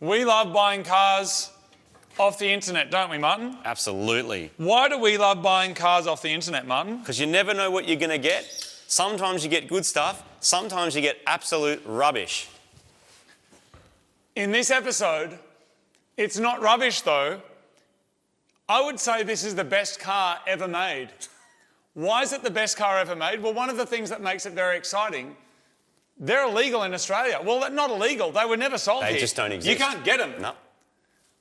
We love buying cars off the internet, don't we, Martin? Absolutely. Why do we love buying cars off the internet, Martin? Because you never know what you're going to get. Sometimes you get good stuff, sometimes you get absolute rubbish. In this episode, it's not rubbish though. I would say this is the best car ever made. Why is it the best car ever made? Well, one of the things that makes it very exciting, they're illegal in Australia. Well, they're not illegal. They were never sold here. They just don't exist. You can't get them. No.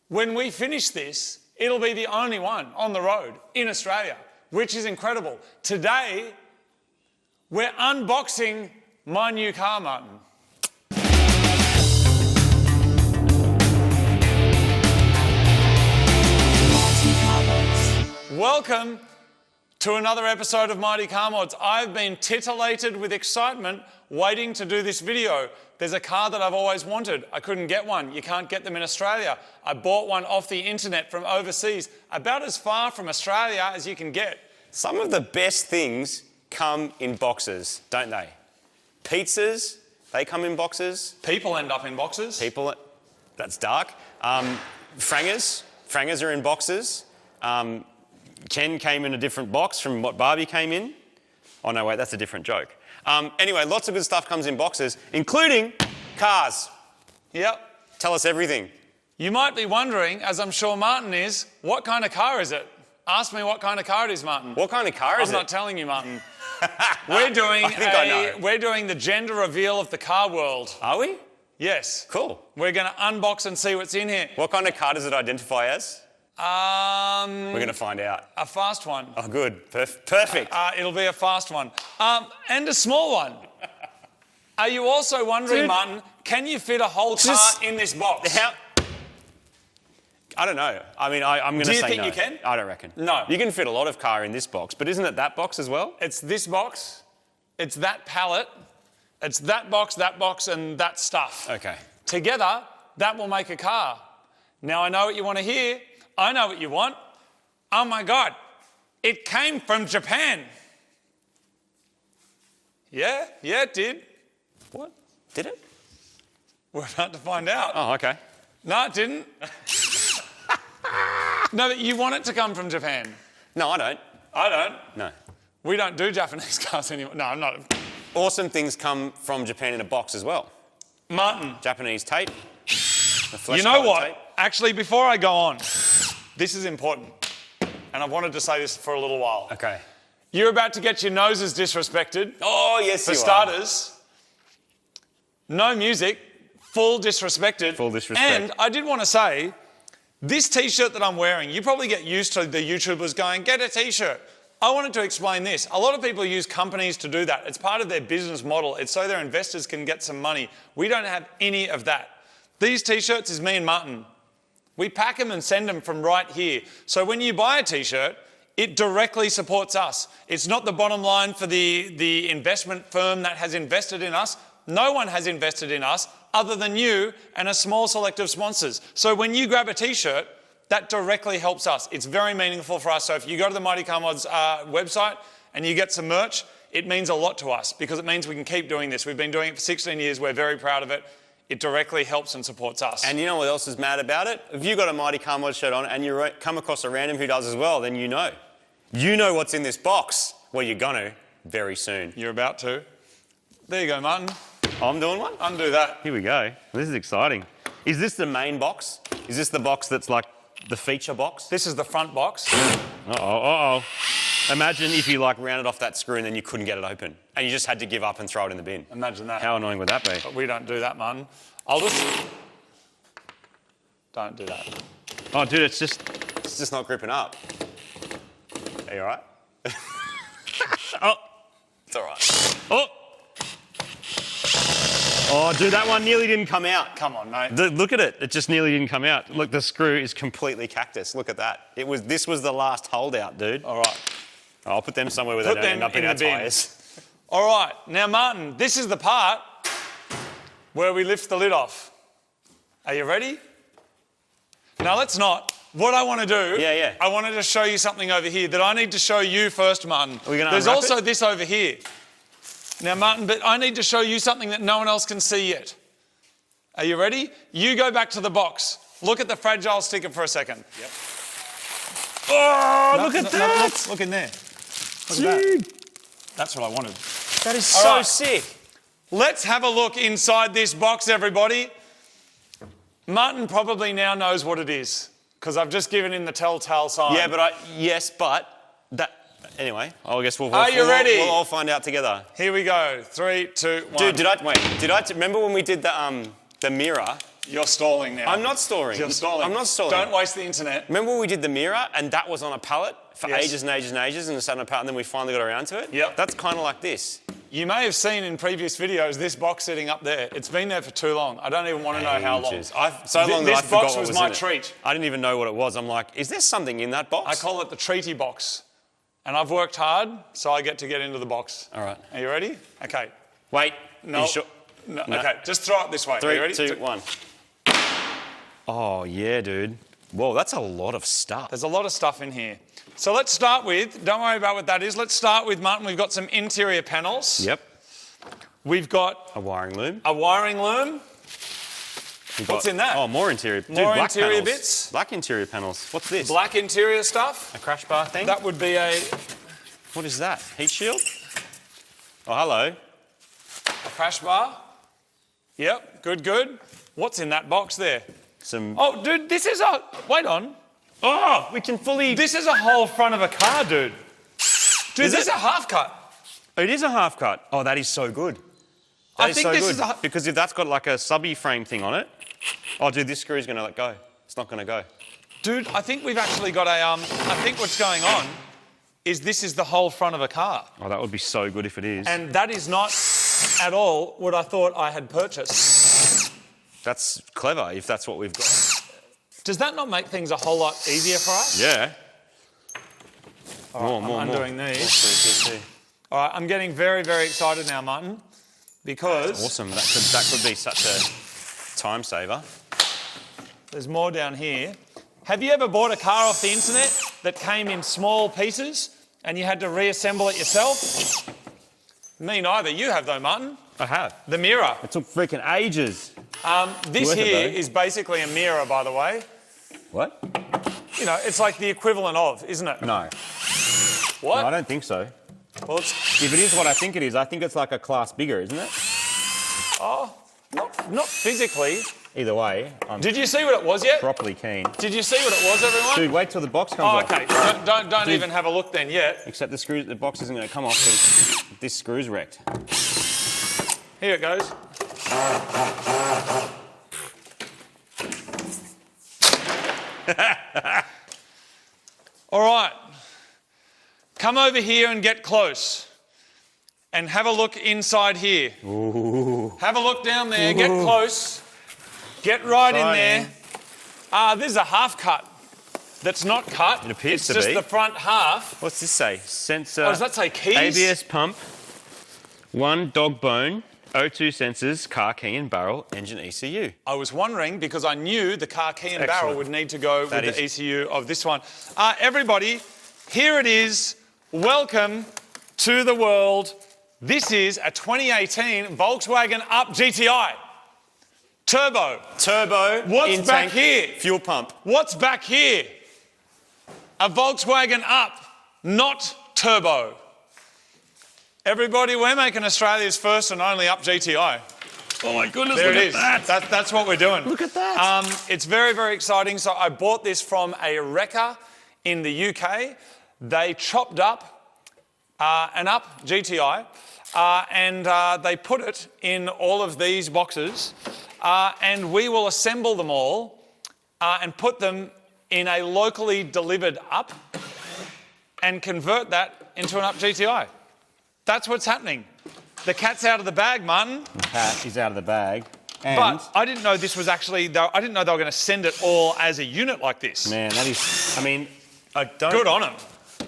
When we finish this, it'll be the only one on the road in Australia, which is incredible. Today, we're unboxing my new car, Martin. Welcome to another episode of Mighty Car Mods. I've been titillated with excitement waiting to do this video. There's a car that I've always wanted. I couldn't get one. You can't get them in Australia. I bought one off the internet from overseas, about as far from Australia as you can get. Some of the best things come in boxes, don't they? Pizzas, they come in boxes. People end up in boxes. People, that's dark. Frangers are in boxes. Ken came in a different box from what Barbie came in. Oh no, wait, that's a different joke. Anyway, lots of good stuff comes in boxes, including cars. Yep. Tell us everything. You might be wondering, as I'm sure Martin is, what kind of car is it? Ask me what kind of car it is, Martin. What kind of car is it? I'm not telling you, Martin. We're doing we're doing the gender reveal of the car world. Are we? Yes. Cool. We're going to unbox and see what's in here. What kind of car does it identify as? We're going to find out. A fast one. Oh, good. Perfect. It'll be a fast one. And a small one. Are you also wondering, Dude, Martin, can you fit a whole car in this box? I don't know. I mean, I'm going to say no. Do you think you can? I don't reckon. No. You can fit a lot of car in this box, but isn't it that box as well? It's this box, it's that pallet, it's that box, and that stuff. Okay. Together, that will make a car. Now, I know what you want to hear. I know what you want. Oh my God, it came from Japan. Yeah, it did. What? Did it? We're about to find out. Oh, okay. No, it didn't. No, but you want it to come from Japan. No, I don't. I don't. No. We don't do Japanese cars anymore. No, I'm not. Awesome things come from Japan in a box as well. Martin. Japanese tape. You know what? Tape. Actually, before I go on, this is important. And I've wanted to say this for a little while. Okay. You're about to get your noses disrespected. Oh, yes, for starters. No music. Full disrespected. Full disrespect. And I did want to say, this T-shirt that I'm wearing, you probably get used to the YouTubers going, get a T-shirt. I wanted to explain this. A lot of people use companies to do that. It's part of their business model. It's so their investors can get some money. We don't have any of that. These T-shirts is me and Martin. We pack them and send them from right here. So when you buy a T-shirt, it directly supports us. It's not the bottom line for the investment firm that has invested in us. No one has invested in us other than you and a small select of sponsors. So when you grab a T-shirt, that directly helps us. It's very meaningful for us. So if you go to the Mighty Car Mods website and you get some merch, it means a lot to us because it means we can keep doing this. We've been doing it for 16 years. We're very proud of it. It directly helps and supports us. And you know what else is mad about it? If you've got a Mighty Car Mods shirt on and you come across a random who does as well, then you know. You know what's in this box. Well, you're going to very soon. You're about to. There you go, Martin. I'm doing one? Undo that. Here we go. This is exciting. Is this the main box? Is this the box that's like the feature box? This is the front box. Uh-oh. Imagine if you like rounded off that screw and then you couldn't get it open and you just had to give up and throw it in the bin. Imagine that. How annoying would that be? But we don't do that, Martin. Don't do that. Oh, dude, it's just not gripping up. Are you all right? Oh. It's all right. Oh. Oh, dude, that one nearly didn't come out. Come on, mate. Look at it. It just nearly didn't come out. Look, the screw is completely cactus. Look at that. This was the last holdout, dude. All right. I'll put them somewhere where they don't end up in our tyres. All right. Now, Martin, this is the part where we lift the lid off. Are you ready? Now, let's not. What I want to do, I wanted to show you something over here that I need to show you first, Martin. Are we going to There's also this over here. Now, Martin, but I need to show you something that no one else can see yet. Are you ready? You go back to the box. Look at the fragile sticker for a second. Yep. Oh, look at that. Look in there. Look at that. That's what I wanted. That is All so right. sick. Let's have a look inside this box, everybody. Martin probably now knows what it is because I've just given him the telltale sign. Yeah, but that. Anyway, I guess we'll. Are you ready? We'll all find out together. Here we go. 3, 2, 1. Dude, remember when we did the mirror? You're stalling now. I'm not stalling. You're stalling. I'm not stalling. Don't waste the internet. Remember when we did the mirror and that was on a pallet for Yes. ages and ages and ages and it sat on a pallet and then we finally got around to it? Yep. That's kind of like this. You may have seen in previous videos this box sitting up there. It's been there for too long. I don't even want to know how long. Ages. So long that I This forgot box what was was my in it. treat. I didn't even know what it was. I'm like, is there something in that box? I call it the treaty box. And I've worked hard, so I get to get into the box. All right. Are you ready? Okay. Wait. No. Are you sure? No. No. Okay, just throw it this way. Are you 3, ready? 2, 1. Oh, yeah, dude. Whoa, that's a lot of stuff. There's a lot of stuff in here. So let's start with, don't worry about what that is. Let's start with, Martin, we've got some interior panels. Yep. We've got A wiring loom. a wiring loom. We've What's got- in that? Oh, more interior. Dude, More black interior panels. bits. Black interior panels. What's this? Black interior stuff. A crash bar thing? That would be a What is that? Heat shield? Oh, hello. crash bar. Yep, good. What's in that box there? Some. Oh, dude, this is a, wait on. Oh, we can fully. This is a whole front of a car, dude. Dude, Is this is it? a half cut. It is a half cut. Oh, that is so good. I That is think so this good. is a, Because if that's got like a subby frame thing on it. Oh, dude, this screw's going to let go. It's not going to go. dude, I think we've actually got a, I think what's going on is this is the whole front of a car. Oh, that would be so good if it is. And that is not at all what I thought I had purchased. That's clever if that's what we've got. Does that not make things a whole lot easier for us? Yeah. I'm undoing these. All right, I'm getting very, very excited now, Martin, because Awesome. That could be such a time saver. there's more down here. Have you ever bought a car off the internet that came in small pieces and you had to reassemble it yourself? Me neither. You have though, Martin. I have. The mirror. It took freaking ages. This Worth it, here though. is basically a mirror, by the way. What? You know, it's like the equivalent of, isn't it? No. What? No, I don't think so. Well, it's, If it is what I think it is, I think it's like a class bigger, isn't it? not physically. Either way, I'm Did you see what it was yet? properly keen. Did you see what it was, everyone? Dude, wait till the box comes Oh, off. okay. Don't even have a look then yet. Except the box isn't going to come off because this screw's wrecked. Here it goes. All right. Come over here and get close. And have a look inside here. Ooh. Have a look down there, get close. Get right in there. This is a half cut that's not cut. It appears it's to just be. the front half. What's this say? Sensor. Oh, does that say keys? ABS pump, 1 dog bone, O2 sensors, car key and barrel, engine ECU. I was wondering because I knew the car key and Excellent. barrel would need to go That with the is- ECU of this one. Everybody, here it is. Welcome to the world. This is a 2018 Volkswagen UP GTI. Turbo. What's in-tank back here? Fuel pump. What's back here? A Volkswagen UP, not turbo. Everybody, we're making Australia's first and only UP GTI. Oh my goodness, There look it is. at that. That's what we're doing. Look at that. It's very, very exciting. So I bought this from a wrecker in the UK. They chopped up an UP GTI and they put it in all of these boxes and we will assemble them all and put them in a locally delivered UP and convert that into an UP GTI. That's what's happening. The cat's out of the bag, Martin. The cat is out of the bag. And But I didn't know this was actually, I didn't know they were going to send it all as a unit like this. man, that is. I mean, I don't. Good on them.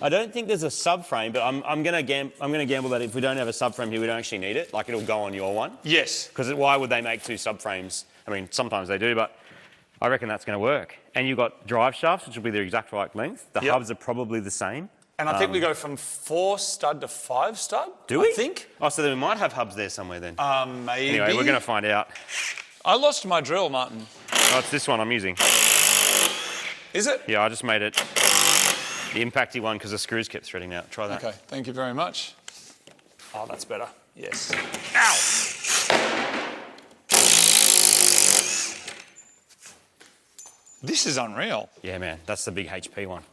I don't think there's a subframe, but I'm gonna gamble that if we don't have a subframe here, we don't actually need it. Like it'll go on your one. Yes. Because why would they make 2 subframes? I mean, sometimes they do, but I reckon that's going to work. And you've got drive shafts, which will be the exact right length. The Yep. hubs are probably the same. And I think we go from 4 stud to 5 stud. Do we? I think. Oh, so then we might have hubs there somewhere then. Maybe. Anyway, we're going to find out. I lost my drill, Martin. Oh, it's this one I'm using. Is it? Yeah, I just made it the impacty one because the screws kept threading out. Try that. Okay, thank you very much. Oh, that's better. Yes. Ow! This is unreal. Yeah, man, that's the big HP one.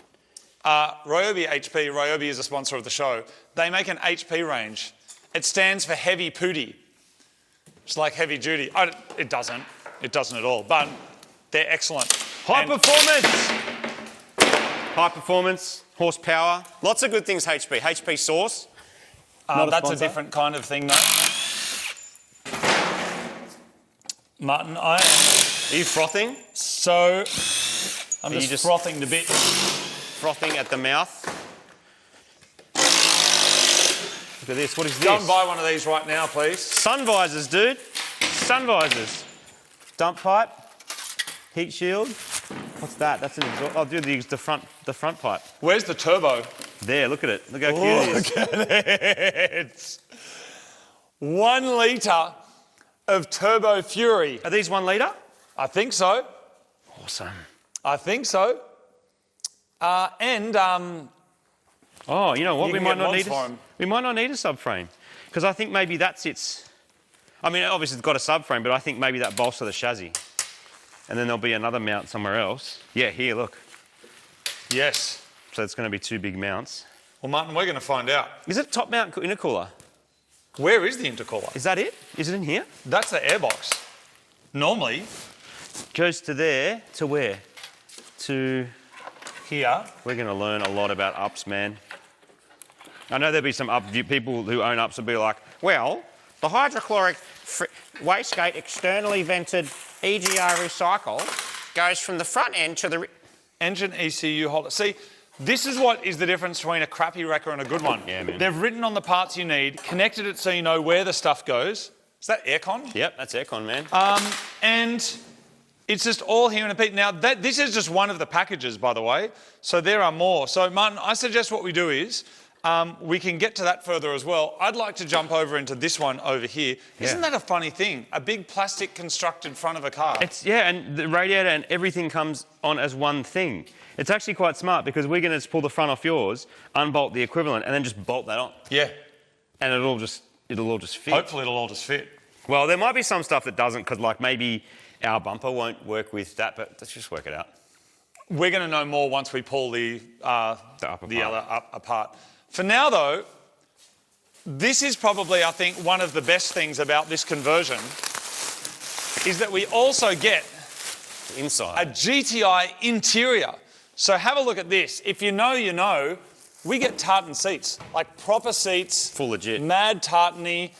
Ryobi HP, Ryobi is a sponsor of the show. They make an HP range. It stands for heavy pooty. It's like heavy duty. It doesn't at all, but they're excellent. High performance, horsepower, lots of good things HP. HP sauce. That's a different kind of thing though. Martin, Are you frothing? I'm just frothing the bit. Frothing at the mouth. Look at this, what is this? Go and buy one of these right now, please. Sun visors, dude. Sun visors. Dump pipe. Heat shield. What's that? That's an exhaust. I'll do the front pipe. Where's the turbo? There, look at it. Look how cute it is. Look at it. 1 litre of turbo fury. Are these 1 litre? I think so. Awesome. I think so. Oh, you know what? You We can might get not mods need for 'em. we might not need a subframe because I think maybe that's its. I mean, obviously it's got a subframe, but I think maybe that bolts to the chassis, and then there'll be another mount somewhere else. Yeah, here, look. Yes. So it's going to be 2 big mounts. Well, Martin, we're going to find out. Is it top mount intercooler? Where is the intercooler? Is that it? Is it in here? That's the airbox. Normally, Goes to there. To where? To. here. We're going to learn a lot about ups, man. I know there'll be some people who own ups will be like, well, the hydrochloric wastegate externally vented EGR recycle goes from the front end to the Engine ECU holder. See, this is what is the difference between a crappy wrecker and a good one. Yeah, man. They've written on the parts you need, connected it so you know where the stuff goes. Is that aircon? Yep, that's aircon, man. And it's just all here in a peak. Now, this is just one of the packages, by the way. So there are more. So, Martin, I suggest what we do is we can get to that further as well. I'd like to jump over into this one over here. Yeah. Isn't that a funny thing? A big plastic constructed front of a car. Yeah, and the radiator and everything comes on as one thing. It's actually quite smart because we're going to just pull the front off yours, unbolt the equivalent, and then just bolt that on. Yeah. And it'll all just fit. Hopefully it'll all just fit. Well, there might be some stuff that doesn't because, like, maybe our bumper won't work with that, but let's just work it out. We're going to know more once we pull the upper other up apart. For now, though, this is probably, I think, one of the best things about this conversion is that we also get Inside. a GTI interior. So have a look at this. If you know, you know. We get tartan seats, like proper seats. Full legit. Mad tartany.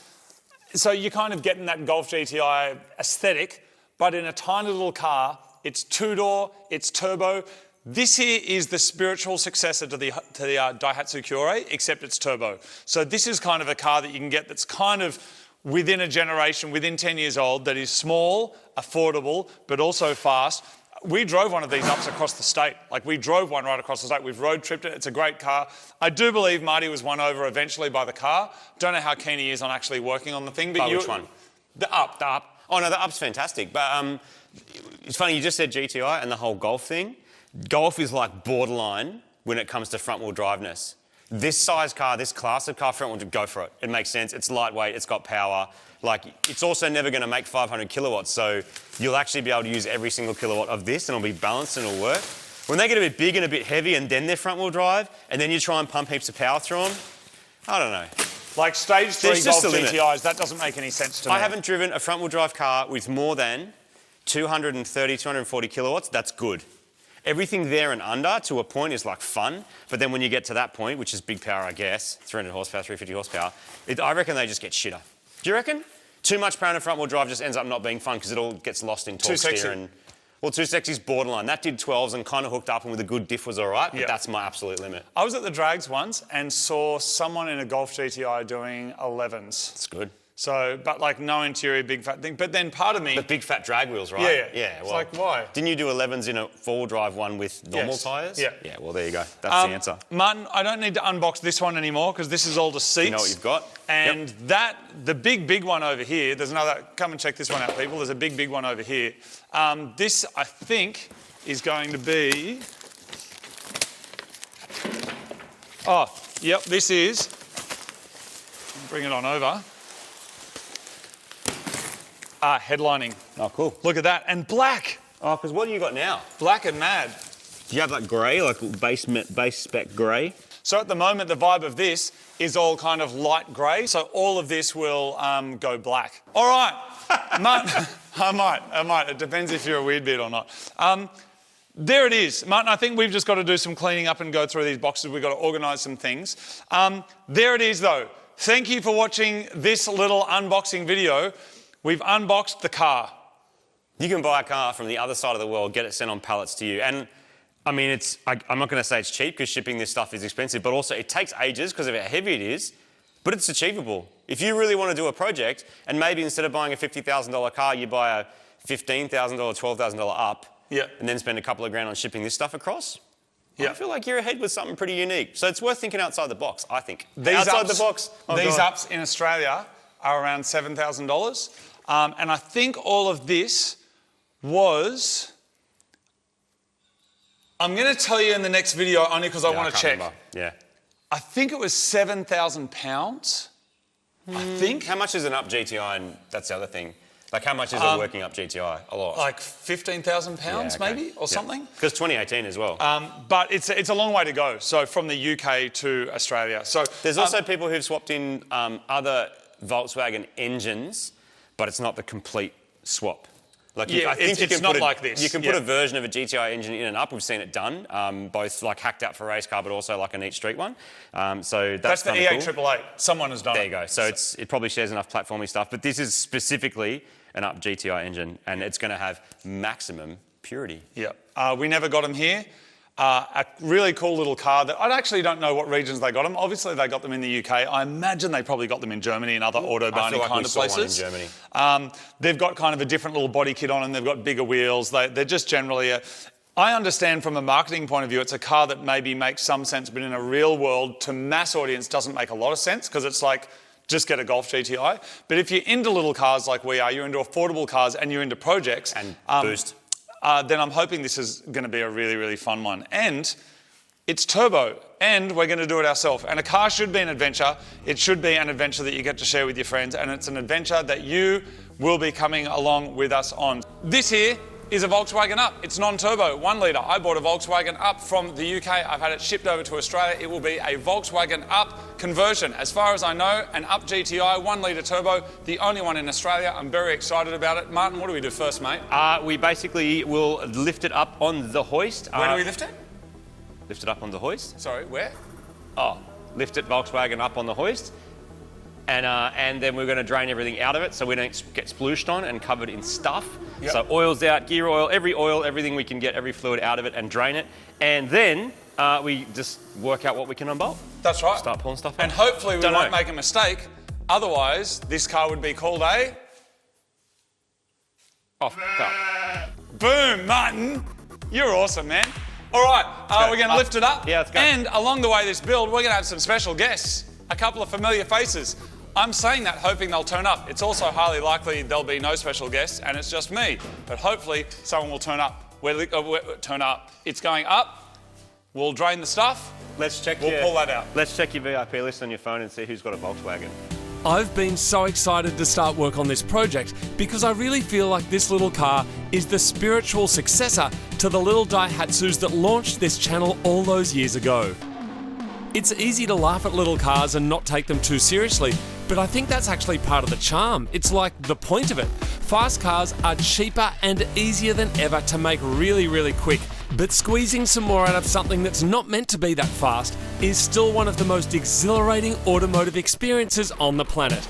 So you're kind of getting that Golf GTI aesthetic, but in a tiny little car. It's 2-door, it's turbo. This here is the spiritual successor to the Daihatsu Kyore, except it's turbo. So this is kind of a car that you can get that's kind of within a generation, within 10 years old, that is small, affordable, but also fast. We drove one of these ups across the state. Like, we drove one right across the state. We've road tripped it. It's a great car. I do believe Marty was won over eventually by the car. Don't know how keen he is on actually working on the thing. But which one? The up. The up. Oh, no, the up's fantastic. But it's funny, you just said GTI and the whole Golf thing. Golf is like borderline when it comes to front-wheel driveness. This size car, this class of car, front-wheel, go for it. It makes sense. It's lightweight. It's got power. Like, it's also never going to make 500 kilowatts, so you'll actually be able to use every single kilowatt of this and it'll be balanced and it'll work. When they get a bit big and a bit heavy and then they're front-wheel drive and then you try and pump heaps of power through them, I don't know. Like stage 3 There's Golf just a limit. GTIs, that doesn't make any sense to me. I haven't driven a front-wheel drive car with more than 230, 240 kilowatts. That's good. Everything there and under to a point is like fun, but then when you get to that point, which is big power, I guess, 300 horsepower, 350 horsepower, I reckon they just get shitter. Do you reckon? Too much power in a front-wheel drive just ends up not being fun because it all gets lost in torque steer and... Well, too sexy's borderline. That did 12s and kind of hooked up and with a good diff was all right, but that's my absolute limit. I was at the drags once and saw someone in a Golf GTI doing 11s. It's good. So, but like no interior big fat thing. But then part of me... But big fat drag wheels, right? Yeah. Well, It's like, why? Didn't you do 11s in a four-wheel drive one with normal tyres? Yeah. Yeah, well, there you go. That's the answer. Martin, I don't need to unbox this one anymore because this is all the seats. You know what you've got? And the big one over here, there's another, come and check this one out, people. There's a big one over here. This, I think, is going to be... Oh, yep, this is... Bring it on over. Headlining. Oh, cool. Look at that. And black. Oh, because what do you got now? Black and mad. Do you have like grey, like base spec grey? So at the moment, the vibe of this is all kind of light grey. So all of this will go black. All right. Martin, I might. It depends if you're a weird bit or not. There it is. Martin, I think we've just got to do some cleaning up and go through these boxes. We've got to organise some things. There it is, though. Thank you for watching this little unboxing video. We've unboxed the car. You can buy a car from the other side of the world, get it sent on pallets to you. And I mean, I'm not going to say it's cheap because shipping this stuff is expensive, but also it takes ages because of how heavy it is, but it's achievable. If you really want to do a project and maybe instead of buying a $50,000 car, you buy a $15,000, $12,000 up and then spend a couple of grand on shipping this stuff across, I feel like you're ahead with something pretty unique. So it's worth thinking outside the box, I think. These ups in Australia are around $7,000. And I think all of this was... I'm going to tell you in the next video only because I want to check. Remember. Yeah. I think it was £7,000. I think. How much is an Up GTI? And that's the other thing. Like, how much is a working Up GTI? A lot. Like £15,000 maybe or something. Because 2018 as well. But it's a long way to go. So from the UK to Australia. So there's also people who've swapped in other Volkswagen engines, but it's not the complete swap. Like I think it's not like this. You can put a version of a GTI engine in and up. We've seen it done, both like hacked out for race car, but also like a neat street one. So that's the E888. Someone has done it. There you go. So it probably shares enough platformy stuff, but this is specifically an Up GTI engine, and it's going to have maximum purity. Yeah. We never got them here. A really cool little car that I actually don't know what regions they got them. Obviously, they got them in the UK. I imagine they probably got them in Germany and other autobahning kind of places. One in Germany. They've got kind of a different little body kit on them. They've got bigger wheels. They're just generally I understand from a marketing point of view, it's a car that maybe makes some sense, but in a real world, to mass audience, doesn't make a lot of sense because it's like, just get a Golf GTI. But if you're into little cars like we are, you're into affordable cars and you're into projects. And boost. Then I'm hoping this is going to be a really, really fun one. And it's turbo, and we're going to do it ourselves. And a car should be an adventure. It should be an adventure that you get to share with your friends, and it's an adventure that you will be coming along with us on. This here is a Volkswagen Up. It's non-turbo, 1 litre. I bought a Volkswagen Up from the UK. I've had it shipped over to Australia. It will be a Volkswagen Up conversion. As far as I know, an Up GTI, 1 litre turbo, the only one in Australia. I'm very excited about it. Martin, what do we do first, mate? We basically will lift it up on the hoist. Where do we lift it? Lift it up on the hoist. Sorry, where? Oh, lift it Volkswagen up on the hoist. And then we're going to drain everything out of it so we don't get splooshed on and covered in stuff. Yep. So oil's out, gear oil, everything we can get, every fluid out of it and drain it. And then we just work out what we can unbolt. That's right. Start pulling stuff out. And hopefully we won't make a mistake. Otherwise, this car would be called a... Off car. Boom, Martin. You're awesome, man. All right, we're going to lift it up. Yeah, let's go. And along the way this build, we're going to have some special guests. A couple of familiar faces. I'm saying that hoping they'll turn up. It's also highly likely there'll be no special guests and it's just me. But hopefully someone will turn up. Turn up. It's going up. We'll drain the stuff. We'll pull that out. Let's check your VIP list on your phone and see who's got a Volkswagen. I've been so excited to start work on this project because I really feel like this little car is the spiritual successor to the little Daihatsus that launched this channel all those years ago. It's easy to laugh at little cars and not take them too seriously, but I think that's actually part of the charm. It's like the point of it. Fast cars are cheaper and easier than ever to make really, really quick, but squeezing some more out of something that's not meant to be that fast is still one of the most exhilarating automotive experiences on the planet.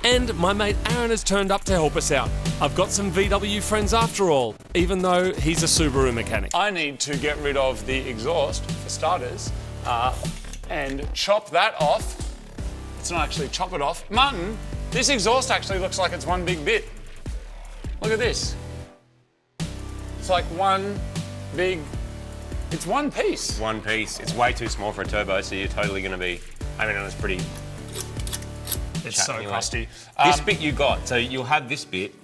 And my mate Aaron has turned up to help us out. I've got some VW friends after all, even though he's a Subaru mechanic. I need to get rid of the exhaust, for starters, and chop that off. It's not actually chop it off. Martin, This exhaust actually looks like it's one big bit. Look at this. It's like one big, it's one piece. One piece. It's way too small for a turbo, so you're totally going to be, I mean, it's pretty... It's so anyway. crusty. This bit you got, so you'll have this bit,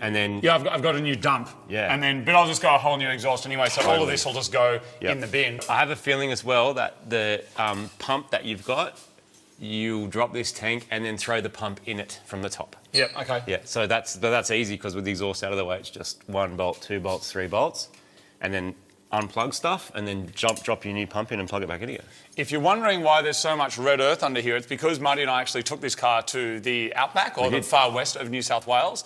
and then... Yeah, I've got a new dump. Yeah. And then, but I'll just go a whole new exhaust anyway, so all of Totally. this will just go in the bin. I have a feeling as well that the pump that you've got, you'll drop this tank and then throw the pump in it from the top. Yeah, okay. Yeah, so that's easy because with the exhaust out of the way, it's just 1 bolt, 2 bolts, 3 bolts, and then unplug stuff and then drop your new pump in and plug it back in again. If you're wondering why there's so much red earth under here, it's because Marty and I actually took this car to the outback, or the far west of New South Wales.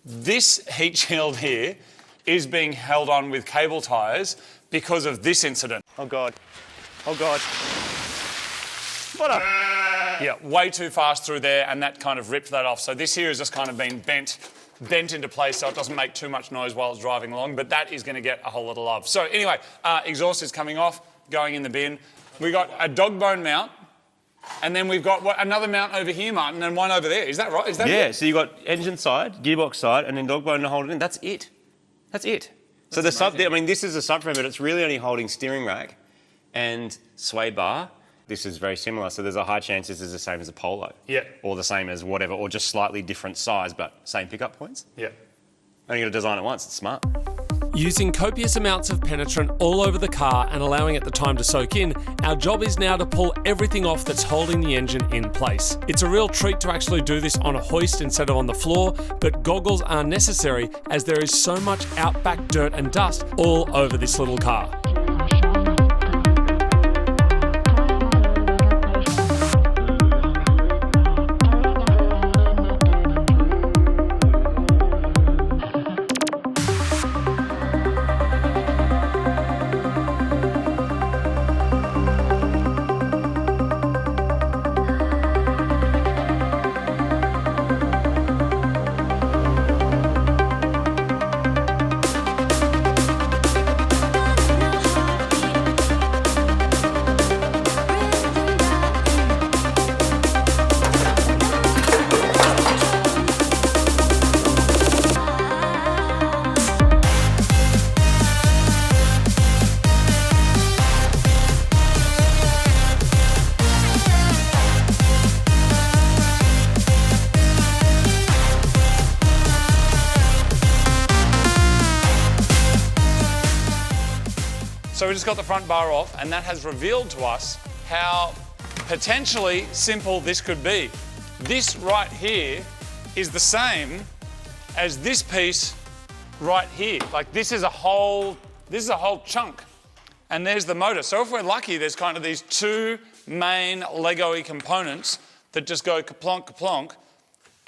This heat shield here is being held on with cable tyres because of this incident. Oh God. Oh God. What a... Yeah, way too fast through there, and that kind of ripped that off. So this here has just kind of been bent into place so it doesn't make too much noise while it's driving along, but that is going to get a whole lot of love. So anyway, exhaust is coming off, going in the bin. We got a dog bone mount, and then we've got another mount over here, Martin, and one over there. Is that right? Is that it? So you got engine side, gearbox side, and then dog bone to hold it in. That's it. That's it. So the sub, I mean, this is a subframe, but it's really only holding steering rack and sway bar. This is very similar, so there's a high chance this is the same as a Polo. Yeah. Or the same as whatever, or just slightly different size, but same pickup points. Yeah. Only got to design it once, it's smart. Using copious amounts of penetrant all over the car and allowing it the time to soak in, our job is now to pull everything off that's holding the engine in place. It's a real treat to actually do this on a hoist instead of on the floor, but goggles are necessary as there is so much outback dirt and dust all over this little car. So we just got the front bar off, and that has revealed to us how potentially simple this could be. This right here is the same as this piece right here. Like this is a whole chunk. And there's the motor. So if we're lucky, there's kind of these two main Lego-y components that just go kaplonk, kaplonk,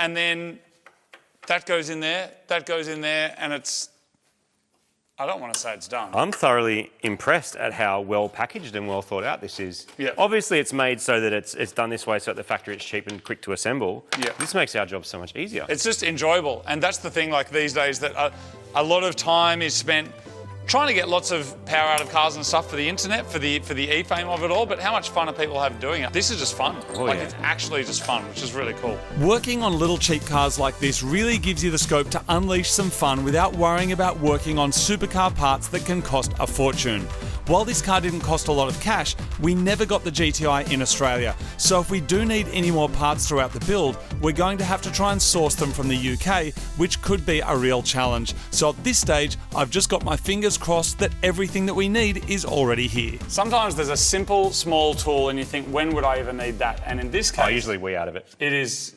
and then that goes in there, and it's, I don't want to say it's done. I'm thoroughly impressed at how well packaged and well thought out this is. Yeah. Obviously, it's made so that it's done this way, so at the factory it's cheap and quick to assemble. Yeah. This makes our job so much easier. It's just enjoyable, and that's the thing. Like these days, that a lot of time is spent trying to get lots of power out of cars and stuff for the internet, for the e-fame of it all. But how much fun are people having doing it? This is just fun. Oh, like yeah. it's actually just fun, which is really cool. Working on little cheap cars like this really gives you the scope to unleash some fun without worrying about working on supercar parts that can cost a fortune. While this car didn't cost a lot of cash, we never got the GTI in Australia. So if we do need any more parts throughout the build, we're going to have to try and source them from the UK, which could be a real challenge. So at this stage, I've just got my fingers crossed that everything that we need is already here. Sometimes there's a simple, small tool and you think, when would I ever need that? And in this case, usually we out of it. this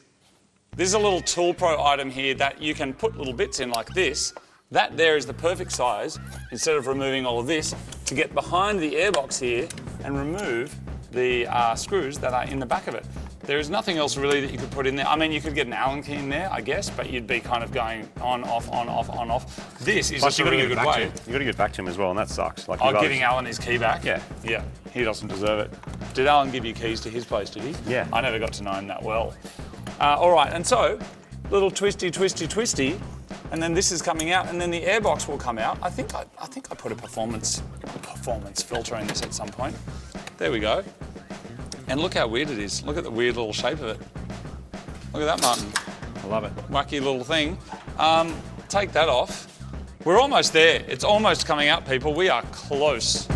is a little ToolPro item here that you can put little bits in like this. That there is the perfect size, instead of removing all of this, to get behind the airbox here and remove the screws that are in the back of it. There is nothing else really that you could put in there. I mean, you could get an Allen key in there, I guess, but you'd be kind of going on, off, on, off, on, off. This is just a really good way. You got to get back to him as well, and that sucks. Like Giving Alan his key back? Yeah. Yeah, he doesn't deserve it. Did Alan give you keys to his place, did he? Yeah. I never got to know him that well. All right, and so, little twisty, twisty, twisty, and then this is coming out, and then the airbox will come out. I think I put a performance filter in this at some point. There we go. And look how weird it is. Look at the weird little shape of it. Look at that, Martin. I love it. Wacky little thing. Take that off. We're almost there. It's almost coming out, people. We are close.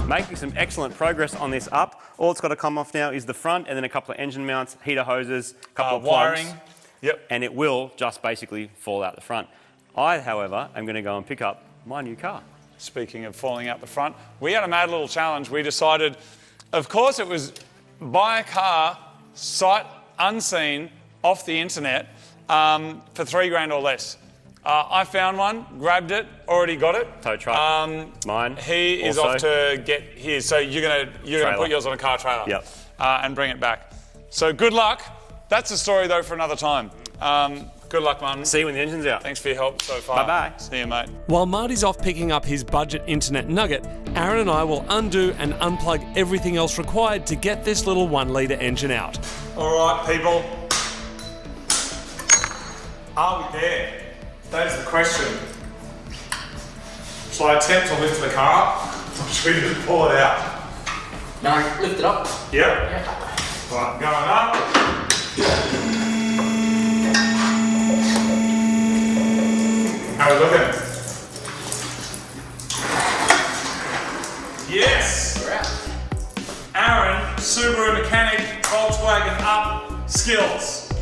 Making some excellent progress on this up. All it's got to come off now is the front and then a couple of engine mounts, heater hoses, a couple of plugs, Wiring. Yep. and it will just basically fall out the front. I, however, am going to go and pick up my new car. Speaking of falling out the front, we had a mad little challenge. We decided, of course, it was buy a car, sight unseen, off the internet, for $3,000 or less. I found one, grabbed it, already got it. Tow truck. Mine. He is also. off to get his. So you're gonna put yours on a car trailer. Yep. And bring it back. So good luck. That's a story though for another time. Good luck, Martin. See you when the engine's out. Thanks for your help so far. Bye-bye. See you, mate. While Marty's off picking up his budget internet nugget, Aaron and I will undo and unplug everything else required to get this little 1 litre engine out. All right, people. Are we there? That is the question. Shall I attempt to lift the car up, or should we just pull it out? No, lift it up. Yep. Yeah. Right, going up. How are we looking? Yes! We're out. Aaron, Subaru mechanic, Volkswagen up, skills.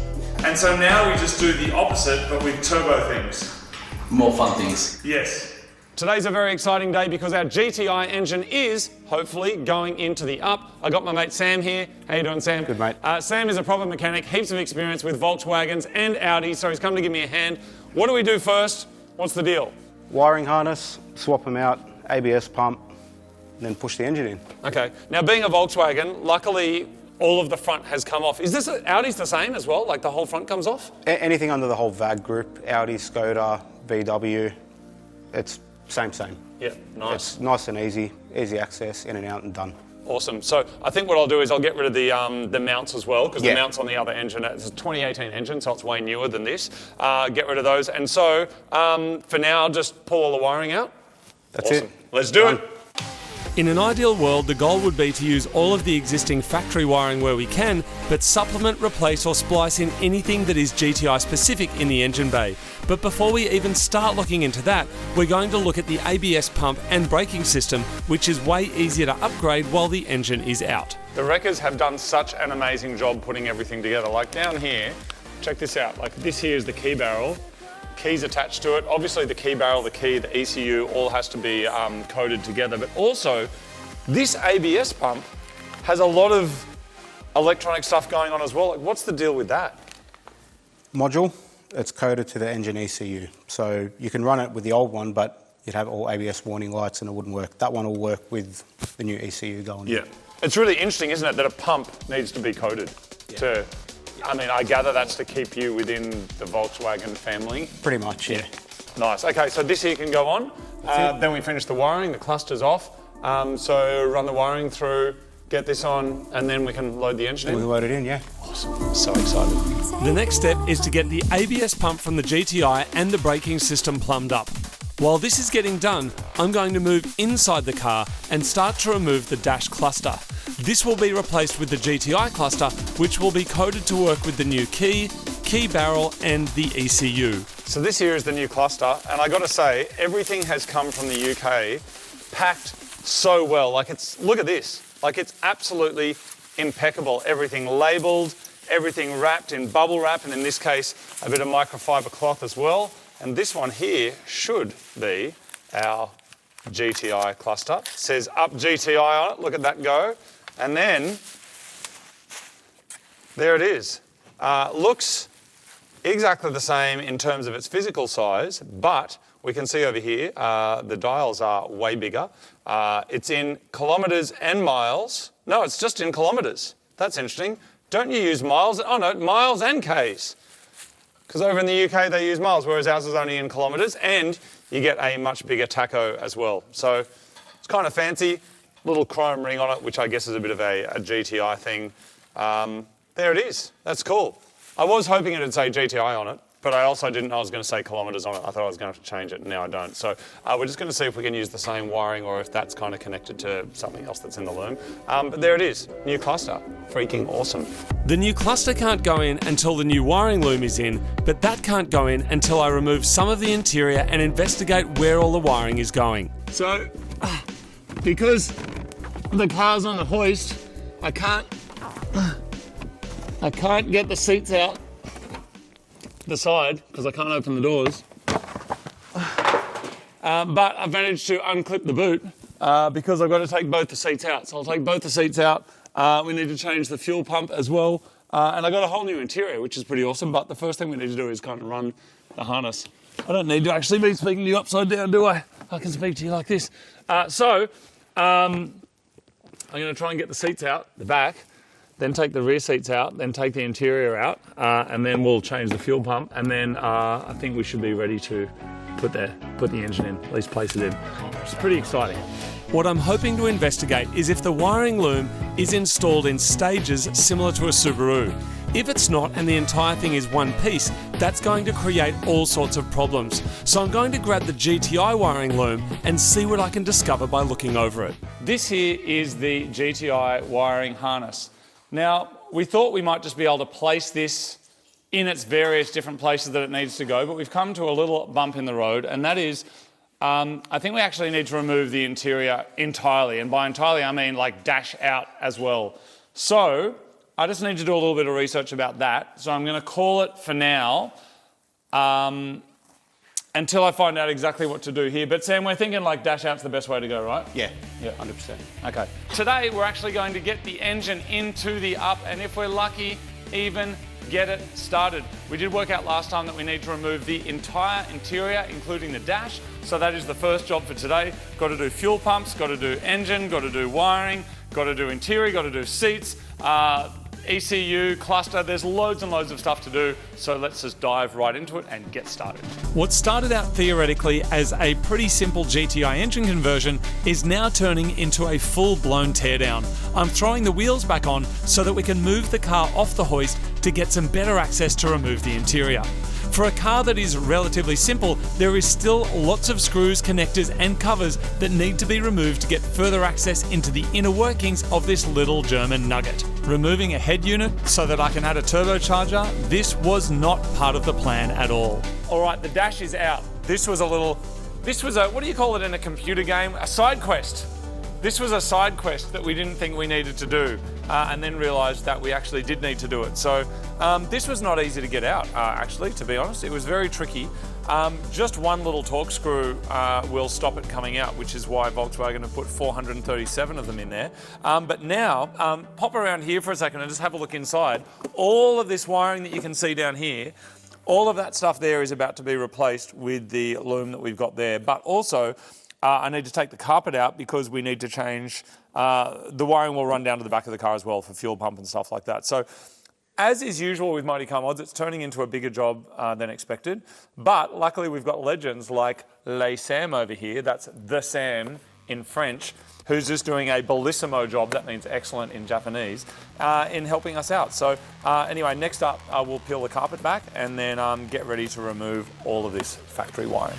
And so now we just do the opposite, but with turbo things. More fun things. Yes. Today's a very exciting day because our GTI engine is, hopefully, going into the up. I got my mate Sam here. How you doing, Sam? Good, mate. Sam is a proper mechanic, heaps of experience with Volkswagens and Audi, so he's come to give me a hand. What do we do first? What's the deal? Wiring harness, swap them out, ABS pump, and then push the engine in. Okay. Now, being a Volkswagen, luckily, all of the front has come off. Is this Audi's the same as well? Like the whole front comes off? Anything under the whole VAG group, Audi, Skoda, VW, it's same. Yeah, nice. It's nice and easy access, in and out and done. Awesome. So I think what I'll do is I'll get rid of the mounts as well, because Yeah. the mounts on the other engine, it's a 2018 engine, so it's way newer than this. Get rid of those. And so for now, just pull all the wiring out. That's Awesome. it. Let's do it. In an ideal world, the goal would be to use all of the existing factory wiring where we can, but supplement, replace or splice in anything that is GTI specific in the engine bay. But before we even start looking into that, we're going to look at the ABS pump and braking system, which is way easier to upgrade while the engine is out. The Wreckers have done such an amazing job putting everything together. Like down here, check this out. Like this here is the key barrel. Keys attached to it. Obviously the key barrel, the key, the ECU, all has to be coded together. But also, this ABS pump has a lot of electronic stuff going on as well. Like, what's the deal with that? Module, it's coded to the engine ECU. So you can run it with the old one, but you'd have all ABS warning lights and it wouldn't work. That one will work with the new ECU going. Yeah. It's really interesting, isn't it, that a pump needs to be coded to... I mean, I gather that's to keep you within the Volkswagen family. Pretty much, yeah. Nice. Okay, so this here can go on. Then we finish the wiring, the cluster's off. So run the wiring through, get this on, and then we can load the engine We in. load it in, yeah. Awesome. So excited. The next step is to get the ABS pump from the GTI and the braking system plumbed up. While this is getting done, I'm going to move inside the car and start to remove the dash cluster. This will be replaced with the GTI cluster, which will be coded to work with the new key barrel and the ECU. So this here is the new cluster, and I got to say, everything has come from the UK, packed so well. Like look at this. Like it's absolutely impeccable. Everything labelled, everything wrapped in bubble wrap, and in this case, a bit of microfiber cloth as well. And this one here should be our GTI cluster. It says Up GTI on it, look at that go. And then, there it is. Looks exactly the same in terms of its physical size, but we can see over here, the dials are way bigger. It's in kilometres and miles. No, it's just in kilometres. That's interesting. Don't you use miles? Oh no, miles and Ks. Because over in the UK they use miles, whereas ours is only in kilometres, and you get a much bigger tacho as well. So it's kind of fancy, little chrome ring on it, which I guess is a bit of a GTI thing. There it is, that's cool. I was hoping it'd say GTI on it, but I also didn't know I was going to say kilometres on it. I thought I was going to have to change it, and now I don't. So we're just going to see if we can use the same wiring or if that's kind of connected to something else that's in the loom. But there it is, new cluster. Freaking awesome. The new cluster can't go in until the new wiring loom is in, but that can't go in until I remove some of the interior and investigate where all the wiring is going. So, because the car's on the hoist, I can't get the seats out the side because I can't open the doors. But I've managed to unclip the boot because I've got to take both the seats out. So I'll take both the seats out. We need to change the fuel pump as well. And I got a whole new interior, which is pretty awesome. But the first thing we need to do is kind of run the harness. I don't need to actually be speaking to you upside down, do I? I can speak to you like this. I'm going to try and get the seats out, the back, then take the rear seats out, then take the interior out, and then we'll change the fuel pump. And then I think we should be ready to put the engine in, at least place it in. It's pretty exciting. What I'm hoping to investigate is if the wiring loom is installed in stages similar to a Subaru. If it's not and the entire thing is one piece, that's going to create all sorts of problems. So I'm going to grab the GTI wiring loom and see what I can discover by looking over it. This here is the GTI wiring harness. Now, we thought we might just be able to place this in its various different places that it needs to go, but we've come to a little bump in the road, and that is, I think we actually need to remove the interior entirely, and by entirely I mean like dash out as well. So, I just need to do a little bit of research about that, so I'm going to call it for now, until I find out exactly what to do here. But Sam, we're thinking like dash out's the best way to go, right? Yeah, Yeah. 100%. Okay. Today we're actually going to get the engine into the up, and if we're lucky, even get it started. We did work out last time that we need to remove the entire interior, including the dash. So that is the first job for today. Got to do fuel pumps, got to do engine, got to do wiring, got to do interior, got to do seats, ECU, cluster. There's loads and loads of stuff to do. So let's just dive right into it and get started. What started out theoretically as a pretty simple GTI engine conversion is now turning into a full-blown teardown. I'm throwing the wheels back on so that we can move the car off the hoist to get some better access to remove the interior. For a car that is relatively simple, there is still lots of screws, connectors and covers that need to be removed to get further access into the inner workings of this little German nugget. Removing a head unit so that I can add a turbocharger, this was not part of the plan at all. All right, the dash is out. This was a, what do you call it in a computer game? A side quest. This was a side quest that we didn't think we needed to do, and then realised that we actually did need to do it. So this was not easy to get out, actually, to be honest. It was very tricky. Just one little torque screw will stop it coming out, which is why Volkswagen have put 437 of them in there. But now, pop around here for a second and just have a look inside. All of this wiring that you can see down here, all of that stuff there is about to be replaced with the loom that we've got there. But also, I need to take the carpet out because we need to change, the wiring will run down to the back of the car as well for fuel pump and stuff like that. So, as is usual with Mighty Car Mods, it's turning into a bigger job than expected. But luckily we've got legends like Les Sam over here, that's the Sam in French, who's just doing a bellissimo job, that means excellent in Japanese, in helping us out. So anyway, next up we'll peel the carpet back and then get ready to remove all of this factory wiring.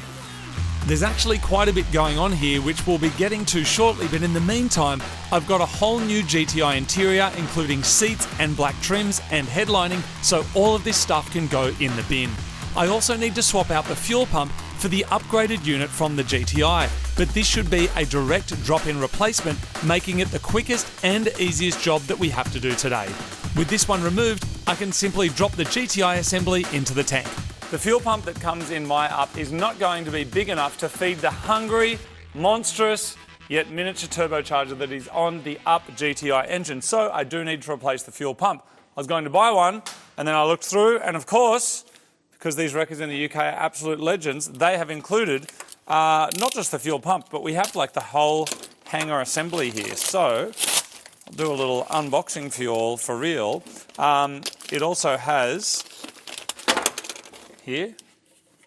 There's actually quite a bit going on here, which we'll be getting to shortly, but in the meantime, I've got a whole new GTI interior, including seats and black trims and headlining, so all of this stuff can go in the bin. I also need to swap out the fuel pump for the upgraded unit from the GTI, but this should be a direct drop-in replacement, making it the quickest and easiest job that we have to do today. With this one removed, I can simply drop the GTI assembly into the tank. The fuel pump that comes in my up is not going to be big enough to feed the hungry, monstrous, yet miniature turbocharger that is on the Up GTI engine. So I do need to replace the fuel pump. I was going to buy one, and then I looked through, and of course, because these wreckers in the UK are absolute legends, they have included not just the fuel pump, but we have like the whole hanger assembly here. So I'll do a little unboxing for you all for real. It also has here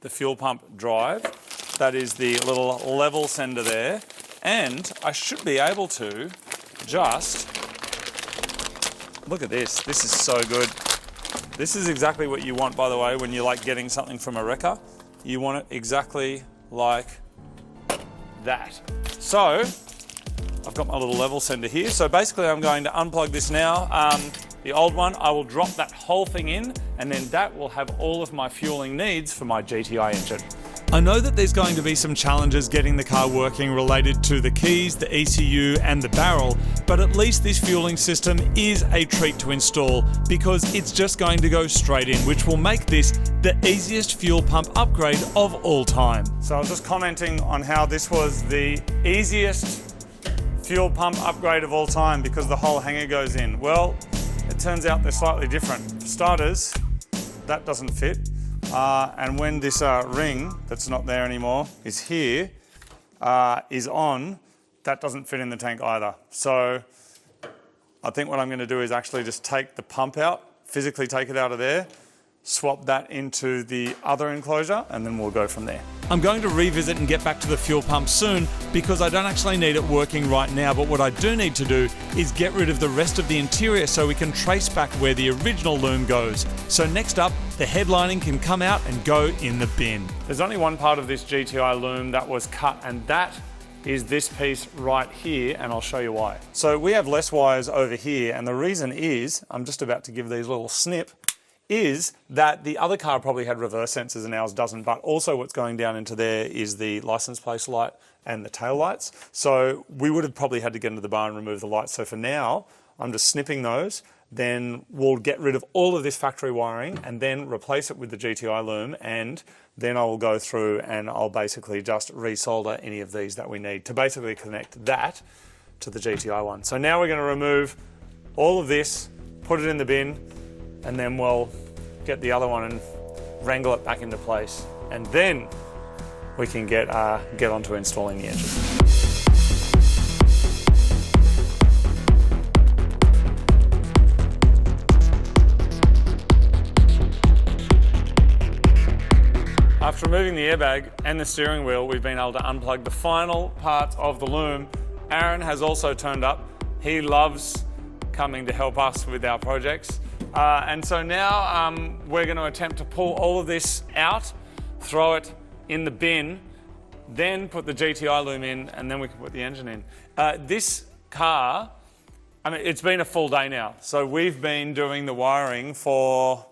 the fuel pump drive. That is the little level sender there. And I should be able to just, look at this. This is so good. This is exactly what you want, by the way, when you're like getting something from a wrecker. You want it exactly like that. So, I've got my little level sender here. So basically I'm going to unplug this now. The old one, I will drop that whole thing in, and then that will have all of my fueling needs for my GTI engine. I know that there's going to be some challenges getting the car working related to the keys, the ECU and the barrel, but at least this fueling system is a treat to install because it's just going to go straight in, which will make this the easiest fuel pump upgrade of all time. So I was just commenting on how this was the easiest fuel pump upgrade of all time because the whole hanger goes in. Well, it turns out they're slightly different. For starters, that doesn't fit. And when this ring that's not there anymore is here, is on, that doesn't fit in the tank either. So I think what I'm going to do is actually just take the pump out, physically take it out of there, swap that into the other enclosure, and then we'll go from there. I'm going to revisit and get back to the fuel pump soon because I don't actually need it working right now, but what I do need to do is get rid of the rest of the interior so we can trace back where the original loom goes. So next up, the headlining can come out and go in the bin. There's only one part of this GTI loom that was cut, and that is this piece right here, and I'll show you why. So we have less wires over here, and the reason is, I'm just about to give these a little snip, is that the other car probably had reverse sensors and ours doesn't, but also what's going down into there is the license plate light and the tail lights. So we would have probably had to get into the bar and remove the lights. So for now, I'm just snipping those, then we'll get rid of all of this factory wiring and then replace it with the GTI loom, and then I will go through and I'll basically just resolder any of these that we need to basically connect that to the GTI one. So now we're going to remove all of this, put it in the bin, and then we'll get the other one and wrangle it back into place. And then we can get onto installing the engine. After removing the airbag and the steering wheel, we've been able to unplug the final parts of the loom. Aaron has also turned up. He loves coming to help us with our projects. And so now we're going to attempt to pull all of this out, throw it in the bin, then put the GTI loom in, and then we can put the engine in. This car, I mean, it's been a full day now. So we've been doing the wiring for,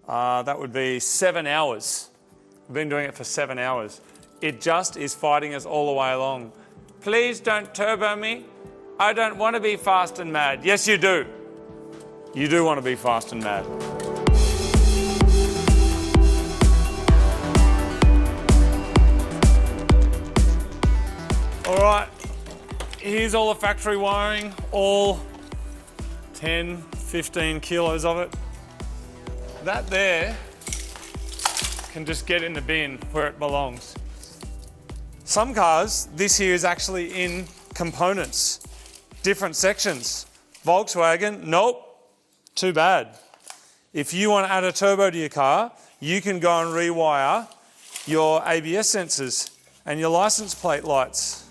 that would be 7 hours. We've been doing it for 7 hours. It just is fighting us all the way along. Please don't turbo me. I don't want to be fast and mad. Yes, you do. You do want to be fast and mad. All right, here's all the factory wiring, all 10, 15 kilos of it. That there can just get in the bin where it belongs. Some cars, this here is actually in components, different sections. Volkswagen, nope. Too bad. If you want to add a turbo to your car, you can go and rewire your ABS sensors and your license plate lights.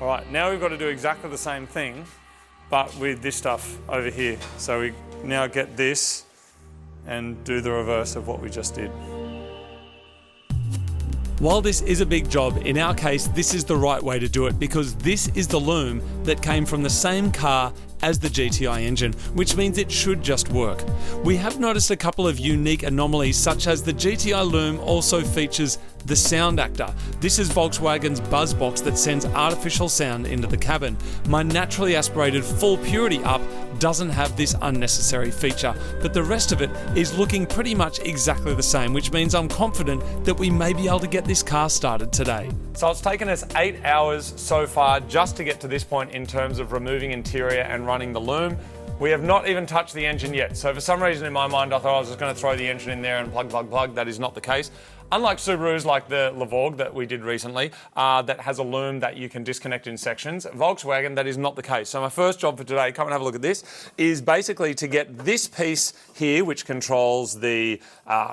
All right, now we've got to do exactly the same thing, but with this stuff over here. So we now get this and do the reverse of what we just did. While this is a big job, in our case, this is the right way to do it because this is the loom that came from the same car as the GTI engine, which means it should just work. We have noticed a couple of unique anomalies, such as the GTI loom also features the sound actor. This is Volkswagen's buzz box that sends artificial sound into the cabin. My naturally aspirated full purity up doesn't have this unnecessary feature, but the rest of it is looking pretty much exactly the same, which means I'm confident that we may be able to get this car started today. So it's taken us 8 hours so far just to get to this point in terms of removing interior and running the loom. We have not even touched the engine yet. So for some reason in my mind, I thought I was just going to throw the engine in there and plug. That is not the case. Unlike Subarus like the Levorg that we did recently, that has a loom that you can disconnect in sections, Volkswagen, that is not the case. So my first job for today, come and have a look at this, is basically to get this piece here, which controls the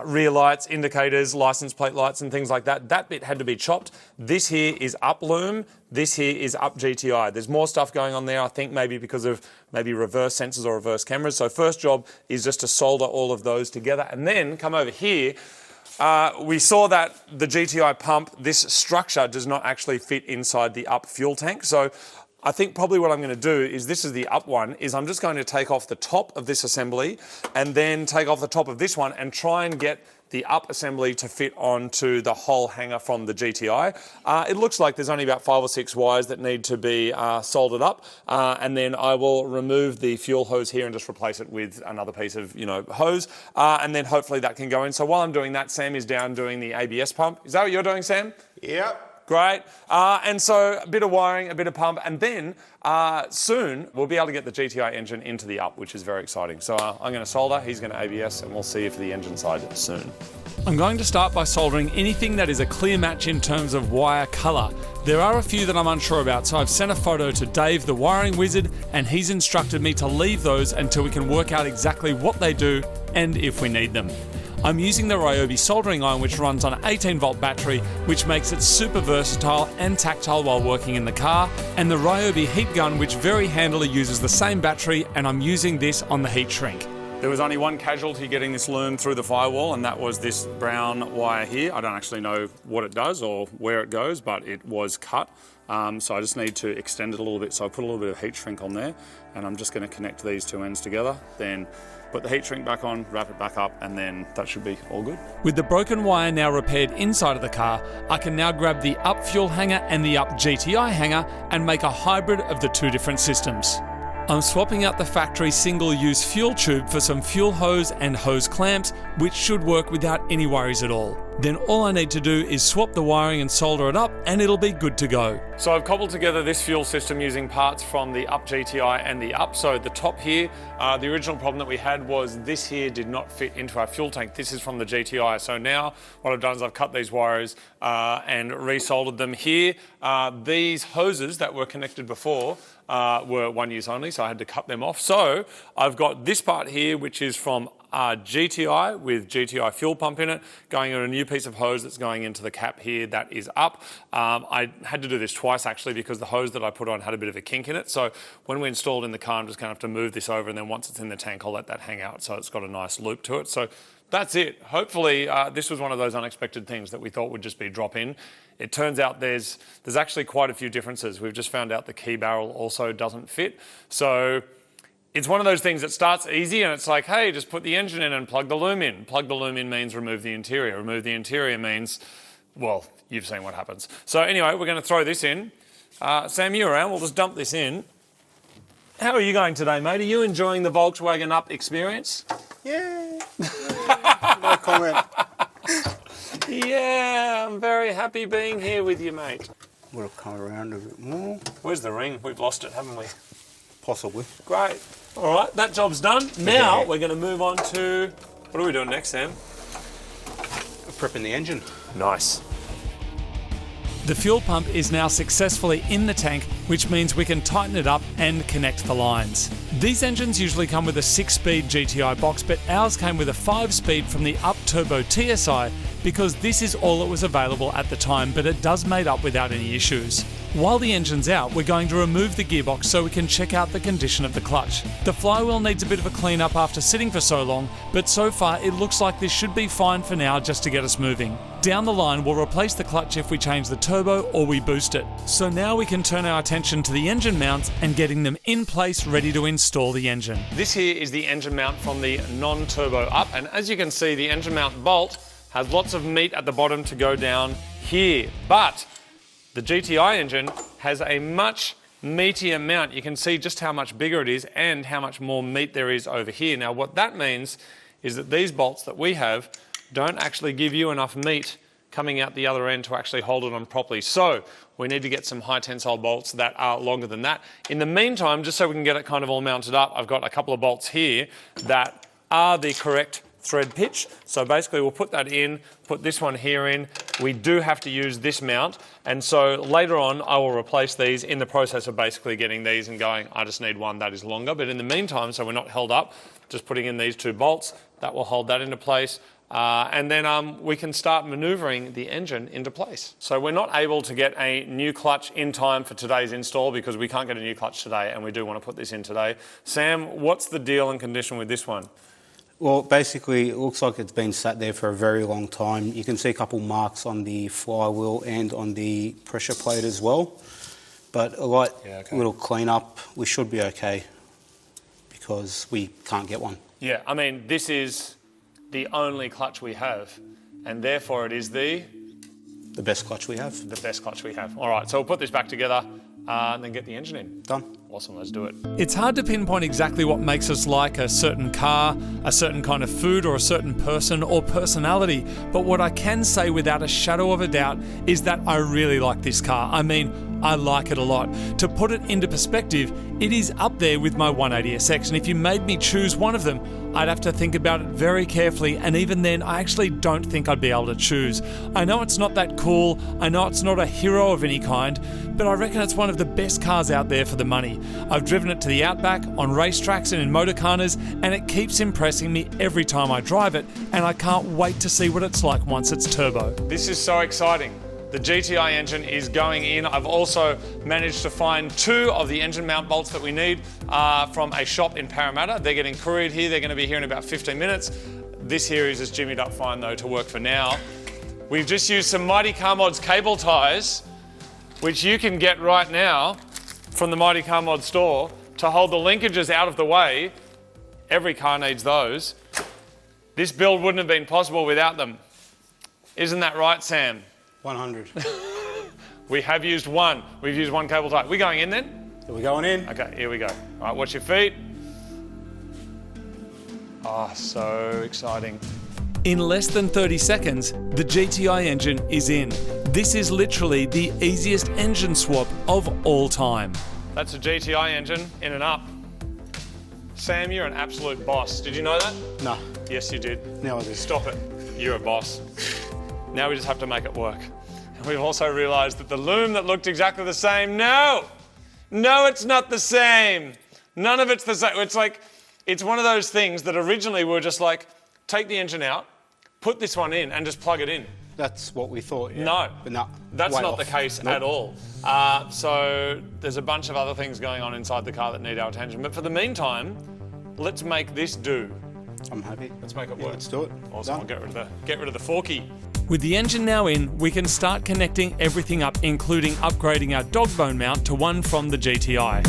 rear lights, indicators, license plate lights and things like that. That bit had to be chopped. This here is up loom. This here is up GTI. There's more stuff going on there, I think maybe because of maybe reverse sensors or reverse cameras. So first job is just to solder all of those together and then come over here. We saw that the GTI pump, this structure does not actually fit inside the up fuel tank. So I think probably what I'm going to do is, this is the up one, is I'm just going to take off the top of this assembly and then take off the top of this one and try and get the up assembly to fit onto the whole hanger from the GTI. It looks like there's only about 5 or 6 wires that need to be soldered up, and then I will remove the fuel hose here and just replace it with another piece of hose, and then hopefully that can go in. So while I'm doing that, Sam is down doing the ABS pump. Is that what you're doing, Sam? Yep. Great. And so a bit of wiring, a bit of pump, and then soon we'll be able to get the GTI engine into the up, which is very exciting. So I'm going to solder, he's going to ABS, and we'll see you for the engine side soon. I'm going to start by soldering anything that is a clear match in terms of wire colour. There are a few that I'm unsure about, so I've sent a photo to Dave, the wiring wizard, and he's instructed me to leave those until we can work out exactly what they do and if we need them. I'm using the REVO soldering iron, which runs on an 18-volt battery, which makes it super versatile and tactile while working in the car, and the REVO heat gun, which very handily uses the same battery, and I'm using this on the heat shrink. There was only one casualty getting this loom through the firewall, and that was this brown wire here. I don't actually know what it does or where it goes, but it was cut. So I just need to extend it a little bit. So I put a little bit of heat shrink on there, and I'm just going to connect these two ends together, then put the heat shrink back on, wrap it back up, and then that should be all good. With the broken wire now repaired inside of the car, I can now grab the up fuel hanger and the up GTI hanger and make a hybrid of the two different systems. I'm swapping out the factory single-use fuel tube for some fuel hose and hose clamps, which should work without any worries at all. Then all I need to do is swap the wiring and solder it up, and it'll be good to go. So I've cobbled together this fuel system using parts from the up GTI and the up. So the top here, the original problem that we had was this here did not fit into our fuel tank. This is from the GTI. So now what I've done is I've cut these wires and resoldered them here. These hoses that were connected before were 1 use only, so I had to cut them off. So I've got this part here, which is from GTI with GTI fuel pump in it, going on a new piece of hose that's going into the cap here that is up. I had to do this twice actually because the hose that I put on had a bit of a kink in it. So when we installed in the car, I'm just going to have to move this over, and then once it's in the tank, I'll let that hang out so it's got a nice loop to it. So that's it. Hopefully this was one of those unexpected things that we thought would just be drop in. It turns out there's actually quite a few differences. We've just found out the key barrel also doesn't fit. So it's one of those things that starts easy and it's like, hey, just put the engine in and plug the loom in. Plug the loom in means remove the interior. Remove the interior means, well, you've seen what happens. So anyway, we're going to throw this in. Sam, you around? We'll just dump this in. How are you going today, mate? Are you enjoying the Volkswagen Up experience? Yeah. No comment. Yeah, I'm very happy being here with you, mate. Would have come around a bit more. Where's the ring? We've lost it, haven't we? Possibly. Great. All right, that job's done. Now we're going to move on to... What are we doing next, Sam? Prepping the engine. Nice. The fuel pump is now successfully in the tank, which means we can tighten it up and connect the lines. These engines usually come with a 6-speed GTI box, but ours came with a 5-speed from the Up Turbo TSI because this is all that was available at the time, but it does mate up without any issues. While the engine's out, we're going to remove the gearbox so we can check out the condition of the clutch. The flywheel needs a bit of a clean up after sitting for so long, but so far it looks like this should be fine for now just to get us moving. Down the line, we'll replace the clutch if we change the turbo or we boost it. So now we can turn our attention to the engine mounts and getting them in place ready to install the engine. This here is the engine mount from the non-turbo Up, and as you can see, the engine mount bolt has lots of meat at the bottom to go down here, but the GTI engine has a much meatier mount. You can see just how much bigger it is and how much more meat there is over here. Now what that means is that these bolts that we have don't actually give you enough meat coming out the other end to actually hold it on properly. So we need to get some high tensile bolts that are longer than that. In the meantime, just so we can get it kind of all mounted up, I've got a couple of bolts here that are the correct thread pitch. So basically we'll put that in, put this one here in. We do have to use this mount. And so later on, I will replace these in the process of basically getting these and going, I just need one that is longer. But in the meantime, so we're not held up, just putting in these 2 bolts, that will hold that into place. And then we can start manoeuvring the engine into place. So we're not able to get a new clutch in time for today's install because we can't get a new clutch today, and we do want to put this in today. Sam, what's the deal and condition with this one? Well, basically, it looks like it's been sat there for a very long time. You can see a couple marks on the flywheel and on the pressure plate as well. But a light little clean up, we should be okay because we can't get one. Yeah, I mean, this is the only clutch we have, and therefore it is the best clutch we have. The best clutch we have. All right, so we'll put this back together and then get the engine in. Done. Awesome, let's do it. It's hard to pinpoint exactly what makes us like a certain car, a certain kind of food, or a certain person or personality, but what I can say without a shadow of a doubt is that I really like this car. I mean, I like it a lot. To put it into perspective, it is up there with my 180SX, and if you made me choose one of them, I'd have to think about it very carefully, and even then, I actually don't think I'd be able to choose. I know it's not that cool, I know it's not a hero of any kind, but I reckon it's one of the best cars out there for the money. I've driven it to the outback, on racetracks and in motorcarners, and it keeps impressing me every time I drive it, and I can't wait to see what it's like once it's turbo. This is so exciting. The GTI engine is going in. I've also managed to find 2 of the engine mount bolts that we need from a shop in Parramatta. They're getting couriered here. They're going to be here in about 15 minutes. This here is just jimmied up fine though to work for now. We've just used some Mighty Car Mods cable ties, which you can get right now from the Mighty Car Mod store to hold the linkages out of the way. Every car needs those. This build wouldn't have been possible without them. Isn't that right, Sam? 100. We have used one. We've used 1 cable tie. We going in then? Are we going in? Okay, here we go. All right, watch your feet. Oh, so exciting. In less than 30 seconds, the GTI engine is in. This is literally the easiest engine swap of all time. That's a GTI engine, in and up. Sam, you're an absolute boss. Did you know that? No. Yes, you did. Now I do. Stop it. You're a boss. Now we just have to make it work. And we've also realised that the loom that looked exactly the same, no, it's not the same. None of it's the same. It's like, it's one of those things that originally we were just like, take the engine out, put this one in and just plug it in. That's what we thought, yeah. No, But no, that's way not off. the case Nope. at all. So there's a bunch of other things going on inside the car that need our attention. But for the meantime, let's make this do. I'm happy. Let's make it Yeah, work. let's do it. Awesome. Done. I'll get rid of the forky. With the engine now in, we can start connecting everything up, including upgrading our dog bone mount to one from the GTI.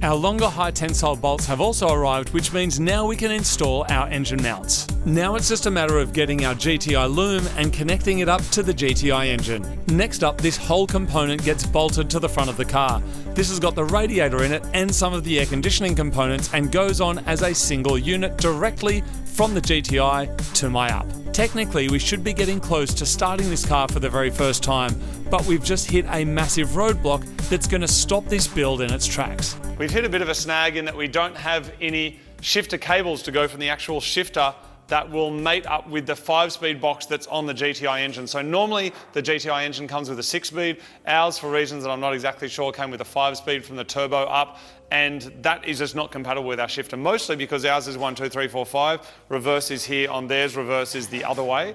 Our longer high tensile bolts have also arrived, which means now we can install our engine mounts. Now it's just a matter of getting our GTI loom and connecting it up to the GTI engine. Next up, this whole component gets bolted to the front of the car. This has got the radiator in it and some of the air conditioning components and goes on as a single unit directly from the GTI to my up. Technically, we should be getting close to starting this car for the very first time, but we've just hit a massive roadblock that's going to stop this build in its tracks. We've hit a bit of a snag in that we don't have any shifter cables to go from the actual shifter that will mate up with the 5-speed box that's on the GTI engine. So normally the GTI engine comes with a 6-speed. Ours, for reasons that I'm not exactly sure, came with a 5-speed from the turbo up, and that is just not compatible with our shifter, mostly because ours is 1, 2, 3, 4, 5. Reverse is here on theirs, reverse is the other way.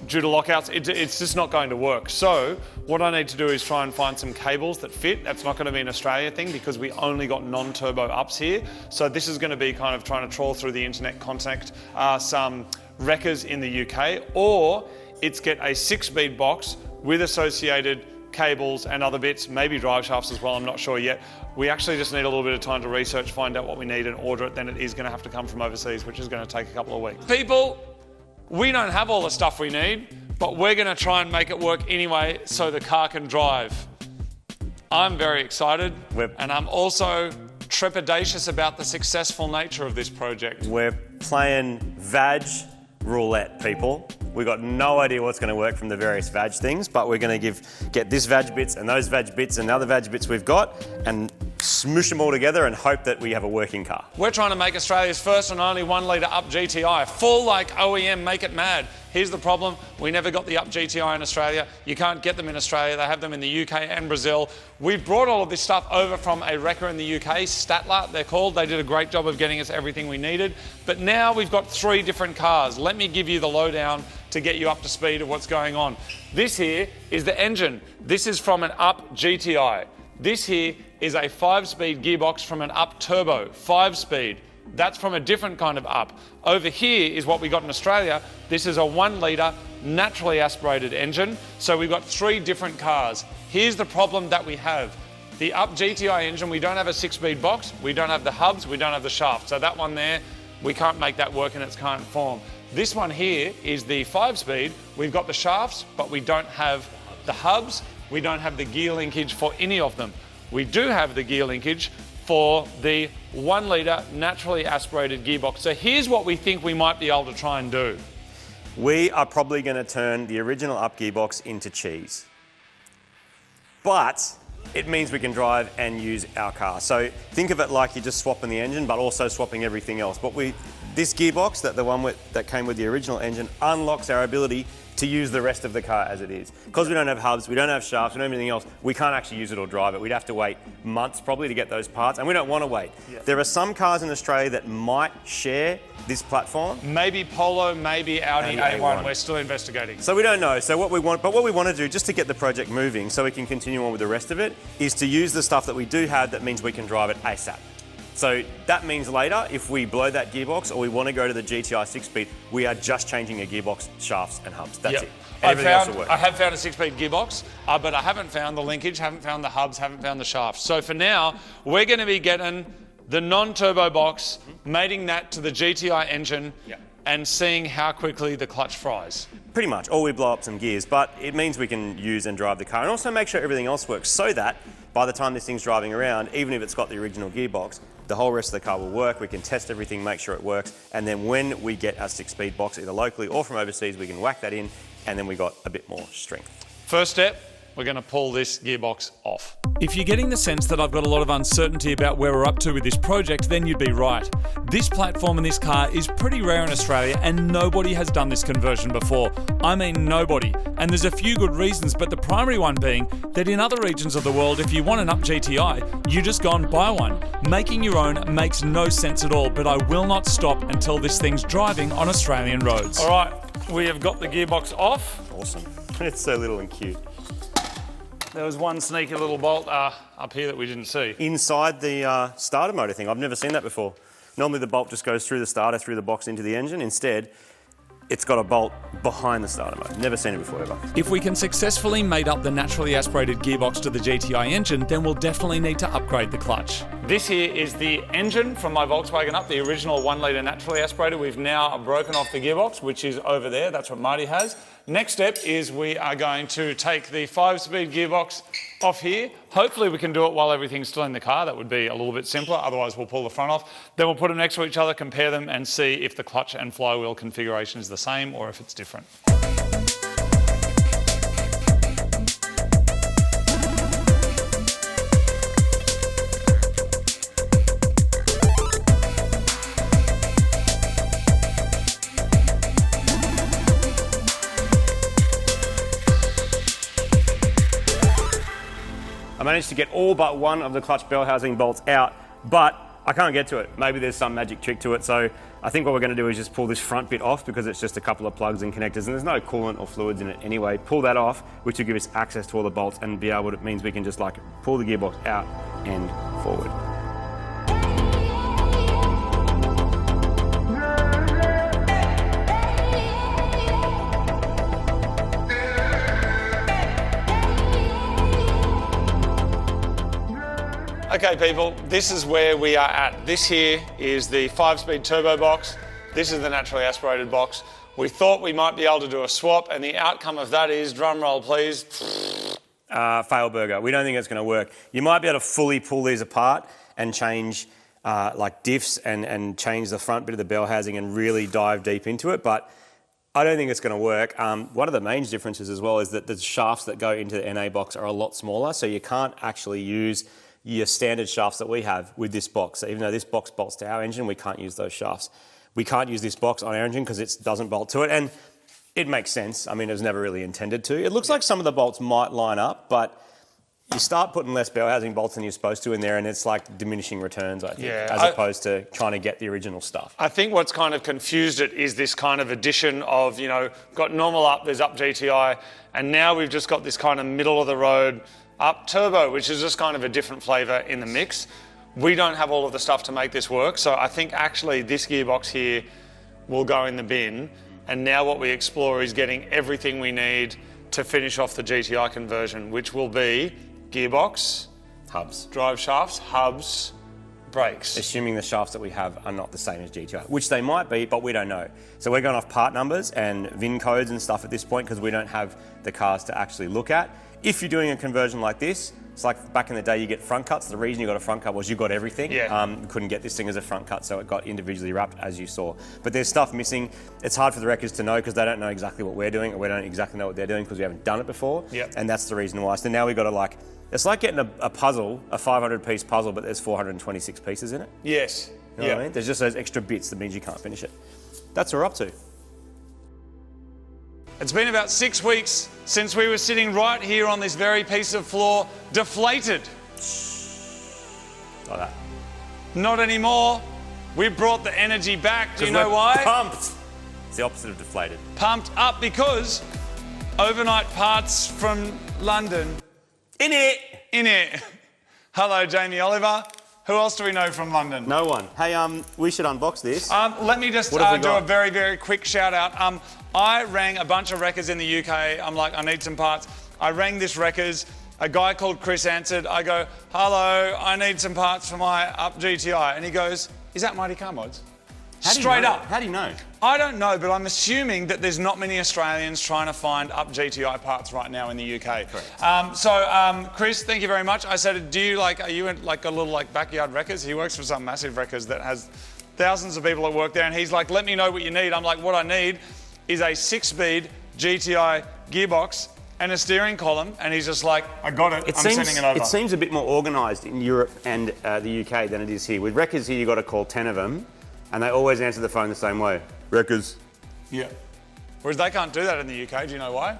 Due to lockouts, it's just not going to work. So what I need to do is try and find some cables that fit. That's not going to be an Australia thing because we only got non-turbo ups here. So this is going to be kind of trying to trawl through the internet, contact some wreckers in the UK, or it's get a 6-speed box with associated cables and other bits, maybe drive shafts as well, I'm not sure yet. We actually just need a little bit of time to research, find out what we need and order it. Then it is going to have to come from overseas, which is going to take a couple of weeks. People, we don't have all the stuff we need, but we're going to try and make it work anyway so the car can drive. I'm very excited, and I'm also trepidatious about the successful nature of this project. We're playing vag roulette, people. We've got no idea what's going to work from the various vag things, but we're going to get this vag bits and those vag bits and the other vag bits we've got and smoosh them all together and hope that we have a working car. We're trying to make Australia's first and only 1 litre UP GTI, full like OEM, make it mad. Here's the problem, we never got the UP GTI in Australia. You can't get them in Australia, they have them in the UK and Brazil. We've brought all of this stuff over from a wrecker in the UK, Statller they're called. They did a great job of getting us everything we needed. But now we've got 3 different cars. Let me give you the lowdown to get you up to speed of what's going on. This here is the engine. This is from an UP GTI. This here is a 5-speed gearbox from an UP Turbo, 5-speed. That's from a different kind of UP. Over here is what we got in Australia. This is a 1 litre naturally aspirated engine. So we've got 3 different cars. Here's the problem that we have. The UP GTI engine, we don't have a 6-speed box, we don't have the hubs, we don't have the shaft. So that one there, we can't make that work in its current form. This one here is the 5-speed. We've got the shafts, but we don't have the hubs. We don't have the gear linkage for any of them. We do have the gear linkage for the 1 litre naturally aspirated gearbox. So here's what we think we might be able to try and do. We are probably going to turn the original UP gearbox into cheese. But it means we can drive and use our car. So think of it like you're just swapping the engine, but also swapping everything else. This gearbox, that came with the original engine, unlocks our ability to use the rest of the car as it is. Because we don't have hubs, we don't have shafts, we don't have anything else, we can't actually use it or drive it. We'd have to wait months probably to get those parts, and we don't want to wait. Yeah. There are some cars in Australia that might share this platform. Maybe Polo, maybe Audi A1. We're still investigating. So we don't know. So what we want to do, just to get the project moving so we can continue on with the rest of it, is to use the stuff that we do have that means we can drive it ASAP. So that means later, if we blow that gearbox or we want to go to the GTI 6-speed, we are just changing a gearbox, shafts and hubs. That's it. Everything else will work. I have found a 6-speed gearbox, but I haven't found the linkage, haven't found the hubs, haven't found the shafts. So for now, we're going to be getting the non-turbo box, mating that to the GTI engine, and seeing how quickly the clutch fries. Pretty much, or we blow up some gears, but it means we can use and drive the car and also make sure everything else works so that by the time this thing's driving around, even if it's got the original gearbox, the whole rest of the car will work. We can test everything, make sure it works, and then when we get our 6-speed box, either locally or from overseas, we can whack that in, and then we got a bit more strength. First step, we're going to pull this gearbox off. If you're getting the sense that I've got a lot of uncertainty about where we're up to with this project, then you'd be right. This platform in this car is pretty rare in Australia and nobody has done this conversion before. I mean nobody. And there's a few good reasons, but the primary one being that in other regions of the world, if you want an UP GTI, you just go and buy one. Making your own makes no sense at all, but I will not stop until this thing's driving on Australian roads. All right, we have got the gearbox off. Awesome. It's so little and cute. There was one sneaky little bolt up here that we didn't see. Inside the starter motor thing. I've never seen that before. Normally the bolt just goes through the starter, through the box into the engine. Instead, it's got a bolt behind the starter motor. Never seen it before ever. If we can successfully mate up the naturally aspirated gearbox to the GTI engine, then we'll definitely need to upgrade the clutch. This here is the engine from my Volkswagen Up, the original 1 litre naturally aspirated. We've now broken off the gearbox, which is over there. That's what Marty has. Next step is we are going to take the 5-speed gearbox off here. Hopefully we can do it while everything's still in the car. That would be a little bit simpler. Otherwise we'll pull the front off. Then we'll put them next to each other, compare them and see if the clutch and flywheel configuration is the same or if it's different. I managed to get all but one of the clutch bell housing bolts out, but I can't get to it. Maybe there's some magic trick to it. So I think what we're going to do is just pull this front bit off because it's just a couple of plugs and connectors and there's no coolant or fluids in it anyway. Pull that off, which will give us access to all the bolts and be able to, it means we can just like pull the gearbox out and forward. Okay people, this is where we are at. This here is the 5-speed turbo box. This is the naturally aspirated box. We thought we might be able to do a swap and the outcome of that is, drum roll please. Fail burger. We don't think it's going to work. You might be able to fully pull these apart and change like diffs and change the front bit of the bell housing and really dive deep into it, but I don't think it's going to work. One of the main differences as well is that the shafts that go into the NA box are a lot smaller, so you can't actually use your standard shafts that we have with this box. So even though this box bolts to our engine, we can't use those shafts. We can't use this box on our engine because it doesn't bolt to it. And it makes sense. I mean, it was never really intended to. It looks like some of the bolts might line up, but you start putting less bell housing bolts than you're supposed to in there, and it's like diminishing returns, I think, as opposed to trying to get the original stuff. I think what's kind of confused it is this kind of addition of, got normal up, there's up GTI, and now we've just got this kind of middle of the road up turbo, which is just kind of a different flavour in the mix. We don't have all of the stuff to make this work, so I think actually this gearbox here will go in the bin, and now what we explore is getting everything we need to finish off the GTI conversion, which will be gearbox, Hubs. drive shafts, hubs, brakes. Assuming the shafts that we have are not the same as GTI, which they might be, but we don't know. So we're going off part numbers and VIN codes and stuff at this point because we don't have the cars to actually look at. If you're doing a conversion like this, it's like back in the day you get front cuts. The reason you got a front cut was you got everything. You couldn't get this thing as a front cut, so it got individually wrapped as you saw. But there's stuff missing. It's hard for the wreckers to know because they don't know exactly what we're doing, or we don't exactly know what they're doing because we haven't done it before. And that's the reason why. So now we've got to it's like getting a puzzle, a 500-piece puzzle, but there's 426 pieces in it. Yes. You know what I mean? There's just those extra bits that means you can't finish it. That's what we're up to. It's been about 6 weeks since we were sitting right here on this very piece of floor, deflated. Like that. Not anymore. We brought the energy back. Do you know why? Pumped. It's the opposite of deflated. Pumped up because overnight parts from London. In it. Hello, Jamie Oliver. Who else do we know from London? No one. Hey, we should unbox this. Let me just do a very, very quick shout out. I rang a bunch of wreckers in the UK. I'm like, I need some parts. I rang this wreckers. A guy called Chris answered. I go, hello, I need some parts for my Up GTI. And he goes, is that Mighty Car Mods? Straight up. How do you know? I don't know, but I'm assuming that there's not many Australians trying to find Up GTI parts right now in the UK. Correct. Chris, thank you very much. I said, are you in a little backyard wreckers? He works for some massive wreckers that has thousands of people that work there, and he's like, let me know what you need. I'm like, what I need is a 6-speed GTI gearbox and a steering column, and he's just like, I got it, sending it over. It seems a bit more organised in Europe and the UK than it is here. With wreckers here, you've got to call 10 of them, and they always answer the phone the same way. Wreckers. Yeah. Whereas they can't do that in the UK. Do you know why?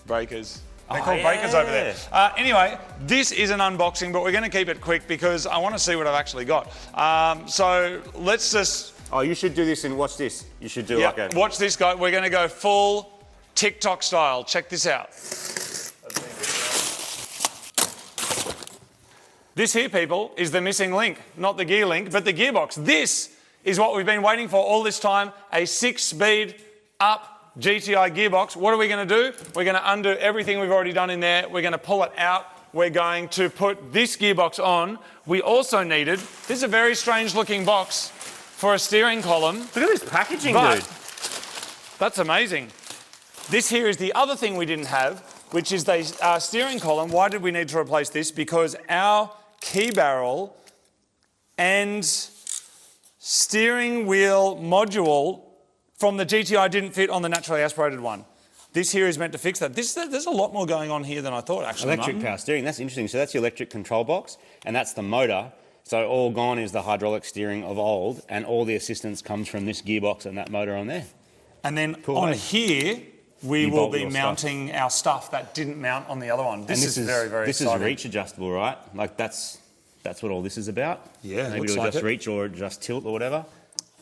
Breakers. They call breakers over there. Anyway, this is an unboxing, but we're going to keep it quick because I want to see what I've actually got. So let's just... Oh, you should do this and watch this. You should do watch this, guy. We're going to go full TikTok style. Check this out. This here, people, is the missing link. Not the gear link, but the gearbox. This is what we've been waiting for all this time, a 6-speed Up GTI gearbox. What are we going to do? We're going to undo everything we've already done in there. We're going to pull it out. We're going to put this gearbox on. We also needed, this is a very strange looking box for a steering column. Look at this packaging, dude. That's amazing. This here is the other thing we didn't have, which is the steering column. Why did we need to replace this? Because our key barrel and steering wheel module from the GTI didn't fit on the naturally aspirated one. This here is meant to fix that. There's a lot more going on here than I thought, actually. Electric power steering, that's interesting. So that's your electric control box, and that's the motor. So all gone is the hydraulic steering of old, and all the assistance comes from this gearbox and that motor on there. And then here, we will be mounting our stuff that didn't mount on the other one. This is very, very exciting. This is reach adjustable, right? Like that's what all this is about. Yeah, maybe it'll just reach or just tilt or whatever.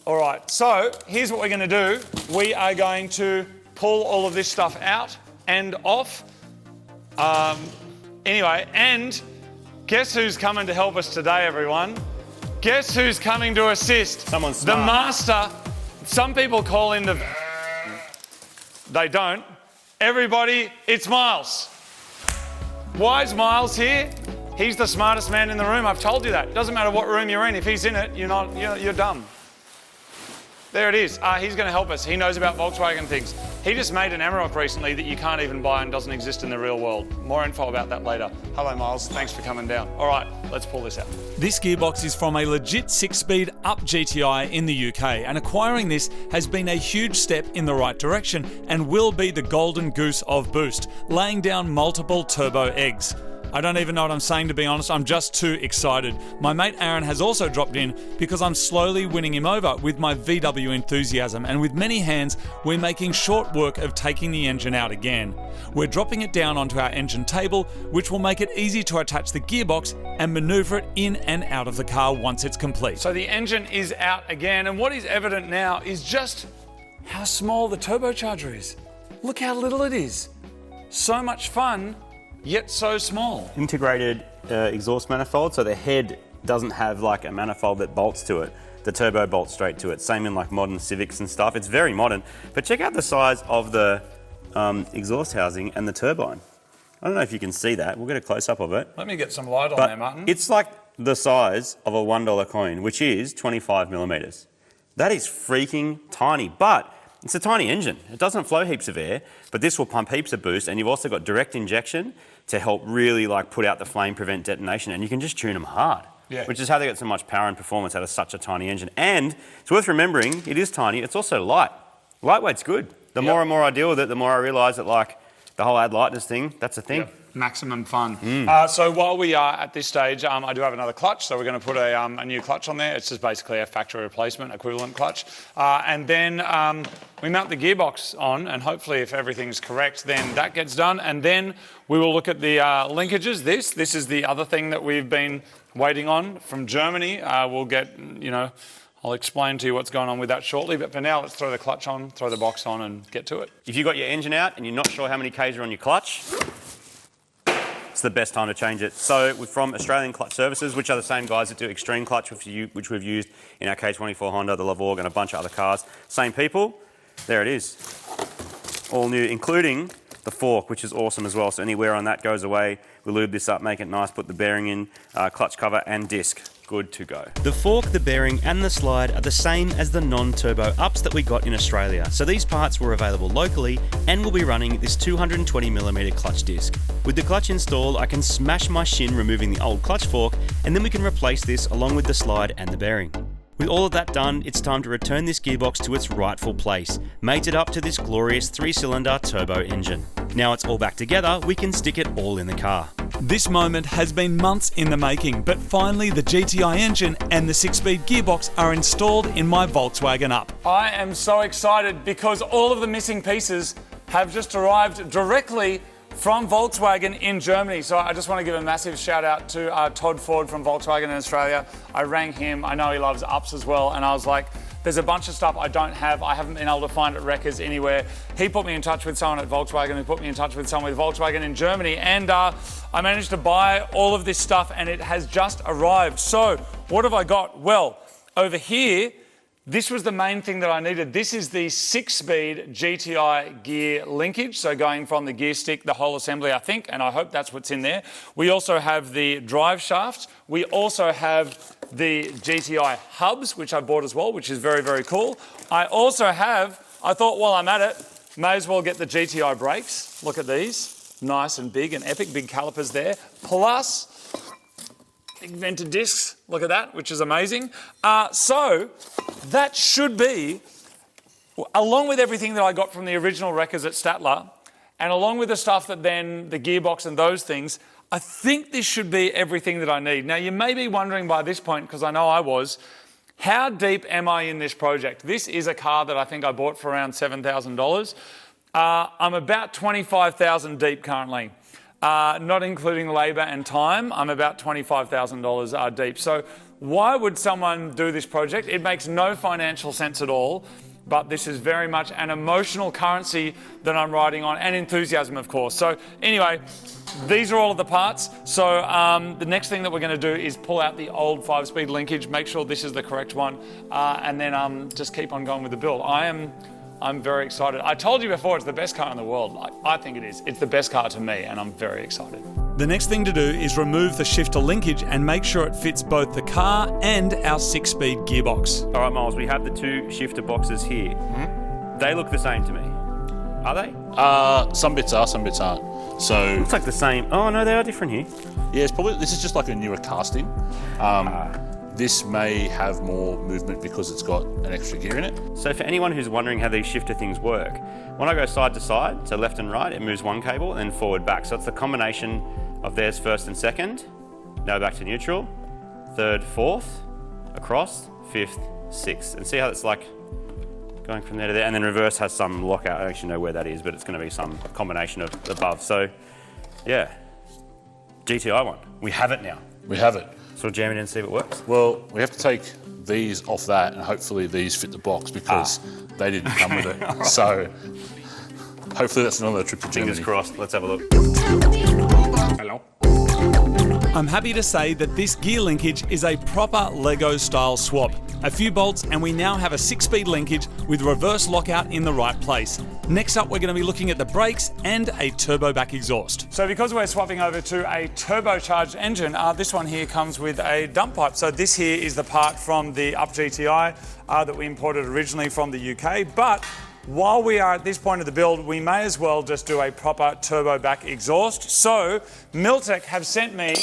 All right, so here's what we're going to do. We are going to pull all of this stuff out and off. Anyway, and guess who's coming to help us today, everyone? Guess who's coming to assist? Someone smart. The master. Some people call him the... They don't. Everybody, it's Myles. Why is Myles here? He's the smartest man in the room. I've told you that. It doesn't matter what room you're in. If he's in it, you're dumb. There it is. He's going to help us. He knows about Volkswagen things. He just made an Amarok recently that you can't even buy and doesn't exist in the real world. More info about that later. Hello, Myles. Thanks for coming down. All right, let's pull this out. This gearbox is from a legit 6-speed Up GTI in the UK, and acquiring this has been a huge step in the right direction and will be the golden goose of Boost, laying down multiple turbo eggs. I don't even know what I'm saying, to be honest. I'm just too excited. My mate Aaron has also dropped in because I'm slowly winning him over with my VW enthusiasm, and with many hands, we're making short work of taking the engine out again. We're dropping it down onto our engine table, which will make it easy to attach the gearbox and maneuver it in and out of the car once it's complete. So the engine is out again, and what is evident now is just how small the turbocharger is. Look how little it is. So much fun, yet so small. Integrated exhaust manifold, so the head doesn't have like a manifold that bolts to it. The turbo bolts straight to it. Same in like modern Civics and stuff. It's very modern. But check out the size of the exhaust housing and the turbine. I don't know if you can see that. We'll get a close-up of it. Let me get some light on But there, Martin. it's like the size of a $1 coin, which is 25 millimeters. That is freaking tiny, but it's a tiny engine. It doesn't flow heaps of air, but this will pump heaps of boost, and you've also got direct injection to help really like put out the flame, prevent detonation, and you can just tune them hard. Yeah. Which is how they get so much power and performance out of such a tiny engine. And it's worth remembering, it is tiny, it's also light. Lightweight's good. The more and more I deal with it, the more I realise that like the whole add lightness thing, that's a thing. Yep. Maximum fun. So while we are at this stage, I do have another clutch, so we're going to put a new clutch on there. It's just basically a factory replacement equivalent clutch. And then we mount the gearbox on, and hopefully if everything's correct, then that gets done. And then we will look at the linkages. This is the other thing that we've been waiting on from Germany. We'll get, I'll explain to you what's going on with that shortly, but for now, let's throw the clutch on, throw the box on, and get to it. If you've got your engine out and you're not sure how many Ks are on your clutch, it's the best time to change it. So we're from Australian Clutch Services, which are the same guys that do Extreme Clutch, which we've used in our K24 Honda, the Lavorg, and a bunch of other cars. Same people. There it is. All new, including the fork, which is awesome as well. So any wear on that goes away. We lube this up, make it nice, put the bearing in, clutch cover and disc. Good to go. The fork, the bearing and the slide are the same as the non-turbo ups that we got in Australia. So these parts were available locally and will be running this 220mm clutch disc. With the clutch installed, I can smash my shin removing the old clutch fork, and then we can replace this along with the slide and the bearing. With all of that done, it's time to return this gearbox to its rightful place, mated up to this glorious 3-cylinder turbo engine. Now it's all back together, we can stick it all in the car. This moment has been months in the making, but finally the GTI engine and the 6-speed gearbox are installed in my Volkswagen Up. I am so excited because all of the missing pieces have just arrived directly from Volkswagen in Germany. So I just want to give a massive shout out to Todd Ford from Volkswagen in Australia. I rang him, I know he loves ups as well, and I was like, there's a bunch of stuff I don't have. I haven't been able to find at Wreckers anywhere. He put me in touch with someone at Volkswagen who put me in touch with someone with Volkswagen in Germany, and I managed to buy all of this stuff and it has just arrived. So what have I got? Well, over here, this was the main thing that I needed. This is the 6-speed GTI gear linkage. So going from the gear stick, the whole assembly, I think, and I hope that's what's in there. We also have the drive shaft. We also have the GTI hubs, which I bought as well, which is very, very cool. I also have, I thought while I'm at it, may as well get the GTI brakes. Look at these, nice and big and epic, big calipers there. Plus, big vented discs, look at that, which is amazing. So that should be, along with everything that I got from the original Wreckers at Statller, and along with the stuff that then, the gearbox and those things, I think this should be everything that I need. Now, you may be wondering by this point, because I know I was, how deep am I in this project? This is a car that I think I bought for around $7,000. I'm about 25,000 deep currently. Not including labour and time, I'm about $25,000 deep. So why would someone do this project? It makes no financial sense at all, but this is very much an emotional currency that I'm riding on, and enthusiasm, of course. So anyway, these are all of the parts. So the next thing that we're going to do is pull out the old 5-speed linkage, make sure this is the correct one, and then just keep on going with the build. I'm very excited. I told you before, it's the best car in the world. I think it is. It's the best car to me, and I'm very excited. The next thing to do is remove the shifter linkage and make sure it fits both the car and our 6-speed gearbox. All right, Myles, we have the two shifter boxes here. Mm-hmm. They look the same to me. Are they? Some bits are, some bits aren't. So looks like the same. Oh no, they are different here. Yeah, this is just like a newer casting. This may have more movement because it's got an extra gear in it. So for anyone who's wondering how these shifter things work, when I go side to side, so left and right, it moves one cable and then forward back. So it's the combination of theirs first and second. Now back to neutral. Third, fourth, across, fifth, sixth. And see how it's like going from there to there. And then reverse has some lockout. I don't actually know where that is, but it's going to be some combination of above. So, yeah, GTI one. We have it now. We have it. So we'll jam it in and see if it works. Well, we have to take these off that, and hopefully these fit the box because they didn't come with it. So hopefully that's another trip to Germany. Fingers crossed. Let's have a look. Hello. I'm happy to say that this gear linkage is a proper Lego style swap. A few bolts and we now have a 6-speed linkage with reverse lockout in the right place. Next up, we're going to be looking at the brakes and a turbo back exhaust. So because we're swapping over to a turbocharged engine, this one here comes with a dump pipe. So this here is the part from the UP GTI that we imported originally from the UK. But while we are at this point of the build, we may as well just do a proper turbo back exhaust. So Milltek have sent me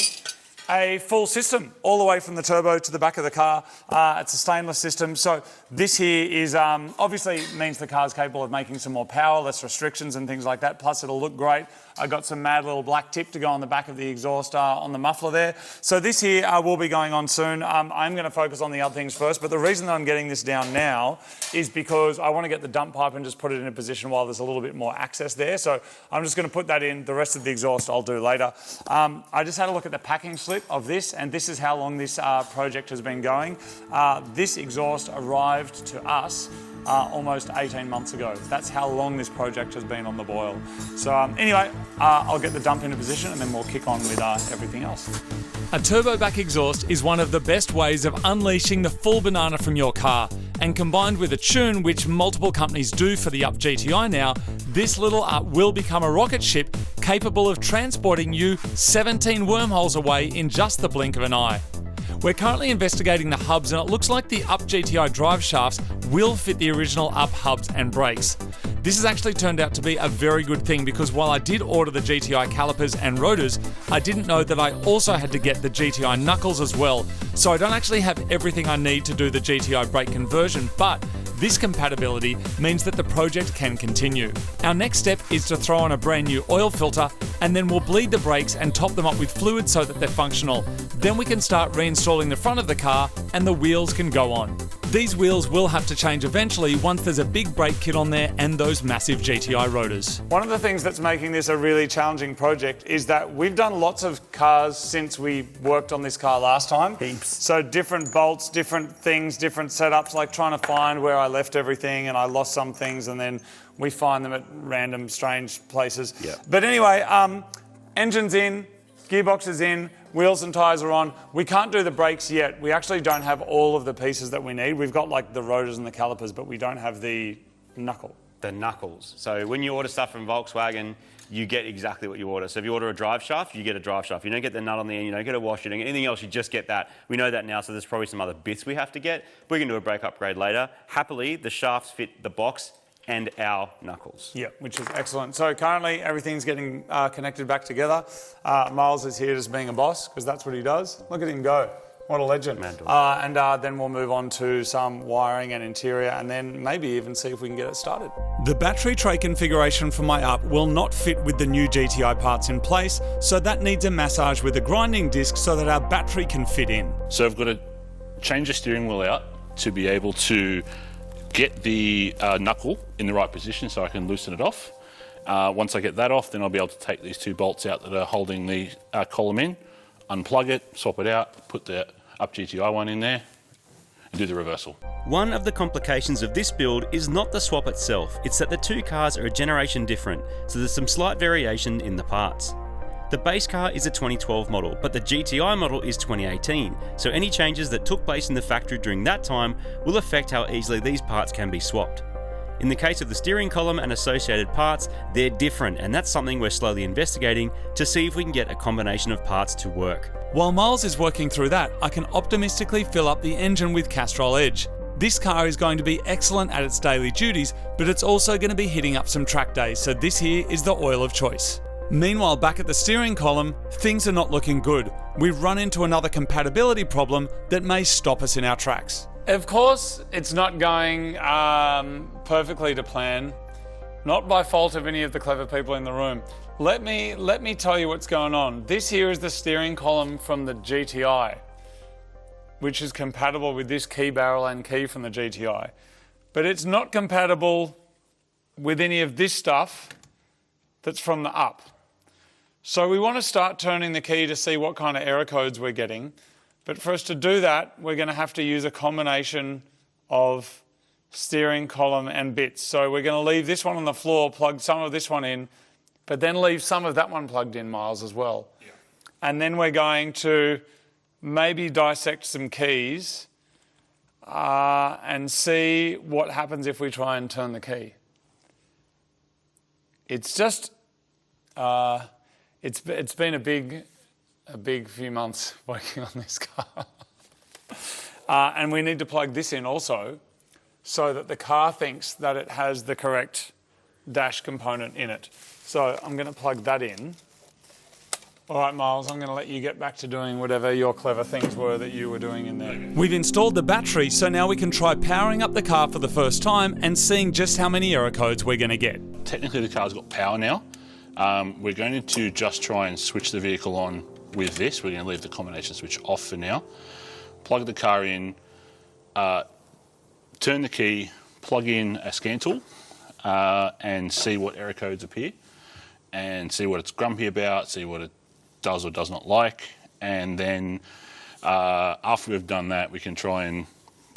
a full system all the way from the turbo to the back of the car. It's a stainless system. So this here is obviously means the car's capable of making some more power, less restrictions and things like that. Plus it'll look great. I got some mad little black tip to go on the back of the exhaust on the muffler there. So this here will be going on soon. I'm going to focus on the other things first, but the reason that I'm getting this down now is because I want to get the dump pipe and just put it in a position while there's a little bit more access there. So I'm just going to put that in. The rest of the exhaust I'll do later. I just had a look at the packing slip of this, and this is how long this project has been going. This exhaust arrived to us almost 18 months ago. That's how long this project has been on the boil. So anyway, I'll get the dump into position and then we'll kick on with everything else. A turbo back exhaust is one of the best ways of unleashing the full banana from your car. And combined with a tune, which multiple companies do for the UP GTI now, this little will become a rocket ship capable of transporting you 17 wormholes away in just the blink of an eye. We're currently investigating the hubs, and it looks like the UP GTI drive shafts will fit the original UP hubs and brakes. This has actually turned out to be a very good thing because while I did order the GTI calipers and rotors, I didn't know that I also had to get the GTI knuckles as well. So I don't actually have everything I need to do the GTI brake conversion, but this compatibility means that the project can continue. Our next step is to throw on a brand new oil filter, and then we'll bleed the brakes and top them up with fluid so that they're functional. Then we can start reinstalling the front of the car and the wheels can go on. These wheels will have to change eventually once there's a big brake kit on there and those massive GTI rotors. One of the things that's making this a really challenging project is that we've done lots of cars since we worked on this car last time. Heaps. So different bolts, different things, different setups, like trying to find where I left everything and I lost some things and then we find them at random strange places. Yep. But anyway, engine's in, gearbox is in, wheels and tyres are on. We can't do the brakes yet. We actually don't have all of the pieces that we need. We've got like the rotors and the calipers, but we don't have the knuckle. The knuckles. So when you order stuff from Volkswagen, you get exactly what you order. So if you order a drive shaft, you get a drive shaft. You don't get the nut on the end, you don't get a washer, you don't get anything else, you just get that. We know that now, so there's probably some other bits we have to get. We can do a brake upgrade later. Happily, the shafts fit the box and our knuckles. Yeah, which is excellent. So currently everything's getting connected back together. Myles is here just being a boss because that's what he does. Look at him go. What a legend. And then we'll move on to some wiring and interior and then maybe even see if we can get it started. The battery tray configuration for my UP will not fit with the new GTI parts in place, so that needs a massage with a grinding disc so that our battery can fit in. So I've got to change the steering wheel out to be able to get the knuckle in the right position so I can loosen it off. Once I get that off, then I'll be able to take these two bolts out that are holding the column in, unplug it, swap it out, put the UP GTI one in there, and do the reversal. One of the complications of this build is not the swap itself, it's that the two cars are a generation different, so there's some slight variation in the parts. The base car is a 2012 model, but the GTI model is 2018, so any changes that took place in the factory during that time will affect how easily these parts can be swapped. In the case of the steering column and associated parts, they're different, and that's something we're slowly investigating to see if we can get a combination of parts to work. While Myles is working through that, I can optimistically fill up the engine with Castrol Edge. This car is going to be excellent at its daily duties, but it's also going to be hitting up some track days, so this here is the oil of choice. Meanwhile, back at the steering column, things are not looking good. We've run into another compatibility problem that may stop us in our tracks. Of course, it's not going perfectly to plan, not by fault of any of the clever people in the room. Let me tell you what's going on. This here is the steering column from the GTI, which is compatible with this key barrel and key from the GTI. But it's not compatible with any of this stuff that's from the Up. So we want to start turning the key to see what kind of error codes we're getting. But for us to do that, we're going to have to use a combination of steering column and bits. So we're going to leave this one on the floor, plug some of this one in, but then leave some of that one plugged in, Myles, as well. Yeah. And then we're going to maybe dissect some keys and see what happens if we try and turn the key. It's just, it's been a big few months working on this car. And we need to plug this in also so that the car thinks that it has the correct dash component in it. So I'm going to plug that in. All right, Myles, I'm going to let you get back to doing whatever your clever things were that you were doing in there. We've installed the battery, so now we can try powering up the car for the first time and seeing just how many error codes we're going to get. Technically, the car's got power now. We're going to just try and switch the vehicle on with this. We're going to leave the combination switch off for now. Plug the car in, turn the key, plug in a scan tool, and see what error codes appear, and see what it's grumpy about, see what it does or does not like, and then after we've done that, we can try and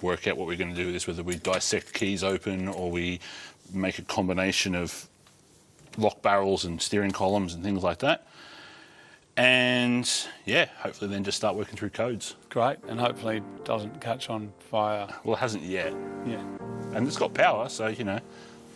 work out what we're going to do with this, whether we dissect keys open or we make a combination of lock barrels and steering columns and things like that. And yeah, hopefully then just start working through codes. Great, and hopefully it doesn't catch on fire. Well, it hasn't yet. Yeah. And it's got power, so, you know.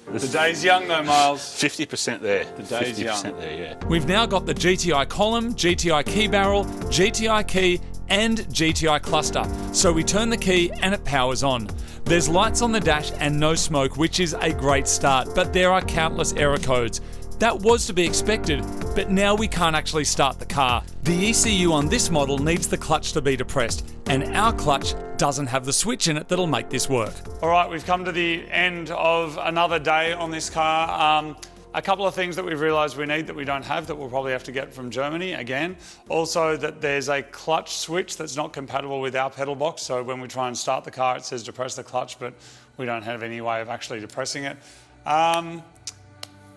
The day's young though, Myles. 50% there. The day's 50% young. there, yeah. We've now got the GTI column, GTI key barrel, GTI key, and GTI cluster. So we turn the key and it powers on. There's lights on the dash and no smoke, which is a great start, but there are countless error codes. That was to be expected, but now we can't actually start the car. The ECU on this model needs the clutch to be depressed, and our clutch doesn't have the switch in it that'll make this work. All right, we've come to the end of another day on this car. A couple of things that we've realised we need that we don't have that we'll probably have to get from Germany again. Also that there's a clutch switch that's not compatible with our pedal box, so when we try and start the car it says depress the clutch, but we don't have any way of actually depressing it.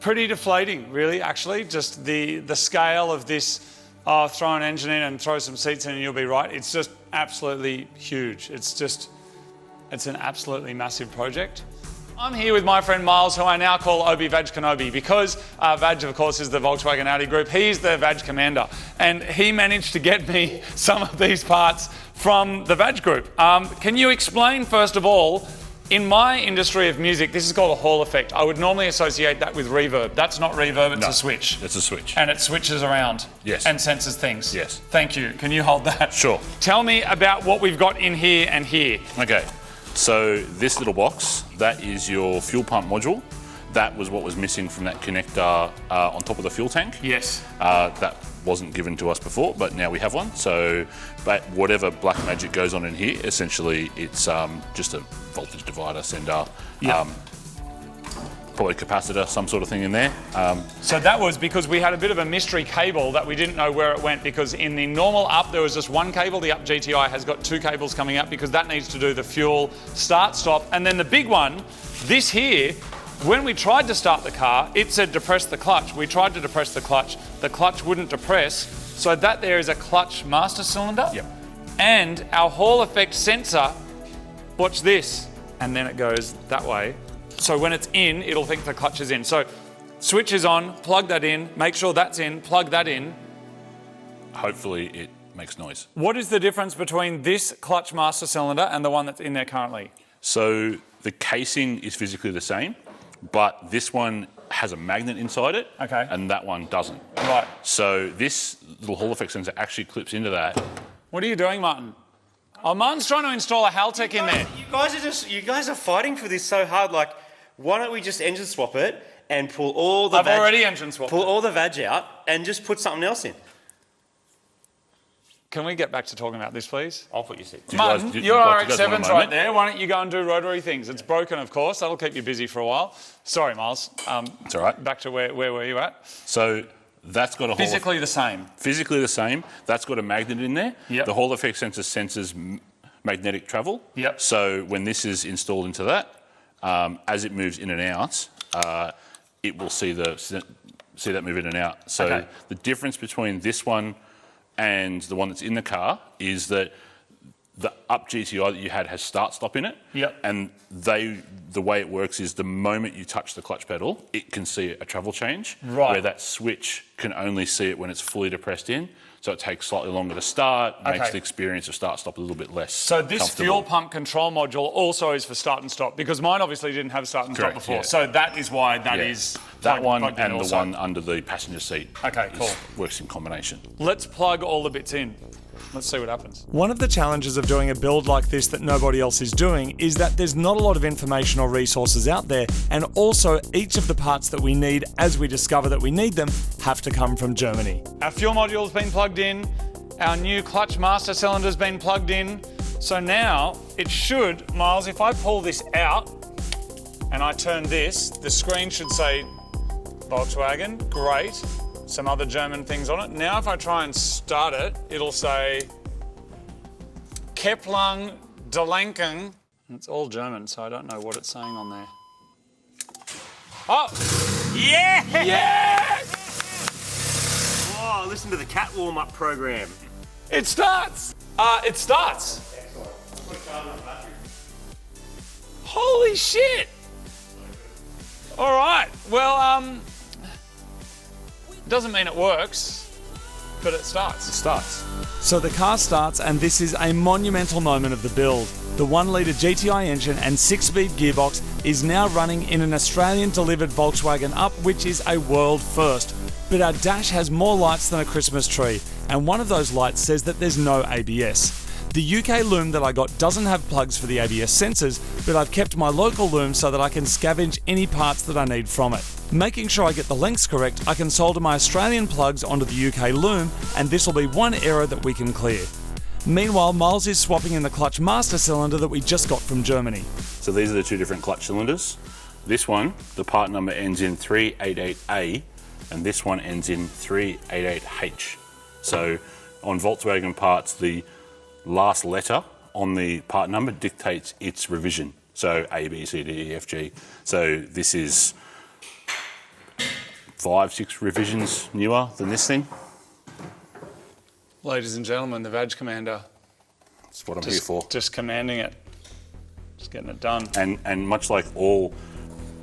Pretty deflating, really, actually. Just the scale of this, throw an engine in and throw some seats in and you'll be right. It's just absolutely huge. It's an absolutely massive project. I'm here with my friend Myles, who I now call Obi Vag Kenobi, because Vag, of course, is the Volkswagen Audi group. He's the Vag commander, and he managed to get me some of these parts from the Vag group. Can you explain, first of all, in my industry of music, this is called a Hall effect. I would normally associate that with reverb. That's not reverb, it's a switch. It's a switch. And it switches around. Yes. And senses things. Yes. Thank you. Can you hold that? Sure. Tell me about what we've got in here and here. Okay, so this little box, that is your fuel pump module. That was what was missing from that connector on top of the fuel tank. Yes. That wasn't given to us before, but now we have one. So but whatever black magic goes on in here, essentially it's just a voltage divider, sender, probably capacitor, some sort of thing in there. So that was because we had a bit of a mystery cable that we didn't know where it went, because in the normal Up there was just one cable. The Up GTI has got two cables coming up because that needs to do the fuel start stop. And then the big one, this here, when we tried to start the car, it said depress the clutch. We tried to depress the clutch wouldn't depress. So that there is a clutch master cylinder. Yep. And our Hall effect sensor, watch this, and then it goes that way. So when it's in, it'll think the clutch is in. So switch is on, plug that in, make sure that's in, plug that in. Hopefully it makes noise. What is the difference between this clutch master cylinder and the one that's in there currently? So the casing is physically the same, but this one has a magnet inside it, okay, and that one doesn't. Right. So this little Hall effect sensor actually clips into that. What are you doing, Martin? Oh, Martin's trying to install a Haltech in there. You guys are fighting for this so hard. Like, why don't we just engine swap it and pull all the I've already engine swapped. Pull all the vag out and just put something else in. Can we get back to talking about this, please? I'll put your seat. Martin, your RX-7's right there. Why don't you go and do rotary things? It's broken, of course. That'll keep you busy for a while. Sorry, Myles. It's all right. Back to where were you at? So That's got a Physically the same. physically the same. That's got a magnet in there. Yep. The Hall effect sensor senses magnetic travel. Yep. So when this is installed into that, as it moves in and out, it will see that move in and out. So Okay. the difference between this one and the one that's in the car is that the Up GTI that you had has start-stop in it. Yep. And the way it works is the moment you touch the clutch pedal, it can see a travel change. Right. Where that switch can only see it when it's fully depressed in. So it takes slightly longer to start, makes Okay. the experience of start-stop a little bit less So this comfortable. fuel pump control module also is for start and stop, because mine obviously didn't have start and stop Correct, before. yeah. So that is why that Yeah. is That one plugged in and the also. one under the passenger seat Okay, cool. works in combination. Let's plug all the bits in. Let's see what happens. One of the challenges of doing a build like this that nobody else is doing is that there's not a lot of information or resources out there, and also each of the parts that we need as we discover that we need them have to come from Germany. Our fuel module's been plugged in. Our new clutch master cylinder's been plugged in. So now it should, Miles, if I pull this out and I turn this, the screen should say Volkswagen, great. Some other German things on it. Now if I try and start it, it'll say Kepplung Delenken. It's all German, so I don't know what it's saying on there. Oh! Yeah! Yeah! Oh, listen to the cat warm-up program. It starts! It starts. Holy shit! All right, well, doesn't mean it works, but it starts. It starts. So the car starts, and this is a monumental moment of the build. The 1-litre GTI engine and 6-speed gearbox is now running in an Australian-delivered Volkswagen Up, which is a world first. But our dash has more lights than a Christmas tree, and one of those lights says that there's no ABS. The UK loom that I got doesn't have plugs for the ABS sensors, but I've kept my local loom so that I can scavenge any parts that I need from it. Making sure I get the lengths correct, I can solder my Australian plugs onto the UK loom, and this will be one error that we can clear. Meanwhile, Myles is swapping in the clutch master cylinder that we just got from Germany. So these are the two different clutch cylinders. This one, the part number ends in 388A, and this one ends in 388H. So on Volkswagen parts, the last letter on the part number dictates its revision. So A, B, C, D, E, F, G. So this is 5-6 revisions newer than this thing. Ladies and gentlemen, the Vag Commander. That's what I'm here for. Just commanding it. Just getting it done. And much like all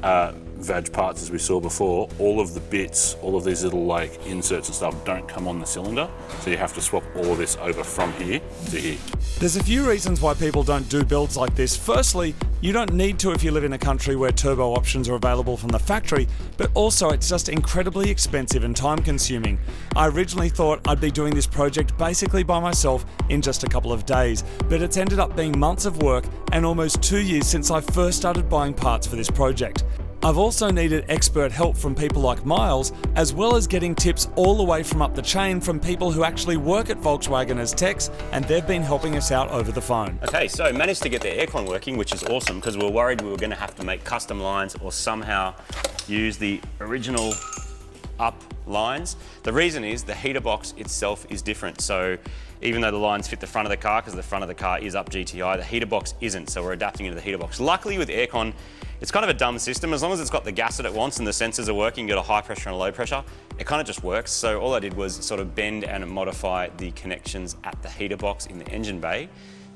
VAG parts as we saw before, all of the bits, all of these little like inserts and stuff don't come on the cylinder, so you have to swap all of this over from here to here. There's a few reasons why people don't do builds like this. Firstly, you don't need to if you live in a country where turbo options are available from the factory, but also it's just incredibly expensive and time consuming. I originally thought I'd be doing this project basically by myself in just a couple of days, but it's ended up being months of work and almost 2 years since I first started buying parts for this project. I've also needed expert help from people like Myles, as well as getting tips all the way from up the chain from people who actually work at Volkswagen as techs, and they've been helping us out over the phone. Okay, so managed to get the aircon working, which is awesome because we were worried we were going to have to make custom lines or somehow use the original Up lines. The reason is the heater box itself is different. So even though the lines fit the front of the car, because the front of the car is Up GTI, the heater box isn't, so we're adapting into the heater box. Luckily with aircon, it's kind of a dumb system. As long as it's got the gas that it wants and the sensors are working, got a high pressure and a low pressure, it kind of just works. So all I did was sort of bend and modify the connections at the heater box in the engine bay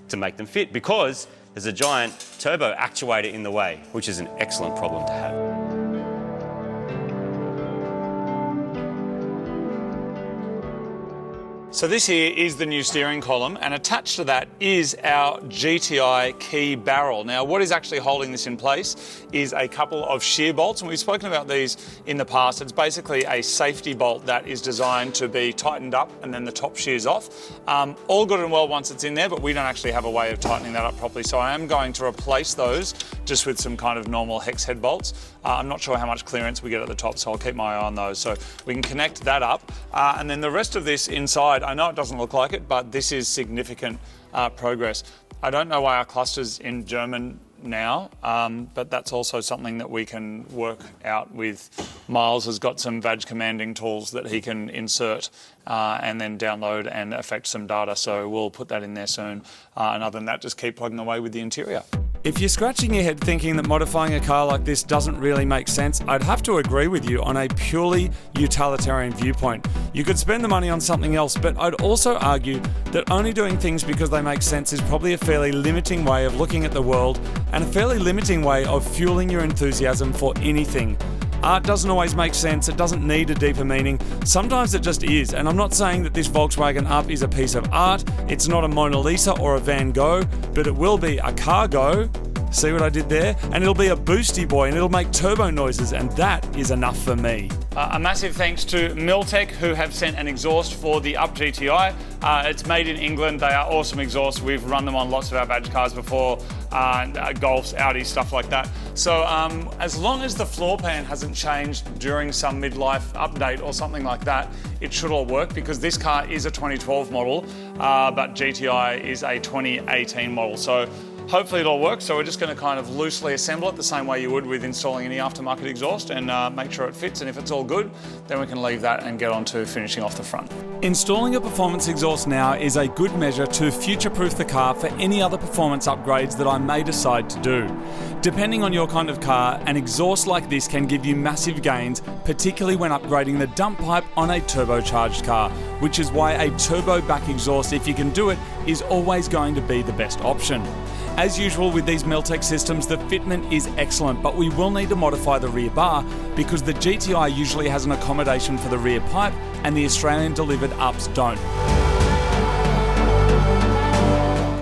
to make them fit, because there's a giant turbo actuator in the way, which is an excellent problem to have. So this here is the new steering column, and attached to that is our GTI key barrel. Now, what is actually holding this in place is a couple of shear bolts, and we've spoken about these in the past. It's basically a safety bolt that is designed to be tightened up and then the top shears off. All good and well once it's in there, but we don't actually have a way of tightening that up properly. So I am going to replace those just with some kind of normal hex head bolts. I'm not sure how much clearance we get at the top, so I'll keep my eye on those. So we can connect that up. And then the rest of this inside, I know it doesn't look like it, but this is significant progress. I don't know why our clusters in German now, but that's also something that we can work out with. Myles has got some badge commanding tools that he can insert and then download and affect some data, so we'll put that in there soon. And other than that, just keep plugging away with the interior. If you're scratching your head thinking that modifying a car like this doesn't really make sense, I'd have to agree with you on a purely utilitarian viewpoint. You could spend the money on something else, but I'd also argue that only doing things because they make sense is probably a fairly limiting way of looking at the world and a fairly limiting way of fueling your enthusiasm for anything. Art doesn't always make sense, it doesn't need a deeper meaning, sometimes it just is, and I'm not saying that this Volkswagen Up is a piece of art, it's not a Mona Lisa or a Van Gogh, but it will be a cargo, see what I did there? And it'll be a boosty boy and it'll make turbo noises, and that is enough for me. A massive thanks to Milltek, who have sent an exhaust for the UP GTI. It's made in England, they are awesome exhausts, we've run them on lots of our badge cars before, Golfs, Audis, stuff like that. So as long as the floor pan hasn't changed during some midlife update or something like that, it should all work, because this car is a 2012 model, but GTI is a 2018 model. So hopefully it all works, so we're just going to kind of loosely assemble it the same way you would with installing any aftermarket exhaust and make sure it fits, and if it's all good, then we can leave that and get on to finishing off the front. Installing a performance exhaust now is a good measure to future-proof the car for any other performance upgrades that I may decide to do. Depending on your kind of car, an exhaust like this can give you massive gains, particularly when upgrading the dump pipe on a turbocharged car, which is why a turbo back exhaust, if you can do it, is always going to be the best option. As usual with these Milltek systems, the fitment is excellent, but we will need to modify the rear bar because the GTI usually has an accommodation for the rear pipe and the Australian delivered Ups don't.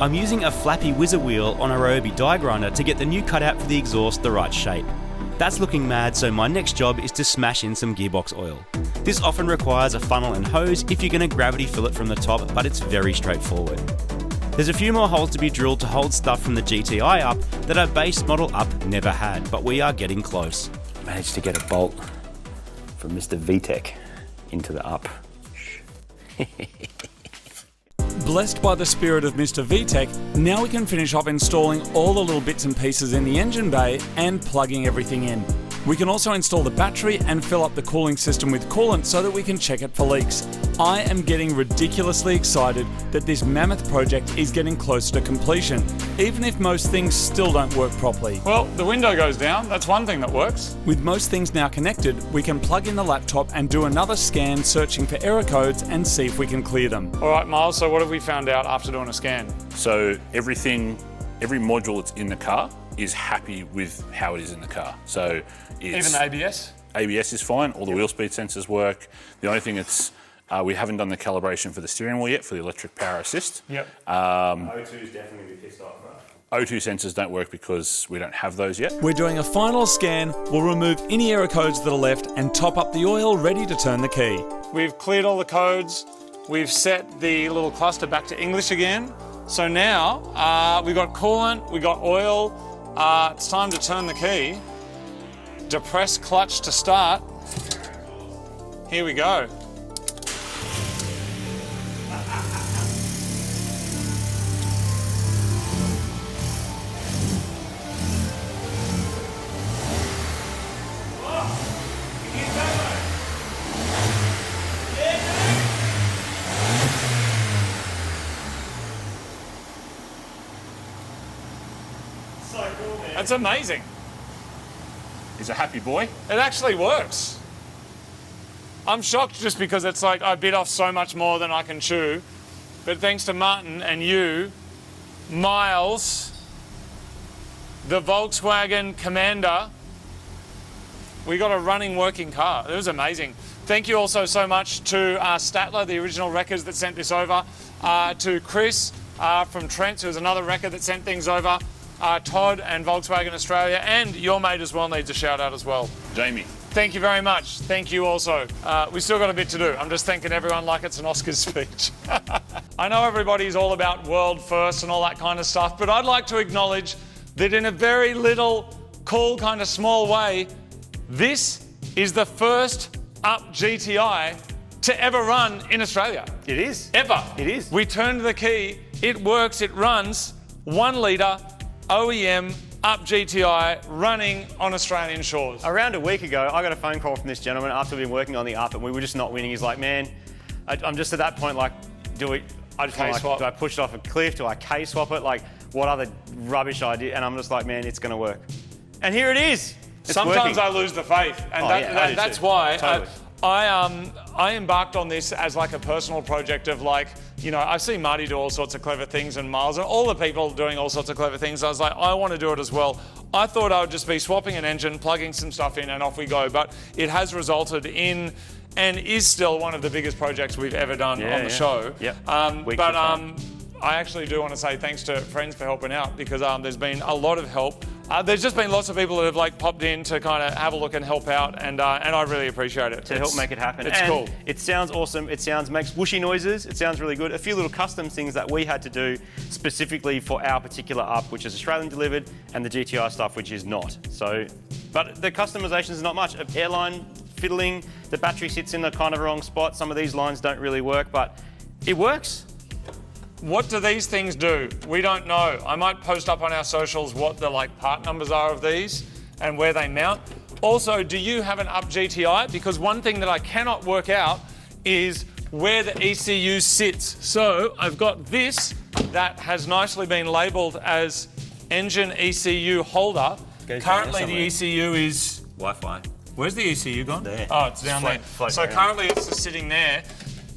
I'm using a flappy whizzer wheel on a Ryobi die grinder to get the new cutout for the exhaust the right shape. That's looking mad, so my next job is to smash in some gearbox oil. This often requires a funnel and hose if you're going to gravity fill it from the top, but it's very straightforward. There's a few more holes to be drilled to hold stuff from the GTI Up that our base model Up never had, but we are getting close. Managed to get a bolt from Mr. VTech into the Up. Blessed by the spirit of Mr. VTech, now we can finish off installing all the little bits and pieces in the engine bay and plugging everything in. We can also install the battery and fill up the cooling system with coolant so that we can check it for leaks. I am getting ridiculously excited that this mammoth project is getting close to completion, even if most things still don't work properly. Well, the window goes down, that's one thing that works. With most things now connected, we can plug in the laptop and do another scan searching for error codes and see if we can clear them. All right, Myles, so what have we found out after doing a scan? So every module that's in the car is happy with how it is in the car. So it's, even the ABS? ABS is fine, all the wheel speed sensors work. The only thing that's, we haven't done the calibration for the steering wheel yet for the electric power assist. Yep. O2 is definitely going to be pissed off, right? O2 sensors don't work because we don't have those yet. We're doing a final scan, we'll remove any error codes that are left and top up the oil ready to turn the key. We've cleared all the codes, we've set the little cluster back to English again. So now we've got coolant, we've got oil, it's time to turn the key. Depress clutch to start. Here we go. That's amazing. He's a happy boy. It actually works. I'm shocked just because it's like I bit off so much more than I can chew. But thanks to Martin and you, Myles, the Volkswagen Commander, we got a running, working car. It was amazing. Thank you also so much to Statller, the original Wreckers that sent this over, to Chris from Trent, who was another Wrecker that sent things over, Todd and Volkswagen Australia, and your mate as well needs a shout out as well. Jamie. Thank you very much. Thank you also. We still got a bit to do. I'm just thanking everyone like it's an Oscars speech. I know everybody's all about world first and all that kind of stuff, but I'd like to acknowledge that in a very little, cool, kind of small way, this is the first UP GTI to ever run in Australia. It is. Ever. It is. We turned the key, it works, it runs, 1 litre, OEM, UP GTI running on Australian shores? Around a week ago, I got a phone call from this gentleman after we've been working on the UP and we were just not winning. He's like, man, I'm just at that point, like, I just want to, like, do I push it off a cliff? Do I K-swap it? Like, what other rubbish idea? And I'm just like, man, it's going to work. And here it is. It's Sometimes working. I lose the faith, and that's why I embarked on this as like a personal project of like, you know, I see Marty do all sorts of clever things and Myles and all the people doing all sorts of clever things. I was like, I want to do it as well. I thought I would just be swapping an engine, plugging some stuff in and off we go, but it has resulted in and is still one of the biggest projects we've ever done on the show. Yep. I actually do want to say thanks to friends for helping out because there's been a lot of help. There's just been lots of people that have like popped in to kind of have a look and help out, and I really appreciate it. To help make it happen. It's cool. It sounds awesome. Makes whooshy noises. It sounds really good. A few little custom things that we had to do specifically for our particular UP, which is Australian delivered, and the GTI stuff, which is not. So, but the customization is not much. Airline fiddling, the battery sits in the kind of wrong spot. Some of these lines don't really work, but it works. What do these things do? We don't know. I might post up on our socials what the like part numbers are of these and where they mount. Also, do you have an UP GTI? Because one thing that I cannot work out is where the ECU sits. So I've got this that has nicely been labelled as engine ECU holder. Currently the ECU is... Wi-Fi. Where's the ECU gone? There. Oh, it's down there. So around. currently it's just sitting there.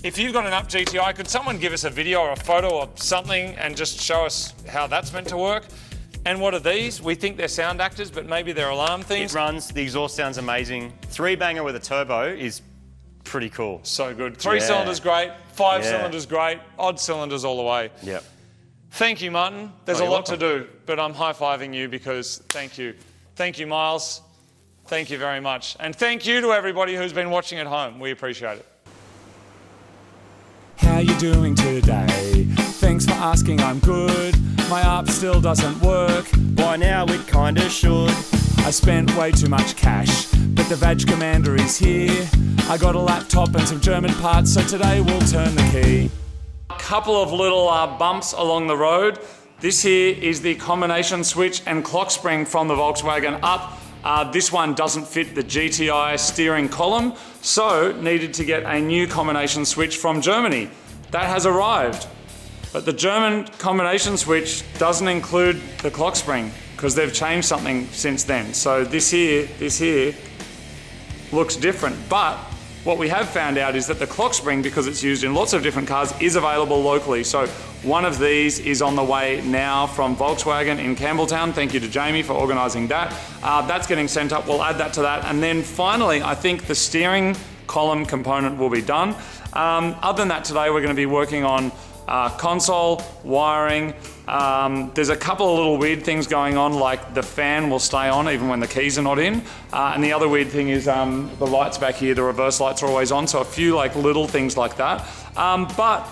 If you've got an UP GTI, could someone give us a video or a photo or something and just show us how that's meant to work? And what are these? We think they're sound actors, but maybe they're alarm things. It runs, the exhaust sounds amazing. 3-banger with a turbo is pretty cool. So good. 3 cylinders great, 5 cylinders great, odd cylinders all the way. Yep. Thank you, Martin. There's a lot to do, but I'm high-fiving you because thank you. Thank you, Myles. Thank you very much. And thank you to everybody who's been watching at home. We appreciate it. How you doing today? Thanks for asking, I'm good. My UP still doesn't work. By now it kinda should. I spent way too much cash, but the Vag Commander is here. I got a laptop and some German parts, so today we'll turn the key. A couple of little bumps along the road. This here is the combination switch and clock spring from the Volkswagen UP. This one doesn't fit the GTI steering column, so needed to get a new combination switch from Germany. That has arrived, but the German combination switch doesn't include the clock spring because they've changed something since then. So this here looks different, but what we have found out is that the clock spring, because it's used in lots of different cars, is available locally. So one of these is on the way now from Volkswagen in Campbelltown. Thank you to Jamie for organising that. That's getting sent up. We'll add that to that. And then finally, I think the steering column component will be done. Other than that, today we're going to be working on console, wiring. There's a couple of little weird things going on, like the fan will stay on even when the keys are not in. And the other weird thing is the lights back here, the reverse lights are always on. So a few like little things like that. But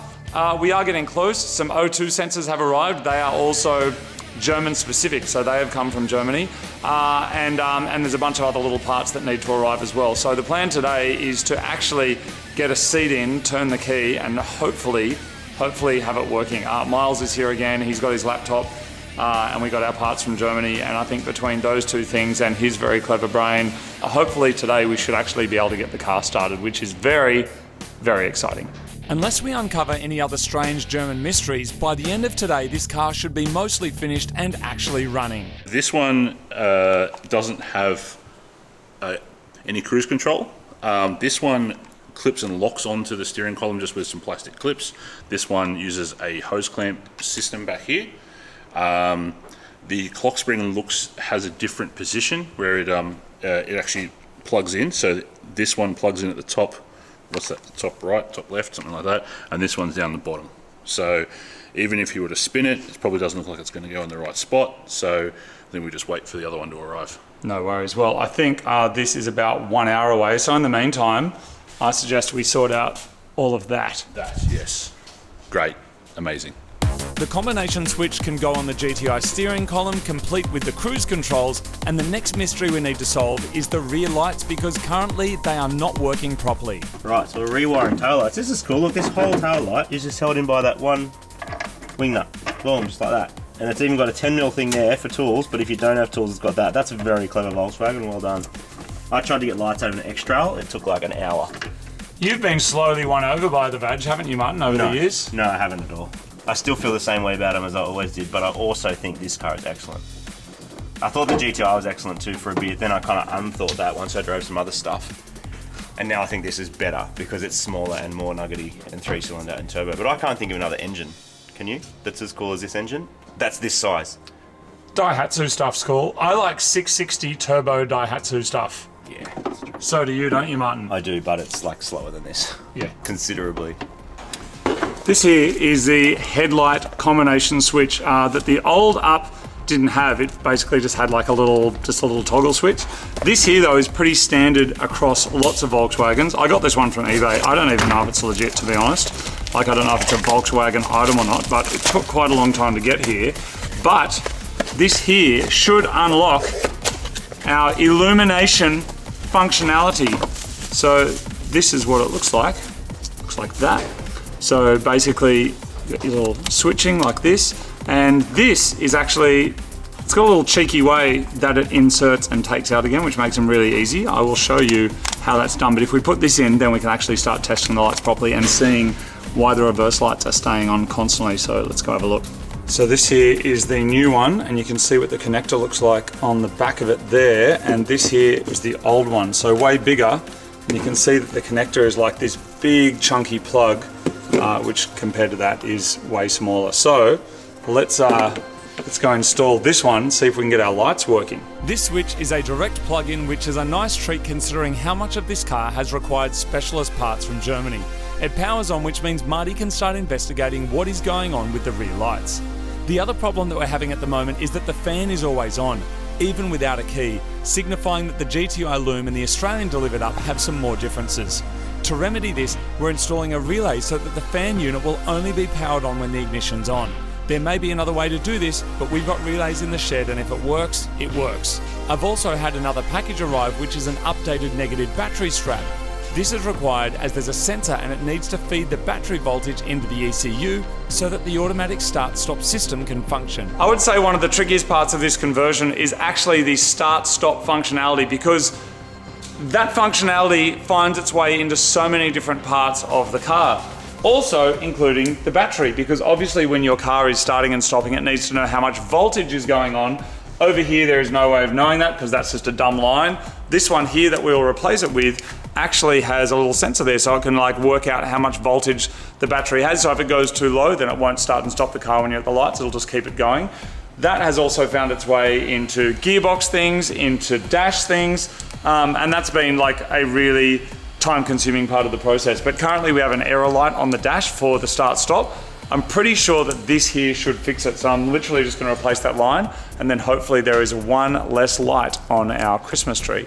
we are getting close. Some O2 sensors have arrived. They are also German specific, so they have come from Germany. And there's a bunch of other little parts that need to arrive as well. So the plan today is to actually get a seat in, turn the key, and hopefully have it working. Myles is here again. He's got his laptop, and we got our parts from Germany. And I think between those two things and his very clever brain, hopefully today we should actually be able to get the car started, which is very, very exciting. Unless we uncover any other strange German mysteries, by the end of today this car should be mostly finished and actually running. This one doesn't have any cruise control. This one clips and locks onto the steering column just with some plastic clips. This one uses a hose clamp system back here. The clock spring has a different position where it actually plugs in. So this one plugs in at the top. What's that? The top right, top left, something like that. And this one's down the bottom. So even if you were to spin it, it probably doesn't look like it's going to go in the right spot. So then we just wait for the other one to arrive. No worries. Well, I think this is about 1 hour away. So in the meantime, I suggest we sort out all of that. Yes. Great. Amazing. The combination switch can go on the GTI steering column, complete with the cruise controls, and the next mystery we need to solve is the rear lights, because currently they are not working properly. Right, so we're rewiring tail lights. This is cool. Look, this whole tail light is just held in by that one wing nut. Boom, just like that. And it's even got a 10mm thing there for tools, but if you don't have tools, it's got that. That's a very clever Volkswagen, well done. I tried to get lights out of an X-Trail, it took like an hour. You've been slowly won over by the Vag, haven't you, Martin, over the years? No, I haven't at all. I still feel the same way about them as I always did, but I also think this car is excellent. I thought the GTI was excellent too for a bit, then I kind of unthought that once I drove some other stuff. And now I think this is better because it's smaller and more nuggety and 3-cylinder and turbo. But I can't think of another engine. Can you? That's as cool as this engine? That's this size. Daihatsu stuff's cool. I like 660 turbo Daihatsu stuff. Yeah. So do you, don't you, Martin? I do, but it's like slower than this. Yeah. Considerably. This here is the headlight combination switch that the old Up didn't have. It basically just had like a little toggle switch. This here though is pretty standard across lots of Volkswagens. I got this one from eBay. I don't even know if it's legit, to be honest. Like, I don't know if it's a Volkswagen item or not, but it took quite a long time to get here. But this here should unlock our illumination functionality. So this is what it looks like. Looks like that. So basically, you got your little switching like this. And this is actually, it's got a little cheeky way that it inserts and takes out again, which makes them really easy. I will show you how that's done. But if we put this in, then we can actually start testing the lights properly and seeing why the reverse lights are staying on constantly. So let's go have a look. So this here is the new one, and you can see what the connector looks like on the back of it there. And this here is the old one, so way bigger. And you can see that the connector is like this big chunky plug, which compared to that is way smaller. So let's go install this one, see if we can get our lights working. This switch is a direct plug-in, which is a nice treat considering how much of this car has required specialist parts from Germany. It powers on, which means Marty can start investigating what is going on with the rear lights. The other problem that we're having at the moment is that the fan is always on, even without a key, signifying that the GTI Lume and the Australian delivered Up have some more differences. To remedy this, we're installing a relay so that the fan unit will only be powered on when the ignition's on. There may be another way to do this, but we've got relays in the shed, and if it works, it works. I've also had another package arrive, which is an updated negative battery strap. This is required as there's a sensor and it needs to feed the battery voltage into the ECU so that the automatic start-stop system can function. I would say one of the trickiest parts of this conversion is actually the start-stop functionality, because that functionality finds its way into so many different parts of the car. Also including the battery, because obviously when your car is starting and stopping, it needs to know how much voltage is going on. Over here, there is no way of knowing that because that's just a dumb line. This one here that we'll replace it with actually has a little sensor there, so it can like work out how much voltage the battery has. So if it goes too low, then it won't start and stop the car when you're at the lights, it'll just keep it going. That has also found its way into gearbox things, into dash things, and that's been like a really time-consuming part of the process. But currently we have an error light on the dash for the start-stop. I'm pretty sure that this here should fix it, so I'm literally just going to replace that line, and then hopefully there is one less light on our Christmas tree.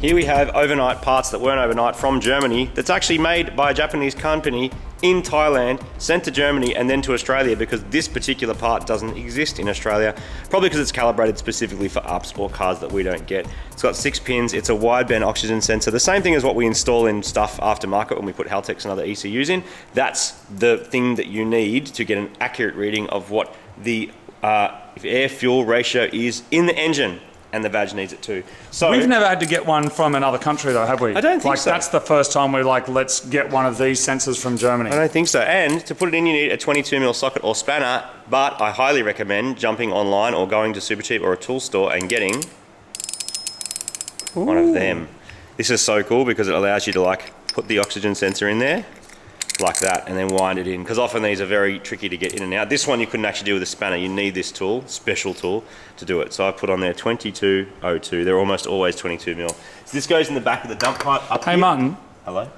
Here we have overnight parts that weren't overnight from Germany that's actually made by a Japanese company in Thailand, sent to Germany and then to Australia, because this particular part doesn't exist in Australia, probably because it's calibrated specifically for ups or cars that we don't get. It's got 6 pins, it's a wideband oxygen sensor, the same thing as what we install in stuff aftermarket when we put Haltex and other ECUs in. That's the thing that you need to get an accurate reading of what the air-fuel ratio is in the engine. And the Vag needs it too. So we've never had to get one from another country though, have we? I don't think so. That's the first time we're like, let's get one of these sensors from Germany. I don't think so. And to put it in, you need a 22mm socket or spanner, but I highly recommend jumping online or going to Supercheap or a tool store and getting one of them. This is so cool because it allows you to like put the oxygen sensor in there like that and then wind it in, because often these are very tricky to get in and out. This one you couldn't actually do with a spanner. You need this tool, special tool, to do it. So I put on there 2202. They're almost always 22mm. So this goes in the back of the dump pipe up here. Hey Martin. Hello?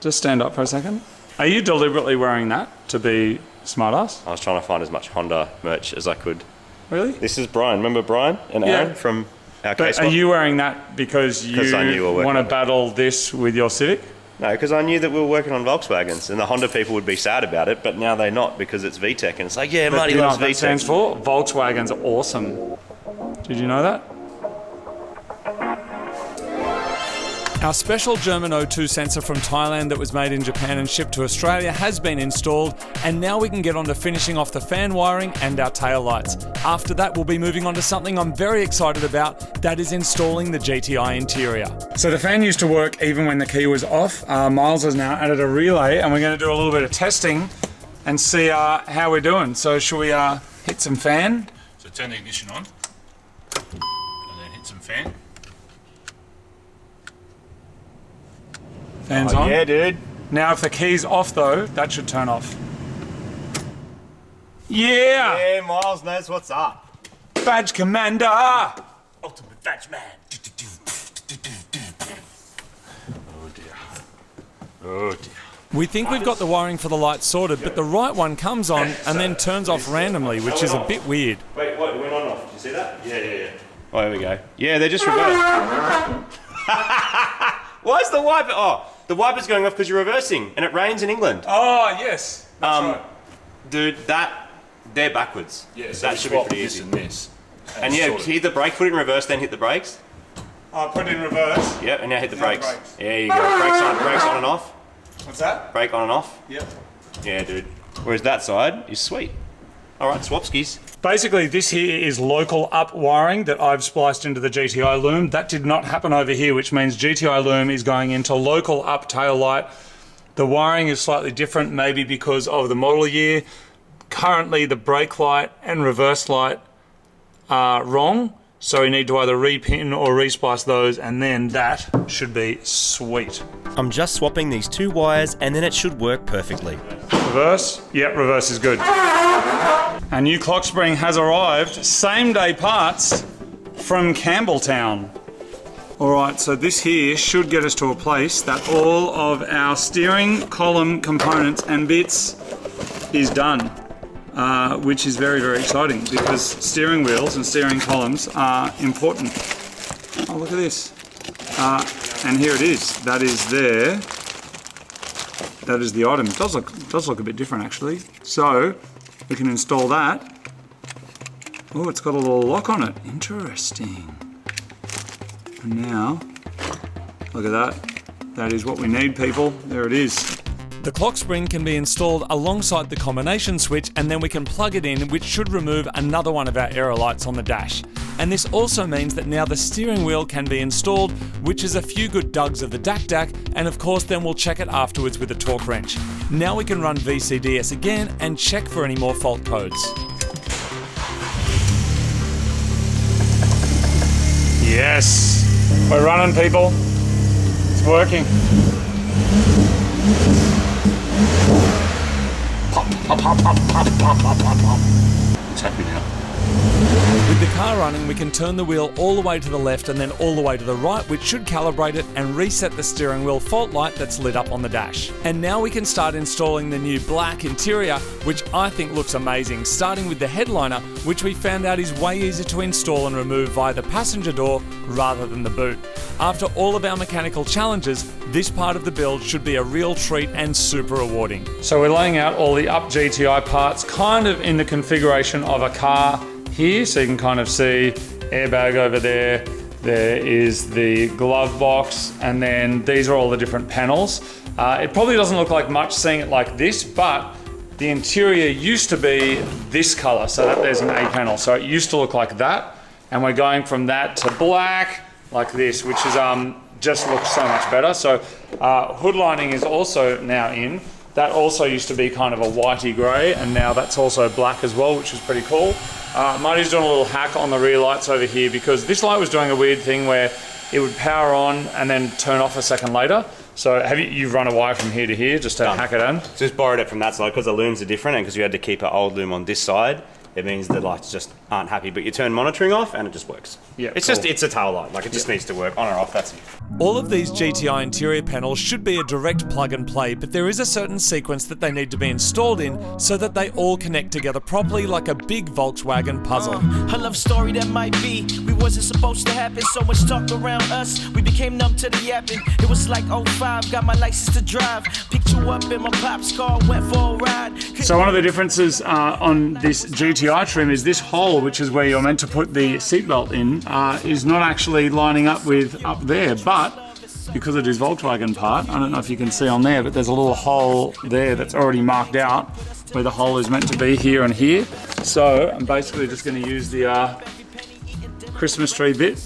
Just stand up for a second. Are you deliberately wearing that to be smartass? I was trying to find as much Honda merch as I could. Really? This is Brian. Remember Brian and Aaron from our case? But are you wearing that because you want to battle this with your Civic? No, because I knew that we were working on Volkswagens and the Honda people would be sad about it, but now they're not because it's VTEC and it's like, yeah, Marty loves VTEC. That stands for Volkswagen's awesome. Did you know that? Our special German O2 sensor from Thailand that was made in Japan and shipped to Australia has been installed, and now we can get on to finishing off the fan wiring and our tail lights. After that, we'll be moving on to something I'm very excited about, that is installing the GTI interior. So the fan used to work even when the key was off. Myles has now added a relay, and we're going to do a little bit of testing and see how we're doing. So shall we hit some fan? So turn the ignition on, and then hit some fan. Fan's on. Yeah, dude. Now if the key's off though, that should turn off. Yeah! Yeah, Myles knows what's up. Badge Commander! Ultimate badge man. Oh dear. Oh dear. We think we've got the wiring for the light sorted, but the right one comes on and then turns off randomly, which is a bit weird. Wait, what? It went on and off. Did you see that? Yeah. Oh, here we go. Yeah, they're just reversed. Why is the wiper? Oh, the wiper's going off because you're reversing, and it rains in England. Oh, yes. That's right. Dude, they're backwards. Yeah, so that we should be swap pretty this easy. and this. And yeah, hit the brake, put it in reverse, then hit the brakes. Oh, put it in reverse. Yep, and now hit the Now the brakes. brakes. There you go. Brakes on and off. What's that? Brake on and off. Yep. Yeah, dude. Whereas that side is sweet. All right, swapskis. Basically, this here is local up wiring that I've spliced into the GTI loom. That did not happen over here, which means GTI loom is going into local up tail light. The wiring is slightly different, maybe because of the model year. Currently, the brake light and reverse light are wrong, so we need to either repin or resplice those, and then that should be sweet. I'm just swapping these two wires and then it should work perfectly. Reverse? Yep, reverse is good. Our new clock spring has arrived, same day parts from Campbelltown. All right, so this here should get us to a place that all of our steering column components and bits is done, which is very, very exciting because steering wheels and steering columns are important. Oh, look at this. And here it is. That is there. That is the item. It does look a bit different actually. So we can install that. Oh, it's got a little lock on it. Interesting. And now, look at that. That is what we need, people. There it is. The clock spring can be installed alongside the combination switch, and then we can plug it in, which should remove another one of our aero lights on the dash. And this also means that now the steering wheel can be installed, which is a few good dugs of the DAC, and of course then we'll check it afterwards with a torque wrench. Now we can run VCDS again and check for any more fault codes. Yes, we're running, people. It's working. It's happy now. With the car running, we can turn the wheel all the way to the left and then all the way to the right, which should calibrate it and reset the steering wheel fault light that's lit up on the dash. And now we can start installing the new black interior, which I think looks amazing, starting with the headliner, which we found out is way easier to install and remove via the passenger door rather than the boot. After all of our mechanical challenges, this part of the build should be a real treat and super rewarding. So we're laying out all the UP GTI parts kind of in the configuration of a car here, so you can kind of see airbag over there. There is the glove box, and then these are all the different panels. It probably doesn't look like much seeing it like this, but the interior used to be this color, so that there's an A panel. So it used to look like that, and we're going from that to black, like this, which is just looks so much better. So hood lining is also now in. That also used to be kind of a whitey grey, and now that's also black as well, which is pretty cool. Marty's doing a little hack on the rear lights over here because this light was doing a weird thing where it would power on and then turn off a second later. So have you've run a wire from here to here just to hack it in? Just borrowed it from that side because the looms are different, and because you had to keep an old loom on this side, it means the lights just aren't happy. But you turn monitoring off and it just works. Yeah, it's cool. it's a tail light. Like it just needs to work on or off. That's it. All of these GTI interior panels should be a direct plug and play, but there is a certain sequence that they need to be installed in so that they all connect together properly like a big Volkswagen puzzle. A love story that might be. We wasn't supposed to happen. So much talk around us. We became numb to the yapping. It was like 05. Got my license to drive. Picked you up in my pop's car. Went for a ride. So one of the differences on this GTI GTI trim is this hole, which is where you're meant to put the seatbelt in, is not actually lining up with up there, but because it is Volkswagen part, I don't know if you can see on there, but there's a little hole there that's already marked out where the hole is meant to be here and here. So I'm basically just going to use the Christmas tree bit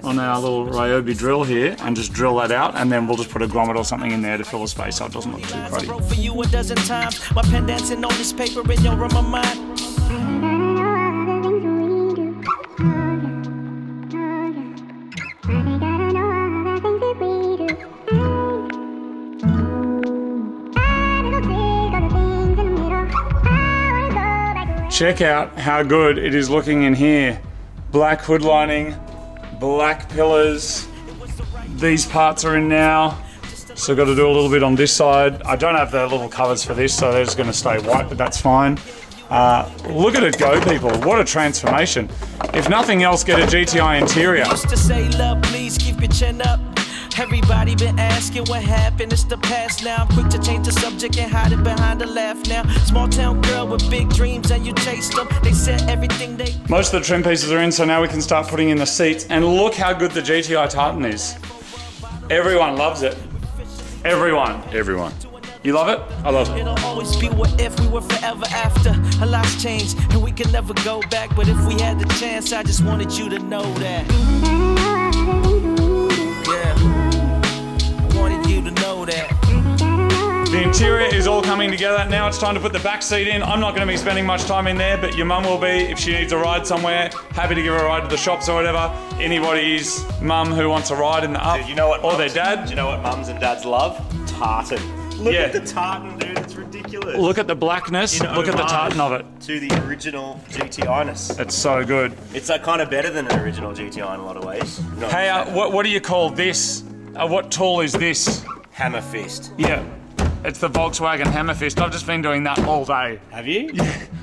on our little Ryobi drill here and just drill that out, and then we'll just put a grommet or something in there to fill the space so it doesn't look too cruddy. For you a dozen times, my pen dancing on this paper in your room of mine. Check out how good it is looking in here. Black hood lining, black pillars. These parts are in now. So got to do a little bit on this side. I don't have the little covers for this, so they're just going to stay white, but that's fine. Look at it go, people. What a transformation. If nothing else, get a GTI interior. Used to say, love, please keep your chin up. Everybody been asking what happened, it's the past now. I'm quick to change the subject and hide it behind a laugh now. Small town girl with big dreams and you chase them. They said everything they... Most of the trim pieces are in, so now we can start putting in the seats. And look how good the GTI tartan is. Everyone loves it. Everyone. Everyone. You love it? I love it. It'll always be what if we were forever after. A lot's changed and we can never go back. But if we had the chance, I just wanted you to know that. The interior is all coming together. Now it's time to put the back seat in. I'm not going to be spending much time in there, but your mum will be if she needs a ride somewhere. Happy to give her a ride to the shops or whatever. Anybody's mum who wants a ride in the up, Dude, you know what or their dad. Do you know what mums and dads love? Tartan. Look Yeah. at the tartan, dude. It's ridiculous. Look at the blackness. Look at the tartan of it. To the original GTI-ness. It's so good. It's kind of better than an original GTI in a lot of ways. Not Hey, exactly. what do you call this? What tool is this? Hammer fist. Yeah. It's the Volkswagen Hammer Fist. I've just been doing that all day. Have you?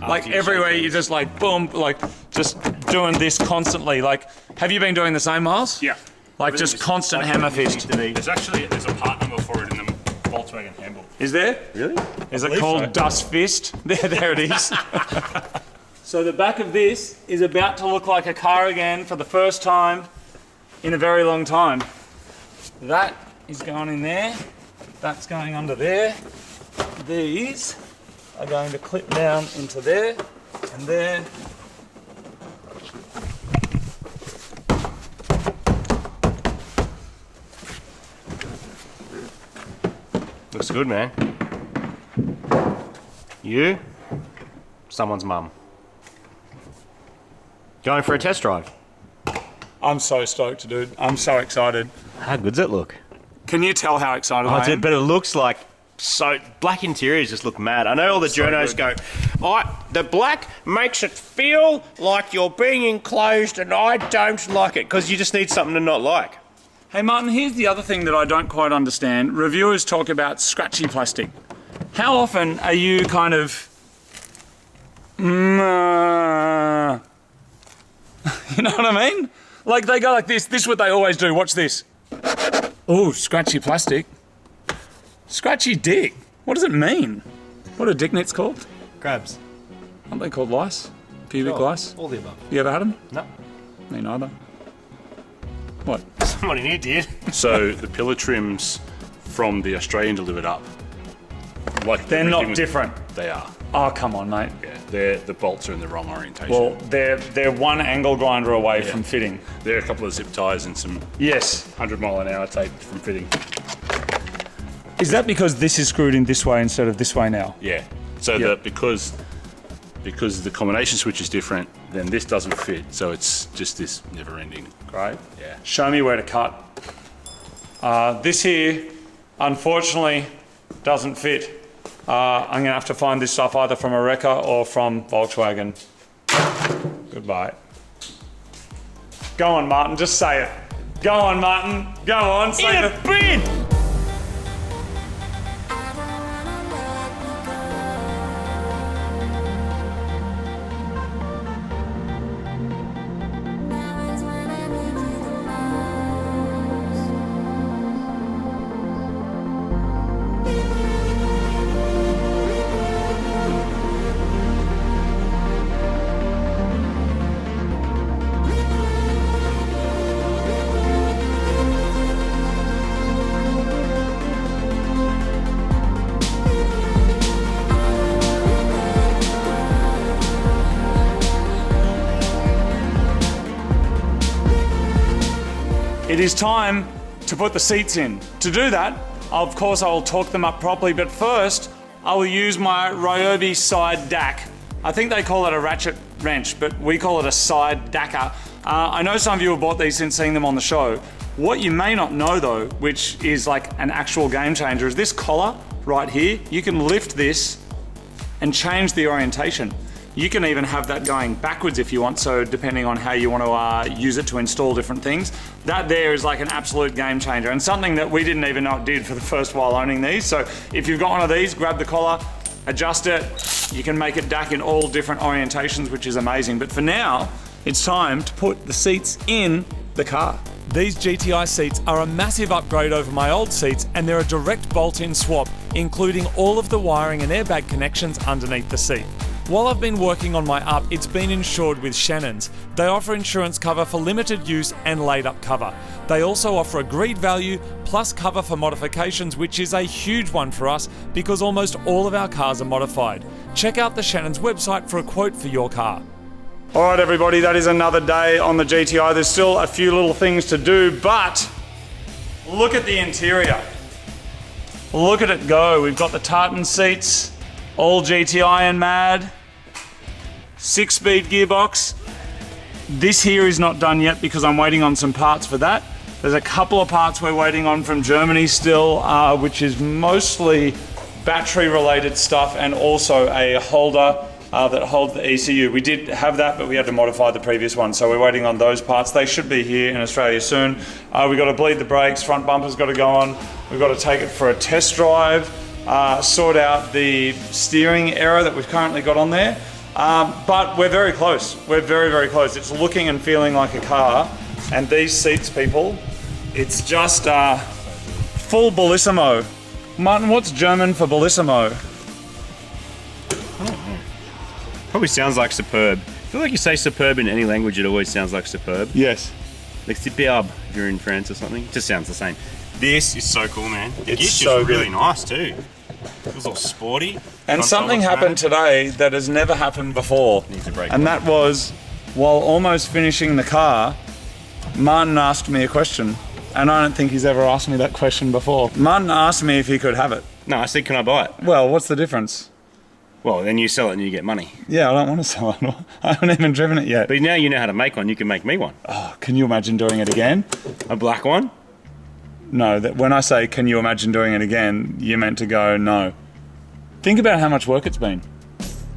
Like everywhere, you just like boom, like just doing this constantly. Like, have you been doing the same, Myles? Yeah. Like just constant hammer fist. There's a part number for it in the Volkswagen handbook. Is there? Really? Is it believe called so. Dust Fist? There it is. So the back of this is about to look like a car again for the first time in a very long time. That is going in there. That's going under there. These are going to clip down into there and there. Looks good, man. You? Someone's mum. Going for a test drive. I'm so stoked, dude. I'm so excited. How good's it look? Can you tell how excited I am? But it looks like so black interiors just look mad. I know all the journos go, the black makes it feel like you're being enclosed, and I don't like it because you just need something to not like. Hey Martin, here's the other thing that I don't quite understand. Reviewers talk about scratchy plastic. How often are you kind of... you know what I mean? Like they go like this. This is what they always do. Watch this. Oh, scratchy plastic. Scratchy dick. What does it mean? What are dick nits called? Crabs. Aren't they called lice? Pubic lice? All the above. You ever had them? No. Me neither. What? Someone in here did. So the pillar trims from the Australian delivered up. Like They're everything not was- different. They are. Oh, come on, mate. Yeah, the bolts are in the wrong orientation. Well, they're one angle grinder away from fitting. There are a couple of zip ties and some Yes. 100-mile-an-hour tape from fitting. Is that because this is screwed in this way instead of this way now? Yeah. So Yep. because the combination switch is different, then this doesn't fit. So it's just this never-ending. Great. Yeah. Show me where to cut. This here, unfortunately, doesn't fit. I'm gonna have to find this stuff either from a wrecker or from Volkswagen. Goodbye. Go on, Martin, just say it. Go on, Martin. Go on, say the bin. it is time to put the seats in. To do that, of course, I will torque them up properly, but first, I will use my REVO side DAC. I think they call it a ratchet wrench, but we call it a side DACer. I know some of you have bought these since seeing them on the show. What you may not know though, which is like an actual game changer, is this collar right here. You can lift this and change the orientation. You can even have that going backwards if you want, so depending on how you want to use it to install different things. That there is like an absolute game changer, and something that we didn't even know it did for the first while owning these. So if you've got one of these, grab the collar, adjust it. You can make it DAC in all different orientations, which is amazing. But for now, it's time to put the seats in the car. These GTI seats are a massive upgrade over my old seats, and they're a direct bolt-in swap, including all of the wiring and airbag connections underneath the seat. While I've been working on my Up, it's been insured with Shannons. They offer insurance cover for limited use and laid-up cover. They also offer agreed value plus cover for modifications, which is a huge one for us because almost all of our cars are modified. Check out the Shannons website for a quote for your car. All right, everybody, that is another day on the GTI. There's still a few little things to do, but look at the interior. Look at it go. We've got the tartan seats, all GTI and mad, 6-speed gearbox. This here is not done yet because I'm waiting on some parts for that. There's a couple of parts we're waiting on from Germany still, which is mostly battery related stuff and also a holder that holds the ECU. We did have that, but we had to modify the previous one, so we're waiting on those parts. They should be here in Australia soon. We've got to bleed the brakes, front bumper's got to go on. We've got to take it for a test drive, sort out the steering error that we've currently got on there. But we're very close. We're very, very close. It's looking and feeling like a car. And these seats, people, it's just full bellissimo. Martin, what's German for bellissimo? Probably sounds like superb. I feel like you say superb in any language, it always sounds like superb. Yes. Like superb if you're in France or something. It just sounds the same. This is so cool, man. It's so good. Really nice too. Feels all sporty. And something happened today that has never happened before. Needs a break. And that was, while almost finishing the car, Martin asked me a question. And I don't think he's ever asked me that question before. Martin asked me if he could have it. No, I said, can I buy it? Well, what's the difference? Well, then you sell it and you get money. Yeah, I don't want to sell it. I haven't even driven it yet. But now you know how to make one, you can make me one. Oh, can you imagine doing it again? A black one? No, when I say, can you imagine doing it again, you meant to go, no. Think about how much work it's been.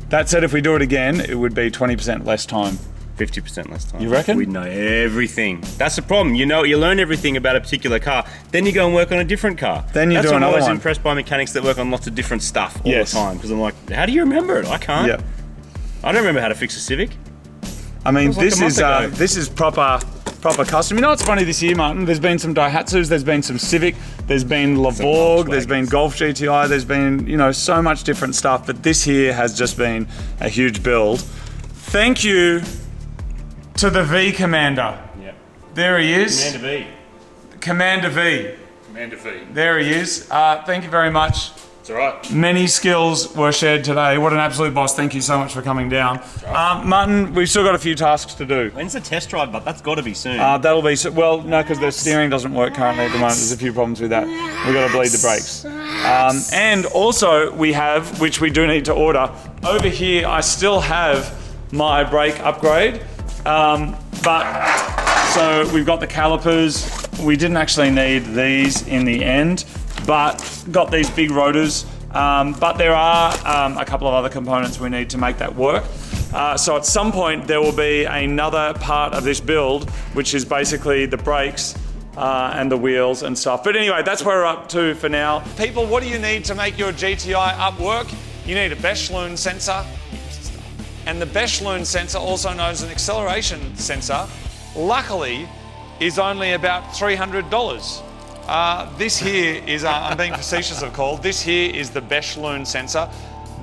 That said, if we do it again, it would be 20% less time. 50% less time. You reckon? We'd know everything. That's the problem. You know, you learn everything about a particular car, then you go and work on a different car. Then you do another one. I'm always impressed by mechanics that work on lots of different stuff all the time, because I'm like, how do you remember it? I can't. Yeah. I don't remember how to fix a Civic. I mean, this is proper custom. You know what's funny this year, Martin? There's been some Daihatsus, there's been some Civic, there's been Lavorg, there's been Golf GTI, there's been, you know, so much different stuff, but this here has just been a huge build. Thank you to the V Commander. Yep. There he is. Commander V. Commander V. Commander V. There he is. Thank you very much. It's all right. Many skills were shared today. What an absolute boss. Thank you so much for coming down. Right. Martin, we've still got a few tasks to do. When's the test drive? But that's got to be soon. That'll be, well, no, because the steering doesn't work currently at the moment. There's a few problems with that. We've got to bleed the brakes. And also we have, which we do need to order, over here I still have my brake upgrade. So we've got the calipers. We didn't actually need these in the end, but got these big rotors. But there are a couple of other components we need to make that work. So at some point there will be another part of this build, which is basically the brakes and the wheels and stuff. But anyway, that's where we're up to for now. People, what do you need to make your GTI Up work? You need a Beschleun sensor. And the Beschleun sensor, also known as an acceleration sensor, luckily is only about $300. This here is, I'm being facetious of called, this here is the Beschleun sensor.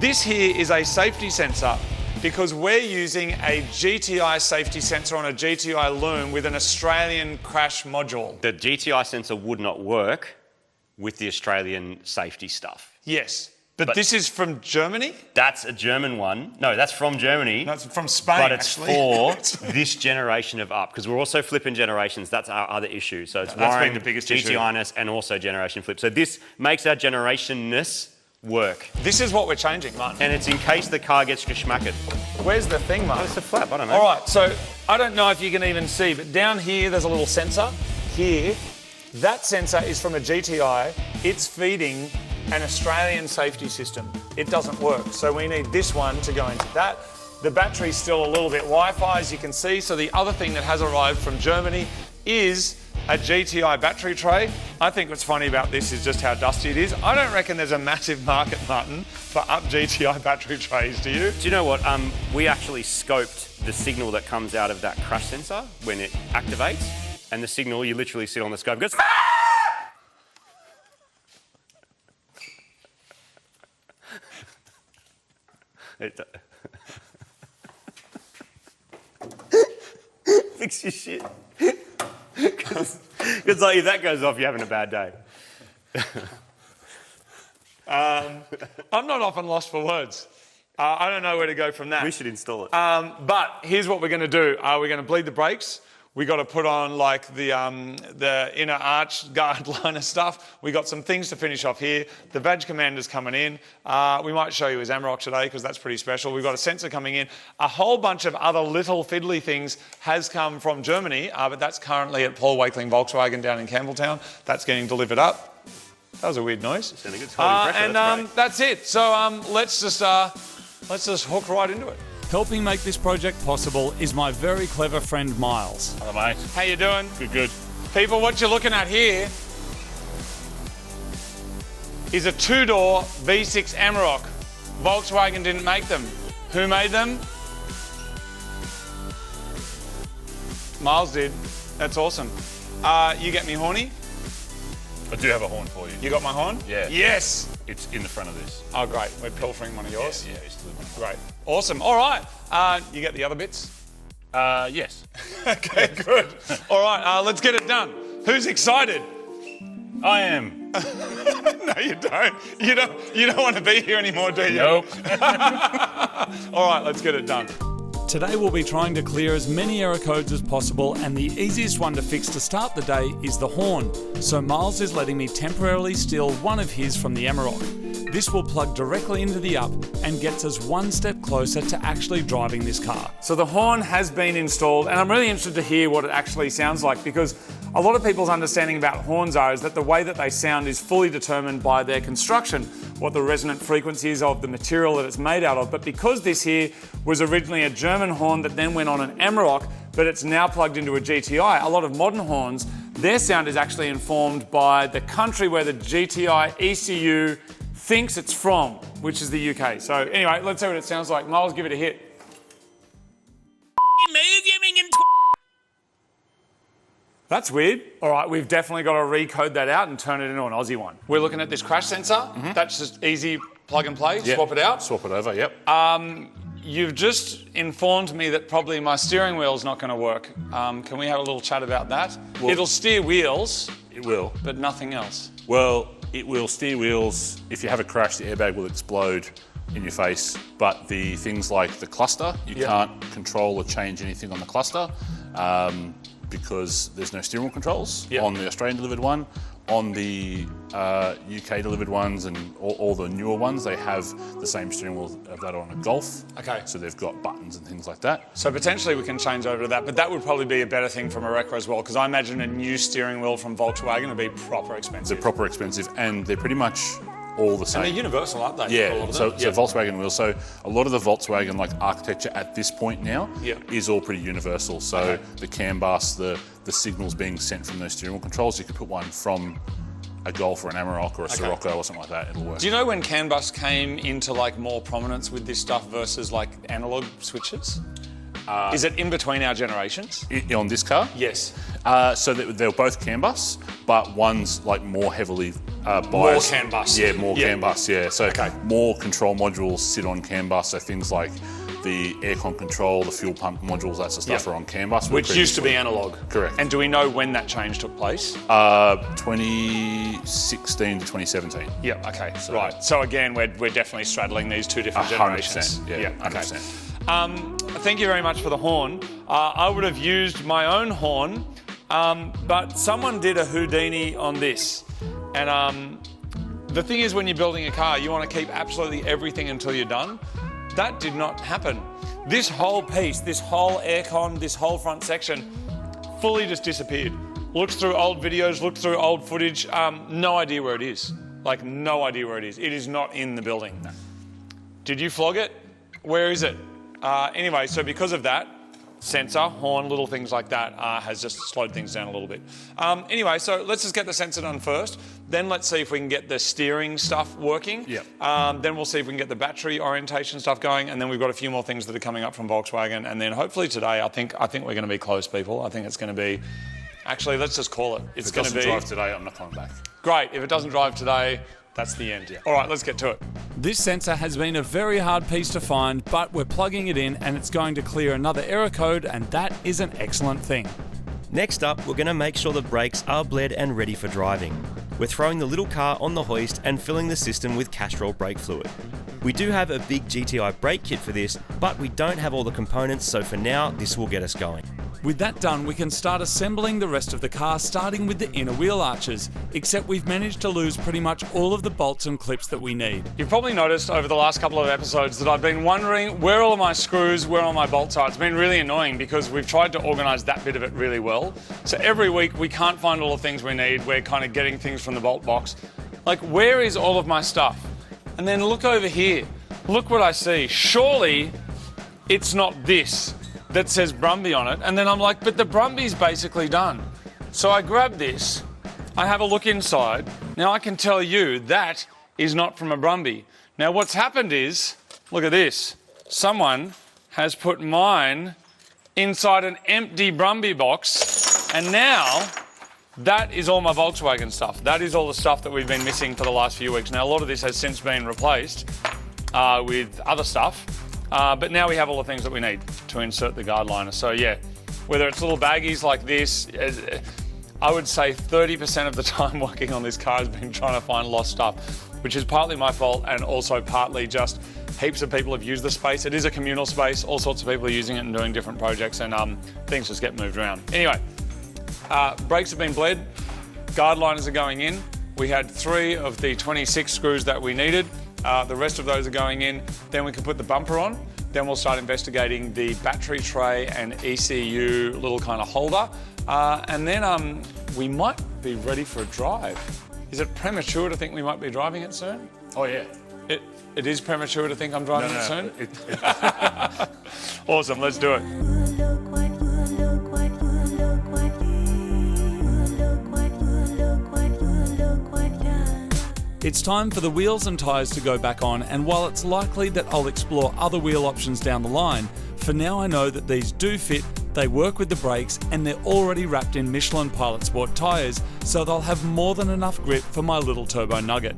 This here is a safety sensor because we're using a GTI safety sensor on a GTI loom with an Australian crash module. The GTI sensor would not work with the Australian safety stuff. Yes. But this is from Germany? That's a German one. No, that's from Germany. That's from Spain, but it's actually. for this generation of Up, because we're also flipping generations. That's our other issue. So it's That's been wiring, the biggest issue. GTI-ness, and also generation flip. So this makes our generation-ness work. This is what we're changing, Martin. And it's in case the car gets geschmackered. Where's the thing, Martin? Oh, it's a flap, I don't know. All right, so I don't know if you can even see, but down here there's a little sensor. Here, that sensor is from a GTI. It's feeding an Australian safety system. It doesn't work, so we need this one to go into that. The battery's still a little bit Wi-Fi, as you can see. So the other thing that has arrived from Germany is a GTI battery tray. I think what's funny about this is just how dusty it is. I don't reckon there's a massive market, Martin, for Up GTI battery trays, do you? Do you know what? We actually scoped the signal that comes out of that crash sensor when it activates, and the signal you literally sit on the scope goes. Fix your shit. Because like, if that goes off, you're having a bad day. I'm not often lost for words. I don't know where to go from that. We should install it. But here's what we're going to do. We're going to bleed the brakes. We got to put on like the inner arch guard liner stuff. We got some things to finish off here. The badge commander's coming in. We might show you his Amarok today because that's pretty special. We've got a sensor coming in. A whole bunch of other little fiddly things has come from Germany, but that's currently at Paul Wakeling Volkswagen down in Campbelltown. That's getting delivered up. That was a weird noise. That's it. So let's just hook right into it. Helping make this project possible is my very clever friend Myles. Hello, mate. How you doing? Good, good. People, what you're looking at here is a two-door V6 Amarok. Volkswagen didn't make them. Who made them? Myles did. That's awesome. You get me horny? I do have a horn for you. You got my horn? Yeah. Yes. It's in the front of this. Oh, great. We're pilfering one of yours. Yeah, it's the one. Great. Awesome. All right. You get the other bits? Yes. Okay, good. All right, let's get it done. Who's excited? I am. No, you don't. You don't want to be here anymore, do you? Nope. All right, let's get it done. Today we'll be trying to clear as many error codes as possible, and the easiest one to fix to start the day is the horn. So Myles is letting me temporarily steal one of his from the Amarok. This will plug directly into the Up and gets us one step closer to actually driving this car. So the horn has been installed, and I'm really interested to hear what it actually sounds like, because a lot of people's understanding about horns is that the way that they sound is fully determined by their construction, what the resonant frequency is of the material that it's made out of. But because this here was originally a German horn that then went on an Amarok, but it's now plugged into a GTI, a lot of modern horns, their sound is actually informed by the country where the GTI ECU thinks it's from, which is the UK. So anyway, let's see what it sounds like. Myles, give it a hit. That's weird. All right, we've definitely got to recode that out and turn it into an Aussie one. We're looking at this crash sensor. That's just easy plug and play, swap it out. Swap it over, yep. You've just informed me that probably my steering wheel's not going to work. Can we have a little chat about that? Well, it'll steer wheels. It will. But nothing else. Well, it will steer wheels. If you have a crash, the airbag will explode in your face. But the things like the cluster, you can't control or change anything on the cluster because there's no steering wheel controls on the Australian delivered one. On the UK delivered ones and all the newer ones, they have the same steering wheel that are on a Golf. Okay. So they've got buttons and things like that. So potentially we can change over to that, but that would probably be a better thing from a Wrecker as well, because I imagine a new steering wheel from Volkswagen would be proper expensive. They're proper expensive, and they're pretty much all the same. And they're universal, aren't they? Yeah, so Volkswagen wheels. So a lot of the Volkswagen architecture at this point now is all pretty universal. So the CAN bus, the signals being sent from those steering wheel controls, you could put one from a Golf or an Amarok or a Sirocco or something like that, it'll work. Do you know when CAN bus came into more prominence with this stuff versus analog switches? Is it in between our generations? On this car? Yes. So they're both CAN bus, but one's more heavily biased. More CAN bus. Yeah, more CAN bus, yeah. So more control modules sit on CAN bus, so things like the aircon control, the fuel pump modules, that sort of stuff Yep. are on CAN bus. Which used to be analog. Correct. And do we know when that change took place? 2016 to 2017. Yeah, okay, right. So again, we're definitely straddling these two different 100%, generations. yeah, okay. 100%. Thank you very much for the horn. I would have used my own horn, but someone did a Houdini on this. And the thing is, when you're building a car, you want to keep absolutely everything until you're done. That did not happen. This whole piece, this whole aircon, this whole front section, fully just disappeared. Looked through old videos, looked through old footage, no idea where it is. Like, no idea where it is. It is not in the building. No. Did you flog it? Where is it? Anyway, so because of that, sensor, horn, little things like that has just slowed things down a little bit. Anyway, so let's just get the sensor done first. Then let's see if we can get the steering stuff working. Yep. Then we'll see if we can get the battery orientation stuff going. And then we've got a few more things that are coming up from Volkswagen. And then hopefully today, I think we're going to be close, people. I think it's going to be... Actually, let's just call it. It's going to be... If it doesn't drive today, I'm not coming back. Great. If it doesn't drive today, that's the end. Yeah. All right, let's get to it. This sensor has been a very hard piece to find, but we're plugging it in and it's going to clear another error code, and that is an excellent thing. Next up, we're going to make sure the brakes are bled and ready for driving. We're throwing the little car on the hoist and filling the system with Castrol brake fluid. We do have a big GTI brake kit for this, but we don't have all the components, so for now, this will get us going. With that done, we can start assembling the rest of the car, starting with the inner wheel arches, except we've managed to lose pretty much all of the bolts and clips that we need. You've probably noticed over the last couple of episodes that I've been wondering where all of my screws, where all my bolts are. It's been really annoying because we've tried to organise that bit of it really well. So every week we can't find all the things we need. We're kind of getting things from the bolt box. Like, where is all of my stuff? And then look over here. Look what I see. Surely it's not this that says Brumby on it. And then I'm like, but the Brumby's basically done. So I grab this, I have a look inside. Now I can tell you that is not from a Brumby. Now what's happened is, look at this. Someone has put mine inside an empty Brumby box, and now that is all my Volkswagen stuff. That is all the stuff that we've been missing for the last few weeks. Now a lot of this has since been replaced with other stuff. But now we have all the things that we need to insert the guard liner. So yeah, whether it's little baggies like this, I would say 30% of the time working on this car has been trying to find lost stuff, which is partly my fault and also partly just heaps of people have used the space. It is a communal space. All sorts of people are using it and doing different projects, and things just get moved around. Anyway, brakes have been bled. Guard liners are going in. We had 3 of the 26 screws that we needed. The rest of those are going in. Then we can put the bumper on. Then we'll start investigating the battery tray and ECU little kind of holder. And then we might be ready for a drive. Is it premature to think we might be driving it soon? Oh, yeah. It is premature to think I'm driving it soon? Awesome, let's do it. It's time for the wheels and tyres to go back on, and while it's likely that I'll explore other wheel options down the line, for now I know that these do fit, they work with the brakes, and they're already wrapped in Michelin Pilot Sport tyres, so they'll have more than enough grip for my little turbo nugget.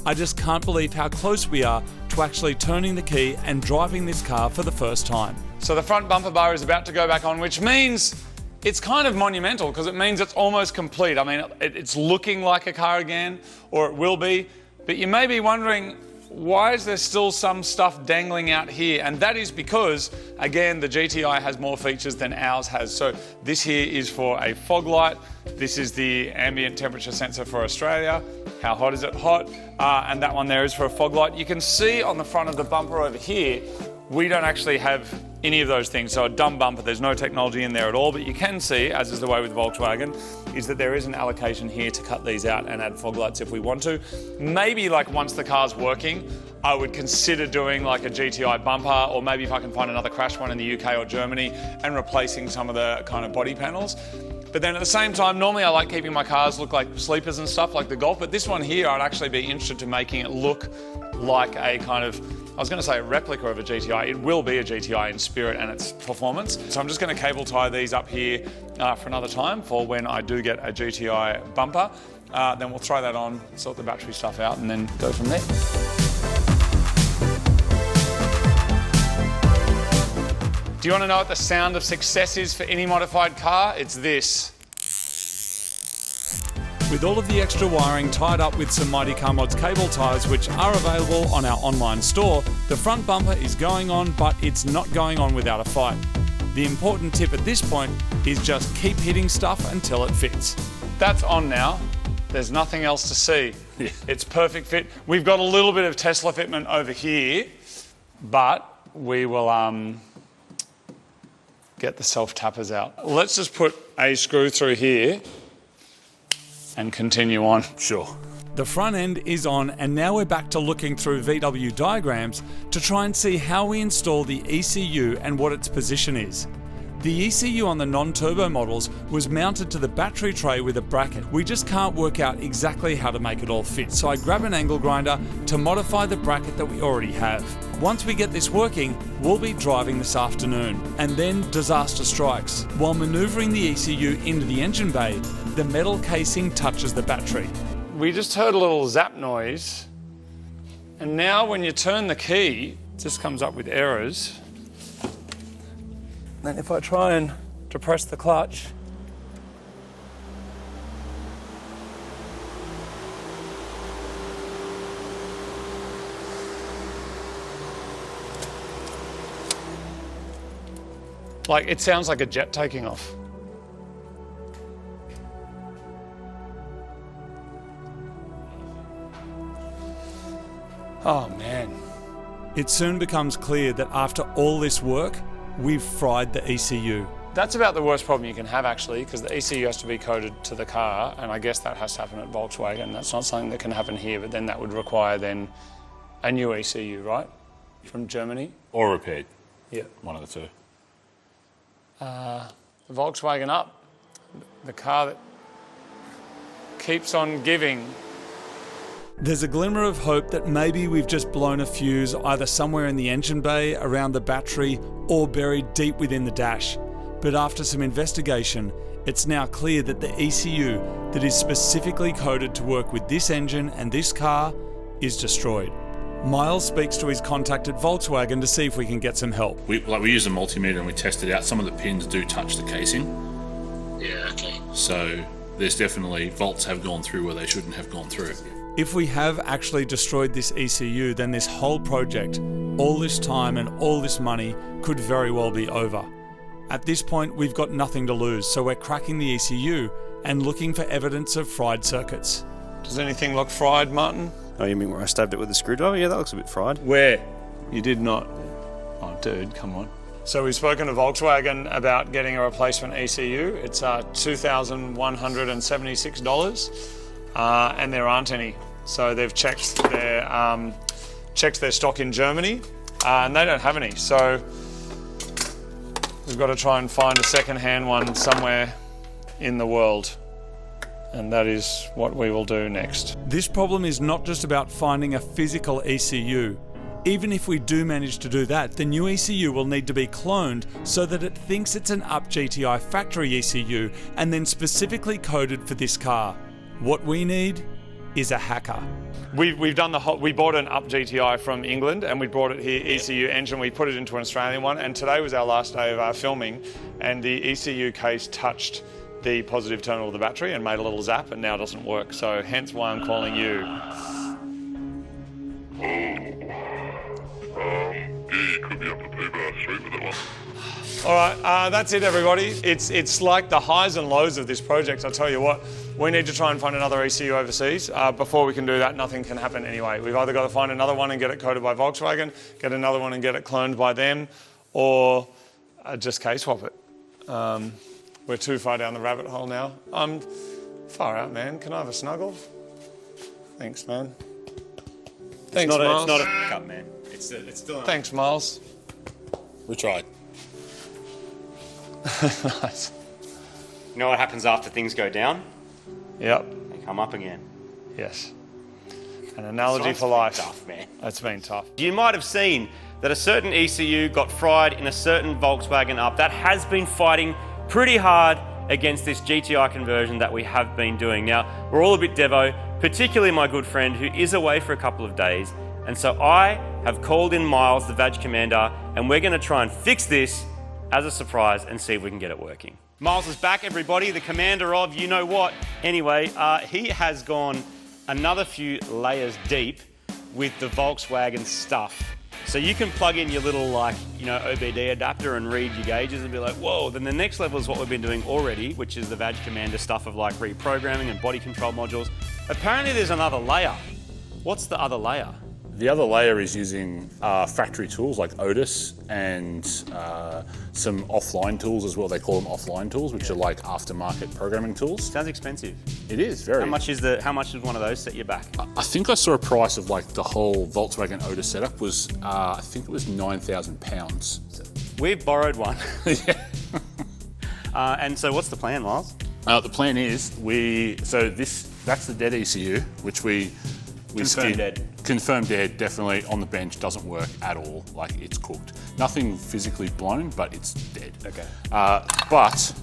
I just can't believe how close we are to actually turning the key and driving this car for the first time. So the front bumper bar is about to go back on, which means it's kind of monumental because it means it's almost complete. I mean, it's looking like a car again, or it will be, but you may be wondering, why is there still some stuff dangling out here? And that is because, again, the GTI has more features than ours has. So this here is for a fog light. This is the ambient temperature sensor for Australia. How hot is it? Hot. And that one there is for a fog light. You can see on the front of the bumper over here, we don't actually have any of those things. So a dumb bumper, there's no technology in there at all, but you can see, as is the way with Volkswagen, is that there is an allocation here to cut these out and add fog lights if we want to. Maybe like once the car's working, I would consider doing like a GTI bumper, or maybe if I can find another crash one in the UK or Germany and replacing some of the kind of body panels. But then at the same time, normally I like keeping my cars look like sleepers and stuff like the Golf, but this one here, I'd actually be interested to making it look like a kind of, I was going to say a replica of a GTI. It will be a GTI in spirit and its performance. So I'm just going to cable tie these up here for another time for when I do get a GTI bumper. Then we'll throw that on, sort the battery stuff out, and then go from there. Do you want to know what the sound of success is for any modified car? It's this. With all of the extra wiring tied up with some Mighty Car Mods cable ties, which are available on our online store, the front bumper is going on, but it's not going on without a fight. The important tip at this point is just keep hitting stuff until it fits. That's on now. There's nothing else to see. Yeah. It's perfect fit. We've got a little bit of Tesla fitment over here, but we will get the self-tappers out. Let's just put a screw through here and continue on. Sure. The front end is on, and now we're back to looking through VW diagrams to try and see how we install the ECU and what its position is. The ECU on the non-turbo models was mounted to the battery tray with a bracket. We just can't work out exactly how to make it all fit, so I grab an angle grinder to modify the bracket that we already have. Once we get this working, we'll be driving this afternoon, and then disaster strikes. While manoeuvring the ECU into the engine bay, the metal casing touches the battery. We just heard a little zap noise, and now when you turn the key, it just comes up with errors. Then if I try and depress the clutch, like it sounds like a jet taking off. Oh man. It soon becomes clear that after all this work, we've fried the ECU. That's about the worst problem you can have actually, because the ECU has to be coded to the car, and I guess that has to happen at Volkswagen. That's not something that can happen here, but then that would require then a new ECU, right? From Germany? Or repaired. Yeah. One of the two. The Volkswagen Up, the car that keeps on giving. There's a glimmer of hope that maybe we've just blown a fuse either somewhere in the engine bay, around the battery, or buried deep within the dash. But after some investigation, it's now clear that the ECU that is specifically coded to work with this engine and this car is destroyed. Myles speaks to his contact at Volkswagen to see if we can get some help. We use a multimeter and we test it out. Some of the pins do touch the casing. Yeah, okay. So there's definitely volts have gone through where they shouldn't have gone through. If we have actually destroyed this ECU, then this whole project, all this time and all this money could very well be over. At this point, we've got nothing to lose, so we're cracking the ECU and looking for evidence of fried circuits. Does anything look fried, Martin? Oh, you mean where I stabbed it with a screwdriver? Yeah, that looks a bit fried. Where? You did not. Oh, dude, come on. So we've spoken to Volkswagen about getting a replacement ECU. It's $2,176, and there aren't any. So they've checked their stock in Germany, and they don't have any. So we've got to try and find a second-hand one somewhere in the world. And that is what we will do next. This problem is not just about finding a physical ECU. Even if we do manage to do that, the new ECU will need to be cloned so that it thinks it's an UP GTI factory ECU and then specifically coded for this car. What we need is a hacker. We bought an UP GTI from England and we brought it here, ECU engine, we put it into an Australian one, and today was our last day of our filming, and the ECU case touched the positive terminal of the battery and made a little zap, and now it doesn't work, so hence why I'm calling you. You could be up to P-Bar Street with that one. All right, that's it, everybody. It's like the highs and lows of this project. I'll tell you what, we need to try and find another ECU overseas. Before we can do that, nothing can happen anyway. We've either got to find another one and get it coded by Volkswagen, get another one and get it cloned by them, or just K-swap it. We're too far down the rabbit hole now. I'm far out, man. Can I have a snuggle? Thanks, man. Thanks, Myles. It's not a pickup, man. It's still. Thanks, Myles. We tried. Nice. You know what happens after things go down? Yep. They come up again. Yes. An analogy Science for life. been tough, man. It's been tough. You might have seen that a certain ECU got fried in a certain Volkswagen Up that has been fighting pretty hard against this GTI conversion that we have been doing. Now, we're all a bit devo, particularly my good friend who is away for a couple of days. And so I have called in Myles, the Vag Commander, and we're going to try and fix this as a surprise and see if we can get it working. Myles is back, everybody, the commander of you know what. Anyway, he has gone another few layers deep with the Volkswagen stuff. So you can plug in your little OBD adapter and read your gauges and be like, whoa. Then the next level is what we've been doing already, which is the VAG Commander stuff of like reprogramming and body control modules. Apparently there's another layer. What's the other layer? The other layer is using factory tools like Otis and some offline tools as well. They call them offline tools, which are like aftermarket programming tools. Sounds expensive. It is very. How much does one of those set you back? I think I saw a price of like the whole Volkswagen Otis setup was I think it was £9,000. We've borrowed one. Yeah. And so what's the plan, Myles? The plan is that's the dead ECU, which we Confirmed dead, definitely on the bench, doesn't work at all. Like, it's cooked. Nothing physically blown, but it's dead. Okay. But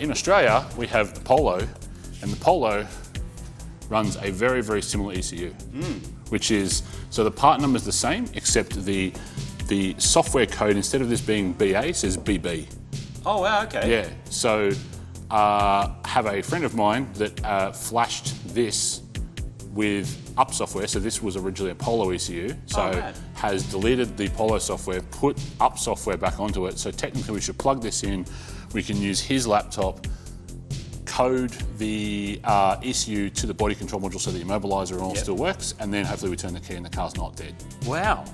in Australia, we have the Polo, and the Polo runs a very, very similar ECU, which is, so the part number is the same, except the software code, instead of this being BA, says BB. Oh, wow, okay. Yeah, so have a friend of mine that flashed this with up software, so this was originally a Polo ECU, so has deleted the Polo software, put up software back onto it, so technically we should plug this in, we can use his laptop, code the ECU to the body control module so the immobiliser all still works, and then hopefully we turn the key and the car's not dead. Wow.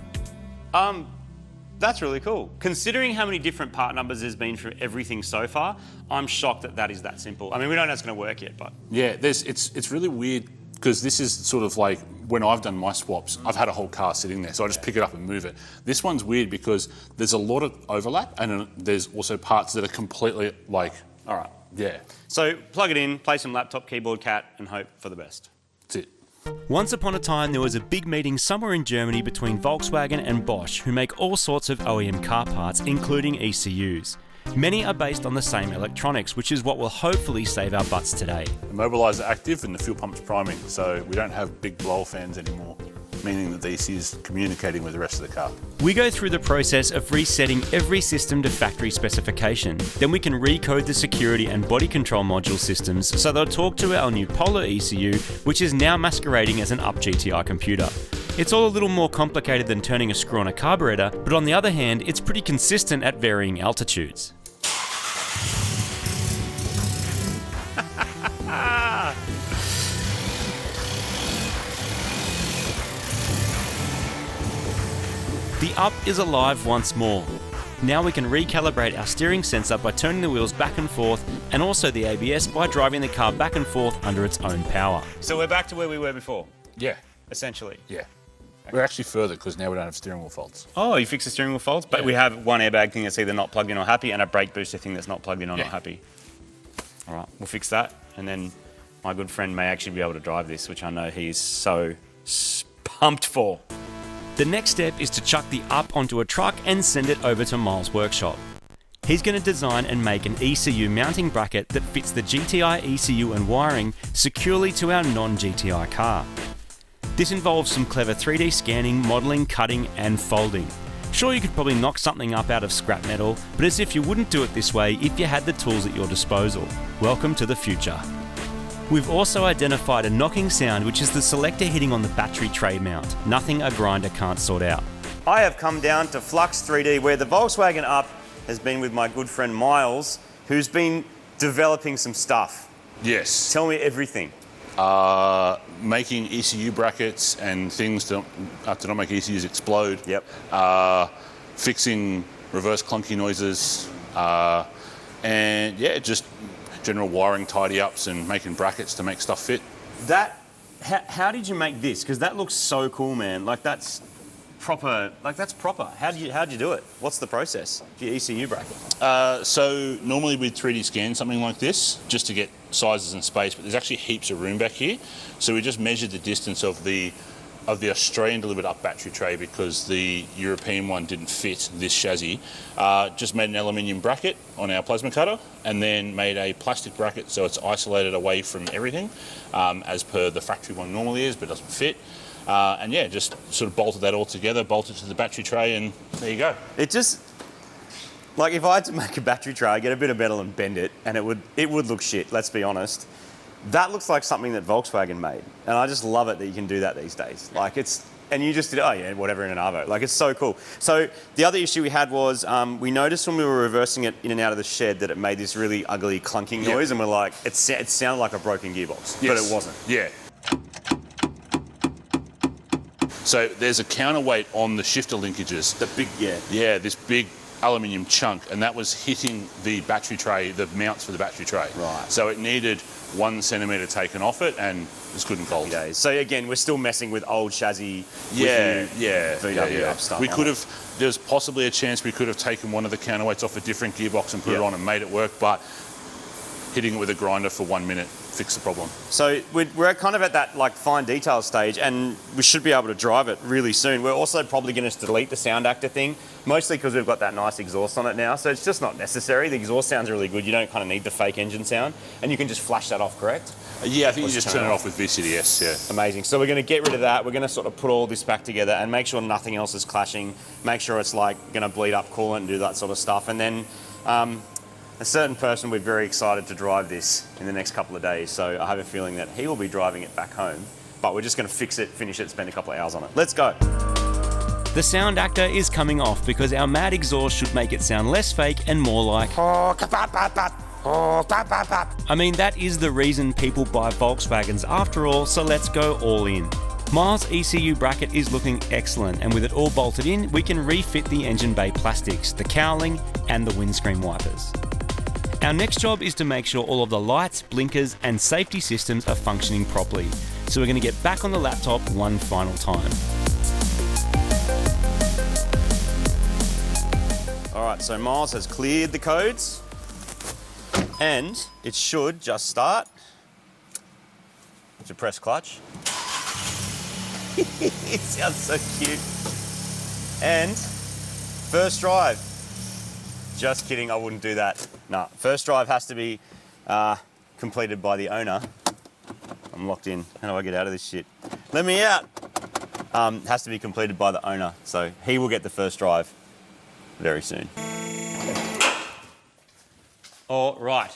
That's really cool. Considering how many different part numbers there's been for everything so far, I'm shocked that is that simple. I mean, we don't know it's going to work yet, but... Yeah, it's really weird, because this is sort of like, when I've done my swaps, I've had a whole car sitting there, so I just pick it up and move it. This one's weird because there's a lot of overlap, and there's also parts that are completely like... All right. Yeah. So plug it in, play some laptop keyboard cat, and hope for the best. That's it. Once upon a time, there was a big meeting somewhere in Germany between Volkswagen and Bosch, who make all sorts of OEM car parts, including ECUs. Many are based on the same electronics, which is what will hopefully save our butts today. The mobiliser active and the fuel pump's priming, so we don't have big blower fans anymore, meaning that the ECU is communicating with the rest of the car. We go through the process of resetting every system to factory specification. Then we can recode the security and body control module systems so they'll talk to our new Polar ECU, which is now masquerading as an UP GTI computer. It's all a little more complicated than turning a screw on a carburetor, but on the other hand, it's pretty consistent at varying altitudes. The UP is alive once more. Now we can recalibrate our steering sensor by turning the wheels back and forth, and also the ABS by driving the car back and forth under its own power. So we're back to where we were before? Yeah. Essentially? Yeah. We're actually further because now we don't have steering wheel faults. Oh, you fixed the steering wheel faults? But we have one airbag thing that's either not plugged in or happy, and a brake booster thing that's not plugged in or not happy. All right, we'll fix that, and then my good friend may actually be able to drive this, which I know he's so pumped for. The next step is to chuck the UP onto a truck and send it over to Myles' workshop. He's going to design and make an ECU mounting bracket that fits the GTI ECU and wiring securely to our non-GTI car. This involves some clever 3D scanning, modelling, cutting and folding. Sure, you could probably knock something up out of scrap metal, but as if you wouldn't do it this way if you had the tools at your disposal. Welcome to the future. We've also identified a knocking sound, which is the selector hitting on the battery tray mount. Nothing a grinder can't sort out. I have come down to Flux 3D, where the Volkswagen UP has been with my good friend Myles, who's been developing some stuff. Yes. Tell me everything. Making ECU brackets and things to not make ECUs explode. Yep. Fixing reverse clunky noises. And yeah, just general wiring tidy-ups and making brackets to make stuff fit. How did you make this? Because that looks so cool, man. Like that's proper. How'd you do it? What's the process for your ECU bracket? So normally we'd 3D scan something like this just to get sizes and space, but there's actually heaps of room back here. So we just measured the distance of the Australian delivered up battery tray because the European one didn't fit this chassis. Just made an aluminium bracket on our plasma cutter and then made a plastic bracket so it's isolated away from everything as per the factory one normally is, but doesn't fit. And yeah, just sort of bolted that all together, bolted to the battery tray, and there you go. It just, Like if I had to make a battery tray, I'd get a bit of metal and bend it, and it would look shit, let's be honest. That looks like something that Volkswagen made. And I just love it that you can do that these days. Like and you just did, oh yeah, whatever in an Arvo. Like it's so cool. So the other issue we had was we noticed when we were reversing it in and out of the shed that it made this really ugly clunking noise, and we're like, it sounded like a broken gearbox, but it wasn't. Yeah. So there's a counterweight on the shifter linkages. The big, Yeah, this big aluminium chunk, and that was hitting the battery tray, the mounts for the battery tray. Right. So it needed 1 centimetre taken off it, and it's good and cold. Days. So again, we're still messing with old chassis. VW up stuff. We could have. There's possibly a chance we could have taken one of the counterweights off a different gearbox and put it on and made it work, but hitting it with a grinder for 1 minute fixed the problem. So we're kind of at that like fine detail stage, and we should be able to drive it really soon. We're also probably going to delete the sound actor thing, mostly because we've got that nice exhaust on it now. So it's just not necessary. The exhaust sounds really good. You don't kind of need the fake engine sound, and you can just flash that off, correct? Yeah, I think you just turn it off with VCDS, yeah. Amazing. So we're going to get rid of that. We're going to sort of put all this back together and make sure nothing else is clashing, make sure it's like going to bleed up coolant and do that sort of stuff. And then a certain person, we're very excited to drive this in the next couple of days. So I have a feeling that he will be driving it back home, but we're just going to fix it, finish it, spend a couple of hours on it. Let's go. The sound actor is coming off because our mad exhaust should make it sound less fake and more like... I mean, that is the reason people buy Volkswagens after all, so let's go all in. Myles' ECU bracket is looking excellent, and with it all bolted in, we can refit the engine bay plastics, the cowling and the windscreen wipers. Our next job is to make sure all of the lights, blinkers and safety systems are functioning properly. So we're going to get back on the laptop one final time. All right, so Myles has cleared the codes and it should just start. To press clutch. It sounds so cute. And first drive. Just kidding, I wouldn't do that. No, first drive has to be completed by the owner. I'm locked in. How do I get out of this shit? Let me out. Has to be completed by the owner, so he will get the first drive very soon. All right.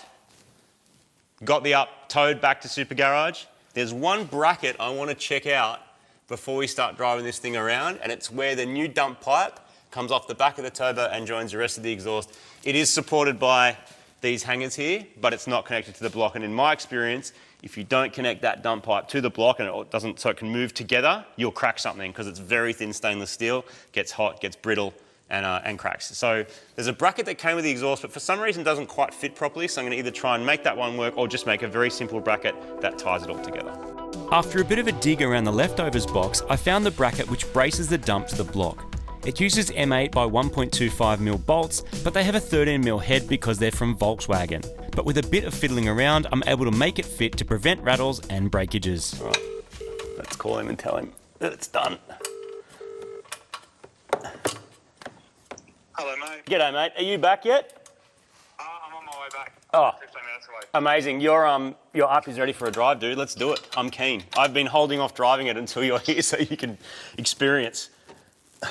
Got the up, towed back to Super Garage. There's one bracket I want to check out before we start driving this thing around, and it's where the new dump pipe comes off the back of the turbo and joins the rest of the exhaust. It is supported by these hangers here, but it's not connected to the block. And in my experience, if you don't connect that dump pipe to the block and it doesn't, so it can move together, you'll crack something because it's very thin stainless steel, gets hot, gets brittle, and cracks. So there's a bracket that came with the exhaust, but for some reason doesn't quite fit properly. So I'm going to either try and make that one work or just make a very simple bracket that ties it all together. After a bit of a dig around the leftovers box, I found the bracket which braces the dump to the block. It uses M8 by 1.25mm bolts, but they have a 13mm head because they're from Volkswagen. But with a bit of fiddling around, I'm able to make it fit to prevent rattles and breakages. All right, let's call him and tell him that it's done. Hello, mate. G'day, mate. Are you back yet? I'm on my way back. Oh, 15 minutes away. amazing. Your up is ready for a drive, dude. Let's do it. I'm keen. I've been holding off driving it until you're here so you can experience.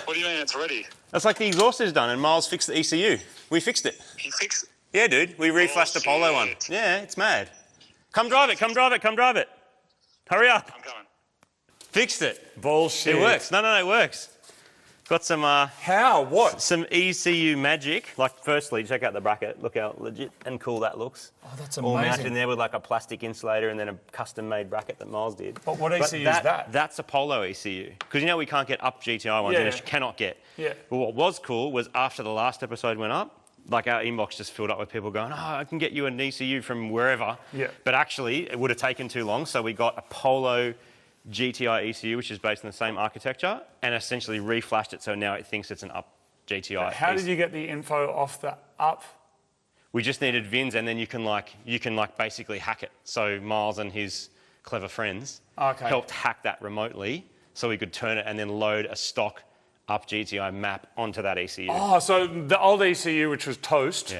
What do you mean it's ready? That's like the exhaust is done and Myles fixed the ECU. We fixed it. He fixed it? Yeah, dude. We reflashed the Polo one. Yeah, it's mad. Come drive it. Come drive it. Come drive it. Hurry up. I'm coming. Fixed it. Bullshit. It works. No, it works. Got some How? What? some ECU magic. Like, firstly, check out the bracket. Look how legit and cool that looks. Oh, that's All mounted in amazing. there with like a plastic insulator and then a custom-made bracket that Myles did. But what ECU is that? That's a Polo ECU. Because you know we can't get up GTI ones, Yeah. you just cannot get. Yeah. But what was cool was after the last episode went up, like our inbox just filled up with people going, oh, I can get you an ECU from wherever. Yeah. But actually, it would have taken too long, so we got a Polo GTI ECU, which is based on the same architecture, and essentially reflashed it so now it thinks it's an up GTI. How did you get the info off the up? We just needed VINs, and then you can basically hack it. So Myles and his clever friends helped hack that remotely, so we could turn it and then load a stock up GTI map onto that ECU. Oh, so the old ECU, which was toast,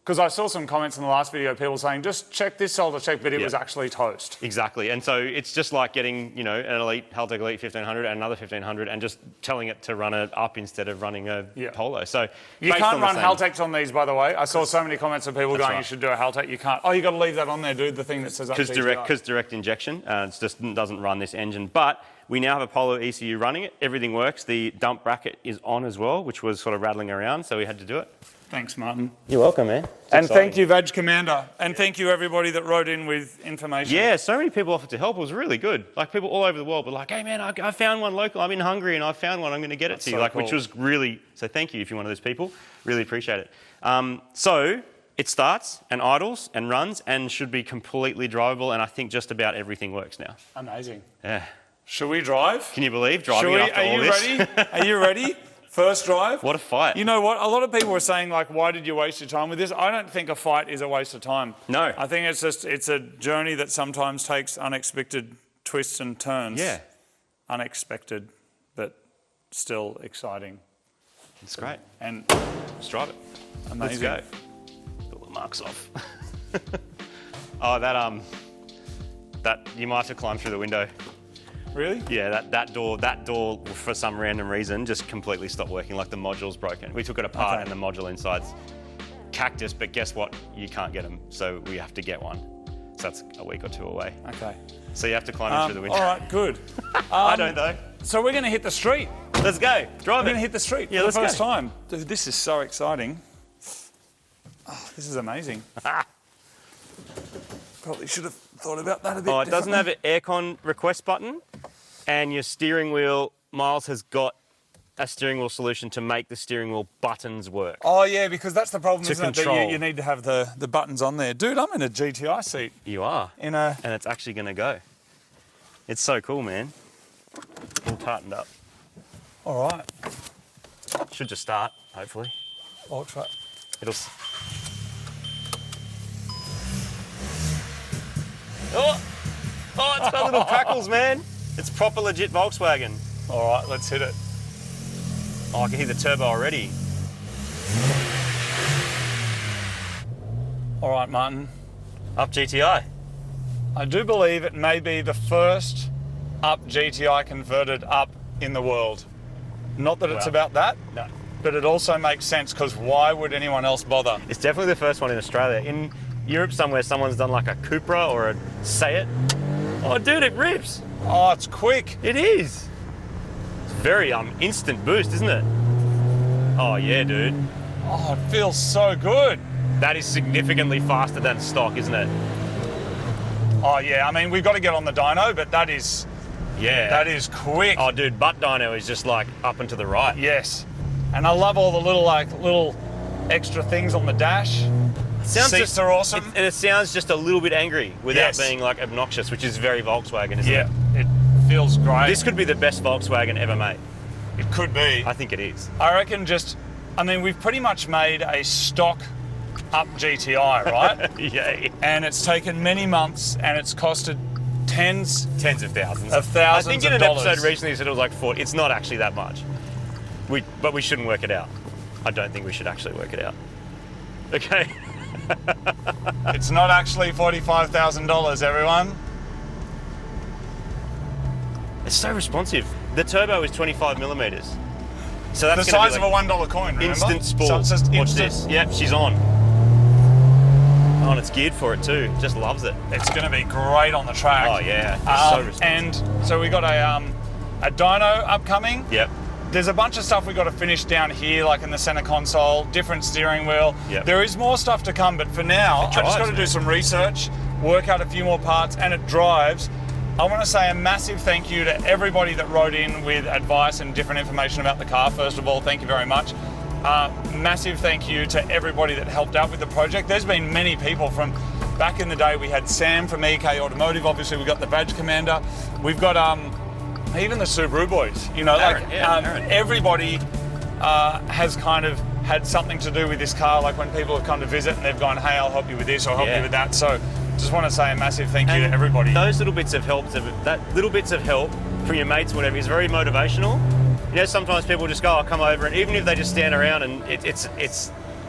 Because I saw some comments in the last video, people saying, just check this solder check, but it was actually toast. Exactly, and so it's just like getting, you know, an Haltech Elite 1500 and another 1500 and just telling it to run it up instead of running a Polo. So you can't run Haltechs on these, by the way. I saw so many comments of people going, you should do a Haltech. You can't. Oh, you got to leave that on there, dude, the thing that says up GTI. Because direct injection, it just doesn't run this engine. But we now have a Polo ECU running it. Everything works. The dump bracket is on as well, which was sort of rattling around, so we had to do it. Thanks, Martin. You're welcome, man. And thank you, Vag Commander. And thank you, everybody that wrote in with information. Yeah, so many people offered to help. It was really good. Like, people all over the world were like, hey, man, I found one local. I'm in Hungary and I found one. I'm going to get it to you. Like, which was really... So thank you if you're one of those people. Really appreciate it. So it starts and idles and runs and should be completely drivable, and I think just about everything works now. Amazing. Yeah. Should we drive? Can you believe driving after all this? Are you ready? Are you ready? First drive. What a fight. You know what? A lot of people were saying, like, why did you waste your time with this? I don't think a fight is a waste of time. No. I think it's a journey that sometimes takes unexpected twists and turns. Yeah. Unexpected, but still exciting. It's great. And let's drive it. Amazing. Let's go. Put the marks off. Oh, that you might have to climb through the window. Really? Yeah, that door, for some random reason, just completely stopped working, like the module's broken. We took it apart and the module inside's cactus, but guess what? You can't get them, so we have to get one. So that's a week or two away. Okay. So you have to climb in through the window. All right, good. I don't though. So we're going to hit the street. Let's go. Drive it. We're going to hit the street for the let's first go. time. Dude, this is so exciting. Oh, this is amazing. Probably should have thought about that a bit. Oh, it doesn't have differently. an aircon request button, and your steering wheel, Myles has got a steering wheel solution to make the steering wheel buttons work. Oh yeah, because that's the problem, To isn't it? control. That you need to have the buttons on there. Dude, I'm in a GTI seat. You are. In a... And it's actually going to go. It's so cool, man. All tightened up. All right. Should just start, hopefully. Ultra. It'll... Oh! Oh, it's got little crackles, man. It's proper legit Volkswagen. All right, let's hit it. Oh, I can hear the turbo already. All right, Martin. Up GTI. I do believe it may be the first up GTI converted up in the world. Not that it's about that, No. but it also makes sense because why would anyone else bother? It's definitely the first one in Australia. In Europe somewhere, someone's done like a Cupra or a Seat. Oh, dude, it rips. Oh, it's quick. It is. It's very instant boost, isn't it? Oh, yeah, dude. Oh, it feels so good. That is significantly faster than stock, isn't it? Oh, yeah. I mean, we've got to get on the dyno, but that is quick. Oh, dude, butt dyno is just like up and to the right. Yes. And I love all the little extra things on the dash. Seats are awesome. And it sounds just a little bit angry without being like obnoxious, which is very Volkswagen, isn't it? Yeah, it feels great. This could be the best Volkswagen ever made. It could be. I think it is. I reckon we've pretty much made a stock up GTI, right? Yeah. And it's taken many months and it's costed tens of thousands. I think in an episode recently you said it was like 40. It's not actually that much. But we shouldn't work it out. I don't think we should actually work it out. Okay. It's not actually $45,000, everyone. It's so responsive. The turbo is 25 millimeters. So that's the gonna size be of like a $1 coin, remember? Instant sport. So it's just Watch instant. this. Yep, she's on. Oh, and it's geared for it too. Just loves it. It's going to be great on the track. Oh yeah, it's so responsive. And so we got a dyno upcoming. Yep. There's a bunch of stuff we got to finish down here, like in the center console, different steering wheel. Yep. There is more stuff to come, but for now, I just got to do some research, work out a few more parts, and it drives. I want to say a massive thank you to everybody that wrote in with advice and different information about the car. First of all, thank you very much. Massive thank you to everybody that helped out with the project. There's been many people from back in the day. We had Sam from EK Automotive, obviously we got the Badge Commander. We've got even the Subaru boys, you know, Aaron, Aaron. Everybody has kind of had something to do with this car, like when people have come to visit and they've gone, hey, I'll help you with this or help you with that. So just want to say a massive thank you to everybody. Those little bits of help, from your mates or whatever is very motivational. You know, sometimes people just go, I'll come over, and even if they just stand around and it's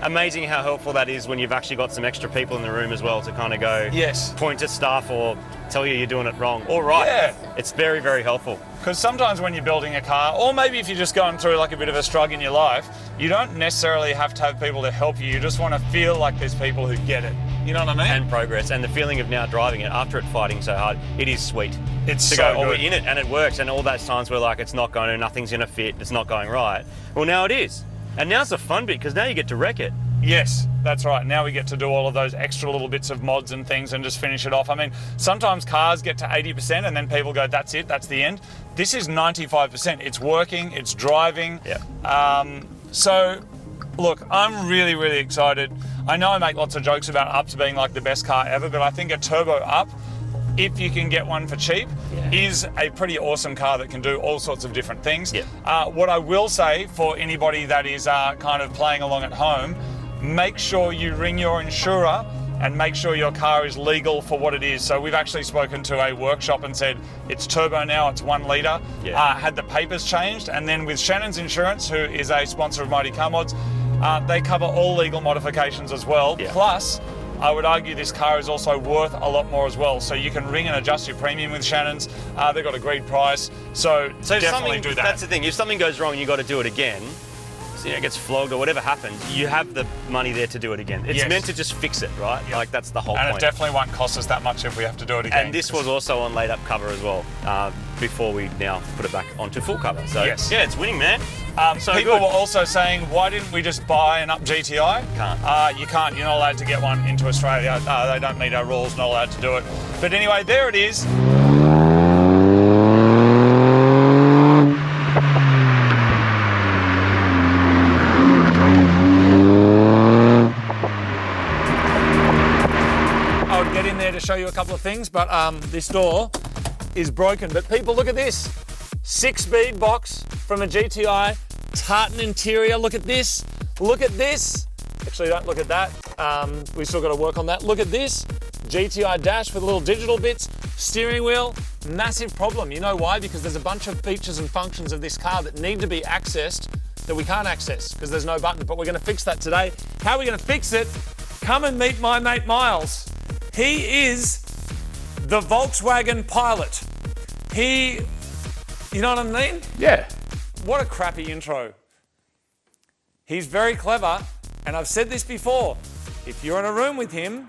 amazing how helpful that is when you've actually got some extra people in the room as well to kind of go point at stuff or tell you you're doing it wrong or right. Yeah. It's very, very helpful. Because sometimes when you're building a car, or maybe if you're just going through like a bit of a struggle in your life, you don't necessarily have to have people to help you. You just want to feel like there's people who get it. You know what I mean? And progress, and the feeling of now driving it after it fighting so hard, it is sweet. It's to so go, good. oh, we're in it and it works, and all those times we're like, it's not going to, nothing's going to fit, it's not going right. Well, now it is. And now's the fun bit, because now you get to wreck it. Yes, that's right. Now we get to do all of those extra little bits of mods and things and just finish it off. I mean, sometimes cars get to 80% and then people go, that's it, that's the end. This is 95%. It's working, it's driving. Yeah. So, look, I'm really, really excited. I know I make lots of jokes about Ups being like the best car ever, but I think a turbo Up, if you can get one for cheap, is a pretty awesome car that can do all sorts of different things. Yeah. What I will say for anybody that is kind of playing along at home, make sure you ring your insurer and make sure your car is legal for what it is. So we've actually spoken to a workshop and said, it's turbo now, it's 1 litre, had the papers changed, and then with Shannons Insurance, who is a sponsor of Mighty Car Mods, they cover all legal modifications as well. Yeah. Plus, I would argue this car is also worth a lot more as well. So you can ring and adjust your premium with Shannons. They've got agreed price. So definitely do that. That's the thing, if something goes wrong, you got to do it again. So, it gets flogged or whatever happens, you have the money there to do it again. It's meant to just fix it, right? Yep. Like, that's the whole and point. it definitely won't cost us that much if we have to do it again. And this was also on laid up cover as well, before we now put it back onto full cover. So yeah, it's winning, man. So people good. were also saying, why didn't we just buy an Up GTI? Can't. You can't. You're not allowed to get one into Australia. They don't meet our rules, not allowed to do it. But anyway, there it is. I would get in there to show you a couple of things, but this door is broken. But people, look at this. 6-speed box from a GTI, tartan interior. Look at this. Look at this. Actually, don't look at that. We still got to work on that. Look at this. GTI dash with little digital bits. Steering wheel, massive problem. You know why? Because there's a bunch of features and functions of this car that need to be accessed that we can't access because there's no button. But we're going to fix that today. How are we going to fix it? Come and meet my mate Myles. He is the Volkswagen pilot. You know what I mean? Yeah. What a crappy intro. He's very clever, and I've said this before. If you're in a room with him,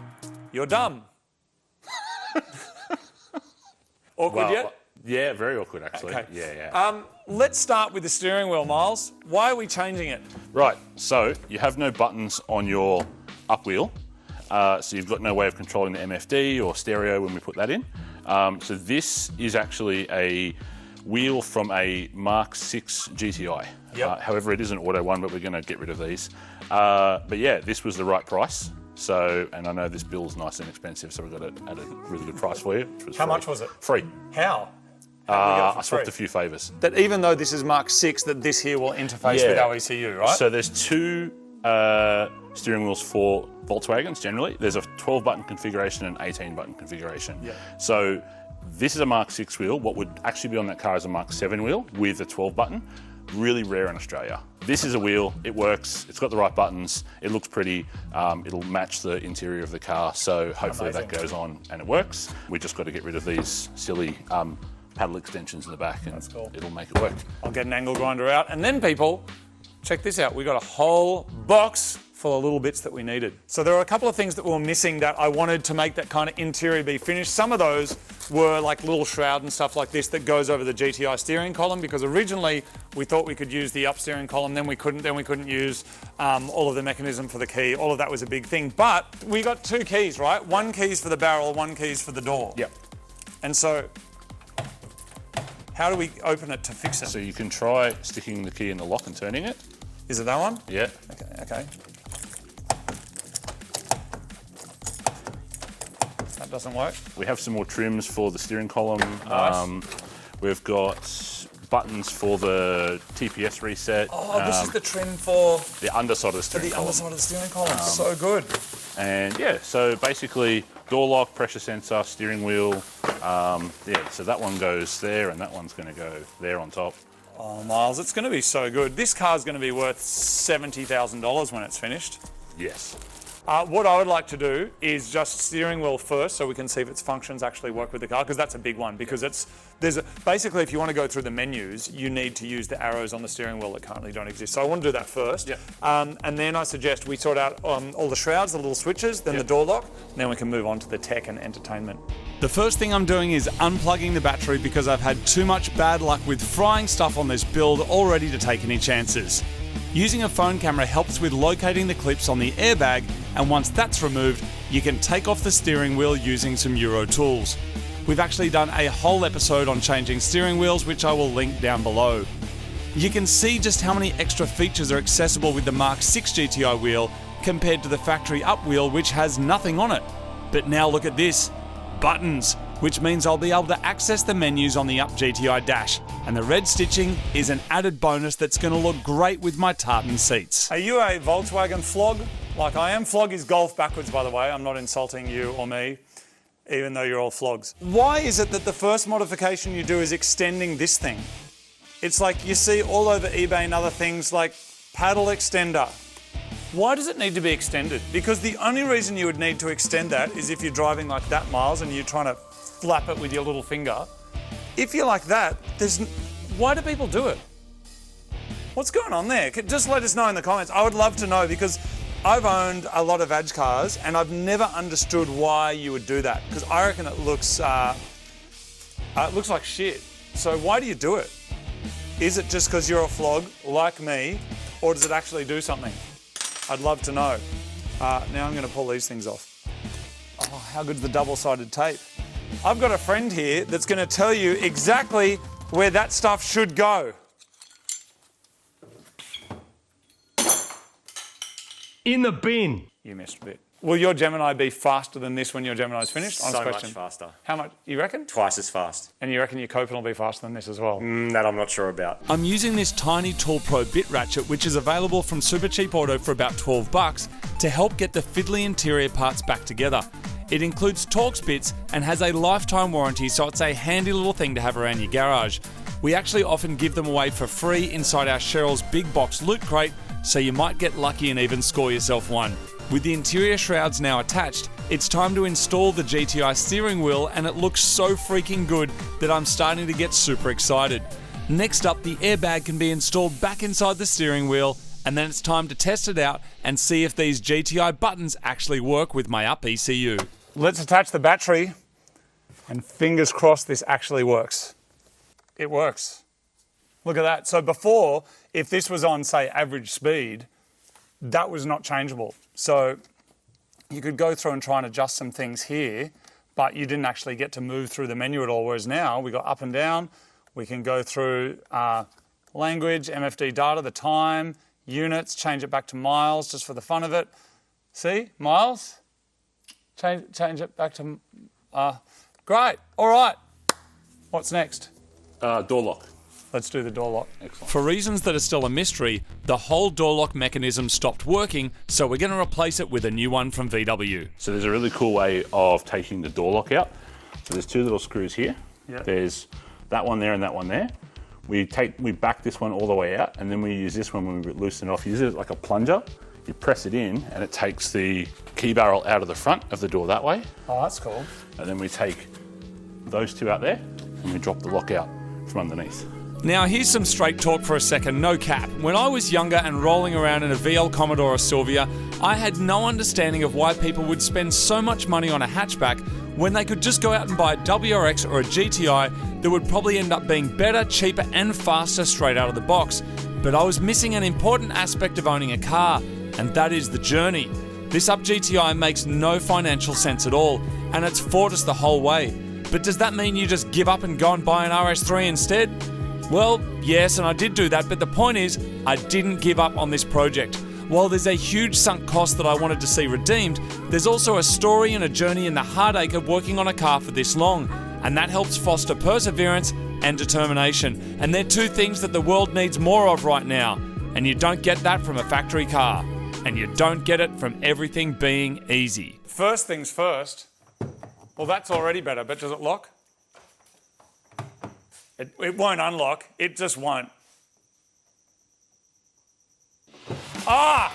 you're dumb. Awkward yet? Yeah, very awkward actually. Okay. Yeah. Let's start with the steering wheel, Myles. Why are we changing it? Right, so you have no buttons on your up wheel, so you've got no way of controlling the MFD or stereo when we put that in. So this is actually a wheel from a Mark 6 GTI. Yep. However, it is an auto one, but we're going to get rid of these. But yeah, this was the right price. So, and I know this bill's nice and expensive, so we got it at a really good price for you. Which was How free. much was it? Free. How? I swapped a few favours. That even though this is Mark 6, that this here will interface with our ECU, right? So there's two steering wheels for Volkswagens generally. There's a 12-button configuration and 18-button configuration. Yeah. So this is a Mark 6 wheel. What would actually be on that car is a Mark 7 wheel with a 12-button. Really rare in Australia. This is a wheel, it works, it's got the right buttons, it looks pretty, it'll match the interior of the car, so hopefully that goes on and it works. We just got to get rid of these silly paddle extensions in the back and it'll make it work. I'll get an angle grinder out, and then people, check this out. We got a whole box full of little bits that we needed. So there are a couple of things that were missing that I wanted to make that kind of interior be finished. Some of those were like little shroud and stuff like this that goes over the GTI steering column, because originally we thought we could use the up steering column, then we couldn't use all of the mechanism for the key. All of that was a big thing. But we got two keys, right? One key's for the barrel, one key's for the door. Yep. And so how do we open it to fix it? So you can try sticking the key in the lock and turning it. Is it that one? Yeah. Okay. That doesn't work. We have some more trims for the steering column. Nice. We've got buttons for the TPS reset. Oh, this is the trim for the underside of the steering column. underside of the steering column. So good. And yeah, so basically door lock, pressure sensor, steering wheel. Yeah, so that one goes there and that one's going to go there on top. Oh, Myles, it's going to be so good. This car's going to be worth $70,000 when it's finished. Yes. What I would like to do is just steering wheel first, so we can see if its functions actually work with the car, because that's a big one. Because basically, if you want to go through the menus, you need to use the arrows on the steering wheel that currently don't exist. So I want to do that first. Yep. And then I suggest we sort out all the shrouds, the little switches, then the door lock, and then we can move on to the tech and entertainment. The first thing I'm doing is unplugging the battery because I've had too much bad luck with frying stuff on this build already to take any chances. Using a phone camera helps with locating the clips on the airbag, and once that's removed, you can take off the steering wheel using some Euro tools. We've actually done a whole episode on changing steering wheels, which I will link down below. You can see just how many extra features are accessible with the Mark 6 GTI wheel compared to the factory up wheel, which has nothing on it. But now look at this, buttons, which means I'll be able to access the menus on the Up GTI dash, and the red stitching is an added bonus that's going to look great with my tartan seats. Are you a Volkswagen flog like I am? Flog is golf backwards, by the way. I'm not insulting you or me, even though you're all flogs. Why is it that the first modification you do is extending this thing? It's like you see all over eBay and other things like paddle extender. Why does it need to be extended? Because the only reason you would need to extend that is if you're driving like that, Myles, and you're trying to flap it with your little finger. If you're like that, why do people do it? What's going on there? Just let us know in the comments. I would love to know, because I've owned a lot of Vag cars and I've never understood why you would do that, because I reckon it looks like shit. So why do you do it? Is it just because you're a flog like me, or does it actually do something? I'd love to know. Now I'm going to pull these things off. Oh, how good's the double-sided tape? I've got a friend here that's going to tell you exactly where that stuff should go. In the bin. You missed a bit. Will your Gemini be faster than this when your Gemini's finished? Honest So question. much faster. How much, you reckon? Twice as fast. And you reckon your Copen will be faster than this as well? That I'm not sure about. I'm using this tiny ToolPro bit ratchet, which is available from Supercheap Auto for about $12, to help get the fiddly interior parts back together. It includes Torx bits and has a lifetime warranty, so it's a handy little thing to have around your garage. We actually often give them away for free inside our Cheryl's Big Box Loot Crate, so you might get lucky and even score yourself one. With the interior shrouds now attached, it's time to install the GTI steering wheel, and it looks so freaking good that I'm starting to get super excited. Next up, the airbag can be installed back inside the steering wheel, and then it's time to test it out and see if these GTI buttons actually work with my Up ECU. Let's attach the battery, and fingers crossed this actually works. It works. Look at that. So before, if this was on, say, average speed, that was not changeable. So you could go through and try and adjust some things here, but you didn't actually get to move through the menu at all. Whereas now we got up and down. We can go through language, MFD data, the time, units, change it back to miles just for the fun of it. See, miles? Change it back to, great, all right. What's next? Door lock. Let's do the door lock. Excellent. For reasons that are still a mystery, the whole door lock mechanism stopped working, so we're going to replace it with a new one from VW. So there's a really cool way of taking the door lock out. So there's two little screws here. Yep. There's that one there and that one there. We back this one all the way out, and then we use this one when we loosen it off. You use it like a plunger. You press it in, and it takes the key barrel out of the front of the door that way. Oh, that's cool. And then we take those two out there, and we drop the lock out from underneath. Now here's some straight talk for a second, no cap. When I was younger and rolling around in a VL Commodore or Silvia, I had no understanding of why people would spend so much money on a hatchback when they could just go out and buy a WRX or a GTI that would probably end up being better, cheaper and faster straight out of the box. But I was missing an important aspect of owning a car, and that is the journey. This Up GTI makes no financial sense at all, and it's fought us the whole way. But does that mean you just give up and go and buy an RS3 instead? Well, yes, and I did do that, but the point is, I didn't give up on this project. While there's a huge sunk cost that I wanted to see redeemed, there's also a story and a journey in the heartache of working on a car for this long, and that helps foster perseverance and determination. And they're two things that the world needs more of right now, and you don't get that from a factory car, and you don't get it from everything being easy. First things first. Well, that's already better, but does it lock? It won't unlock. It just won't. Ah!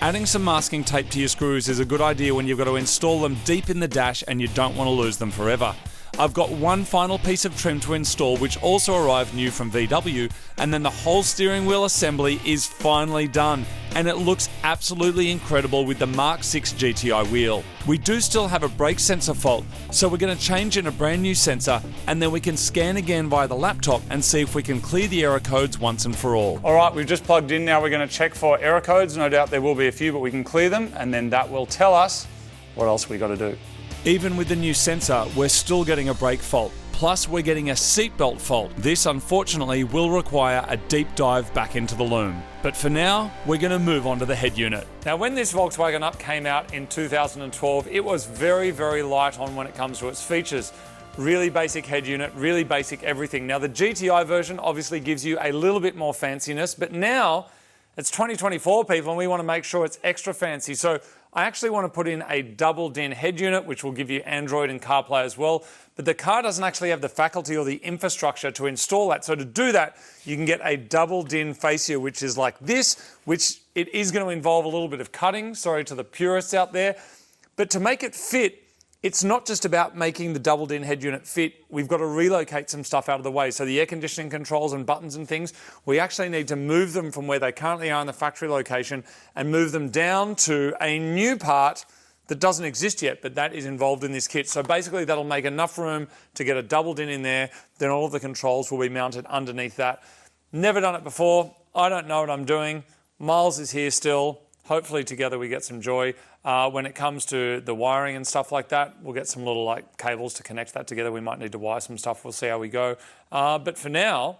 Adding some masking tape to your screws is a good idea when you've got to install them deep in the dash and you don't want to lose them forever. I've got one final piece of trim to install which also arrived new from VW, and then the whole steering wheel assembly is finally done, and it looks absolutely incredible with the Mark 6 GTI wheel. We do still have a brake sensor fault, so we're going to change in a brand new sensor, and then we can scan again via the laptop and see if we can clear the error codes once and for all. All right, we've just plugged in. Now we're going to check for error codes. No doubt there will be a few, but we can clear them, and then that will tell us what else we got to do. Even with the new sensor, we're still getting a brake fault. Plus, we're getting a seatbelt fault. This, unfortunately, will require a deep dive back into the loom. But for now, we're going to move on to the head unit. Now, when this Volkswagen Up came out in 2012, it was very, very light on when it comes to its features. Really basic head unit, really basic everything. Now, the GTI version obviously gives you a little bit more fanciness, but now it's 2024, people, and we want to make sure it's extra fancy. So I actually want to put in a double DIN head unit, which will give you Android and CarPlay as well. But the car doesn't actually have the faculty or the infrastructure to install that. So to do that, you can get a double DIN fascia, which is like this, which it is going to involve a little bit of cutting. Sorry to the purists out there. But to make it fit, it's not just about making the double DIN head unit fit. We've got to relocate some stuff out of the way. So the air conditioning controls and buttons and things, we actually need to move them from where they currently are in the factory location and move them down to a new part that doesn't exist yet, but that is involved in this kit. So basically that'll make enough room to get a double DIN in there. Then all of the controls will be mounted underneath that. Never done it before. I don't know what I'm doing. Myles is here still. Hopefully together we get some joy. When it comes to the wiring and stuff like that, we'll get some little cables to connect that together. We might need to wire some stuff. We'll see how we go. But for now,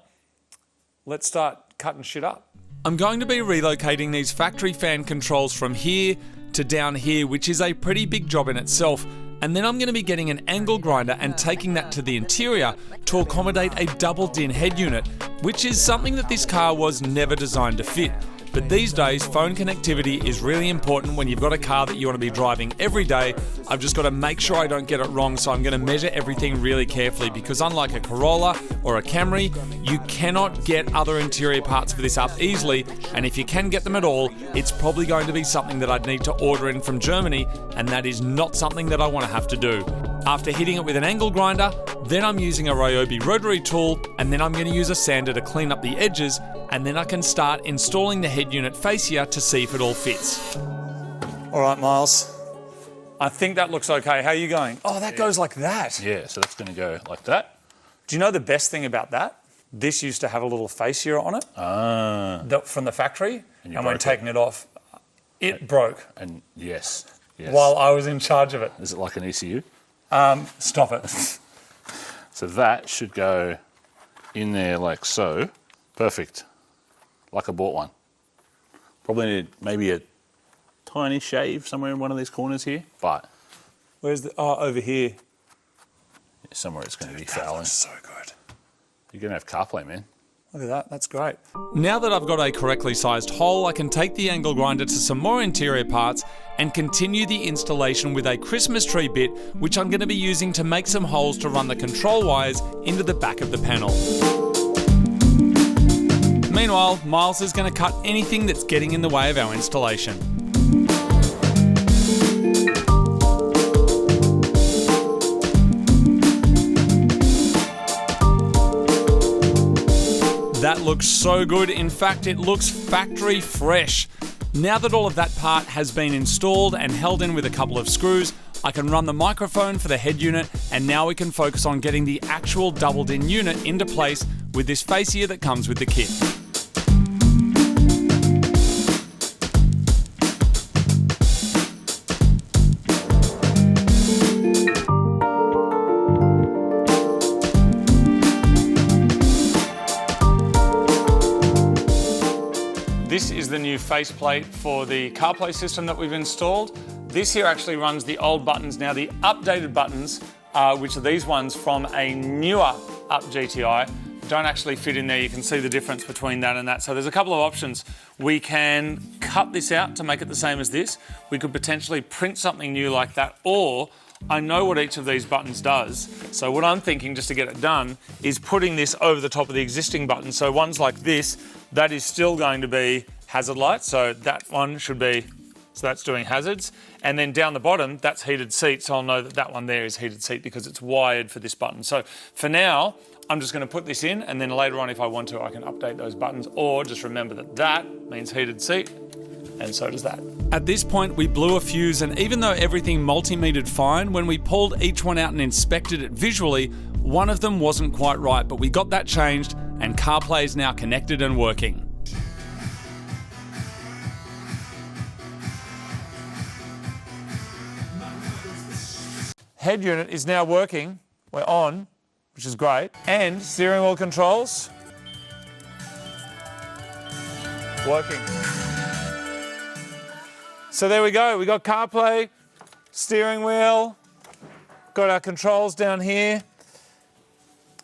let's start cutting shit up. I'm going to be relocating these factory fan controls from here to down here, which is a pretty big job in itself. And then I'm going to be getting an angle grinder and taking that to the interior to accommodate a double DIN head unit, which is something that this car was never designed to fit. But these days, phone connectivity is really important when you've got a car that you want to be driving every day. I've just got to make sure I don't get it wrong, so I'm going to measure everything really carefully, because unlike a Corolla or a Camry, you cannot get other interior parts for this up easily, and if you can get them at all, it's probably going to be something that I'd need to order in from Germany, and that is not something that I want to have to do. After hitting it with an angle grinder, then I'm using a Ryobi rotary tool, and then I'm going to use a sander to clean up the edges, and then I can start installing the head unit fascia to see if it all fits. All right, Myles. I think that looks okay. How are you going? Oh, that goes like that. Yeah, so that's going to go like that. Do you know the best thing about that? This used to have a little fascia on it from the factory, and when taking it off, it broke. And yes. While I was in charge of it. Is it like an ECU? Stop it. So that should go in there like so. Perfect. Like I bought one. Probably need maybe a tiny shave somewhere in one of these corners here, but... Where's the... Oh, over here. Somewhere it's going to be fouling. That's so good. You're going to have CarPlay, man. Look at that. That's great. Now that I've got a correctly sized hole, I can take the angle grinder to some more interior parts and continue the installation with a Christmas tree bit, which I'm going to be using to make some holes to run the control wires into the back of the panel. Meanwhile, Myles is going to cut anything that's getting in the way of our installation. That looks so good. In fact, it looks factory fresh. Now that all of that part has been installed and held in with a couple of screws, I can run the microphone for the head unit, and now we can focus on getting the actual double DIN unit into place with this fascia that comes with the kit. This is the new faceplate for the CarPlay system that we've installed. This here actually runs the old buttons. Now the updated buttons, which are these ones from a newer Up GTI, don't actually fit in there. You can see the difference between that and that. So there's a couple of options. We can cut this out to make it the same as this. We could potentially print something new like that, or I know what each of these buttons does. So what I'm thinking, just to get it done, is putting this over the top of the existing button. So ones like this, that is still going to be hazard light. So that one should be So that's doing hazards. And then down the bottom, that's heated seat. So I'll know that that one there is heated seat because it's wired for this button. So for now, I'm just going to put this in, and then later on, if I want to, I can update those buttons, or just remember that that means heated seat, and so does that. At this point, we blew a fuse, and even though everything multimetered fine, when we pulled each one out and inspected it visually, one of them wasn't quite right, but we got that changed, and CarPlay is now connected and working. Head unit is now working. We're on, which is great. And steering wheel controls, working. So there we go. We got CarPlay, steering wheel, got our controls down here.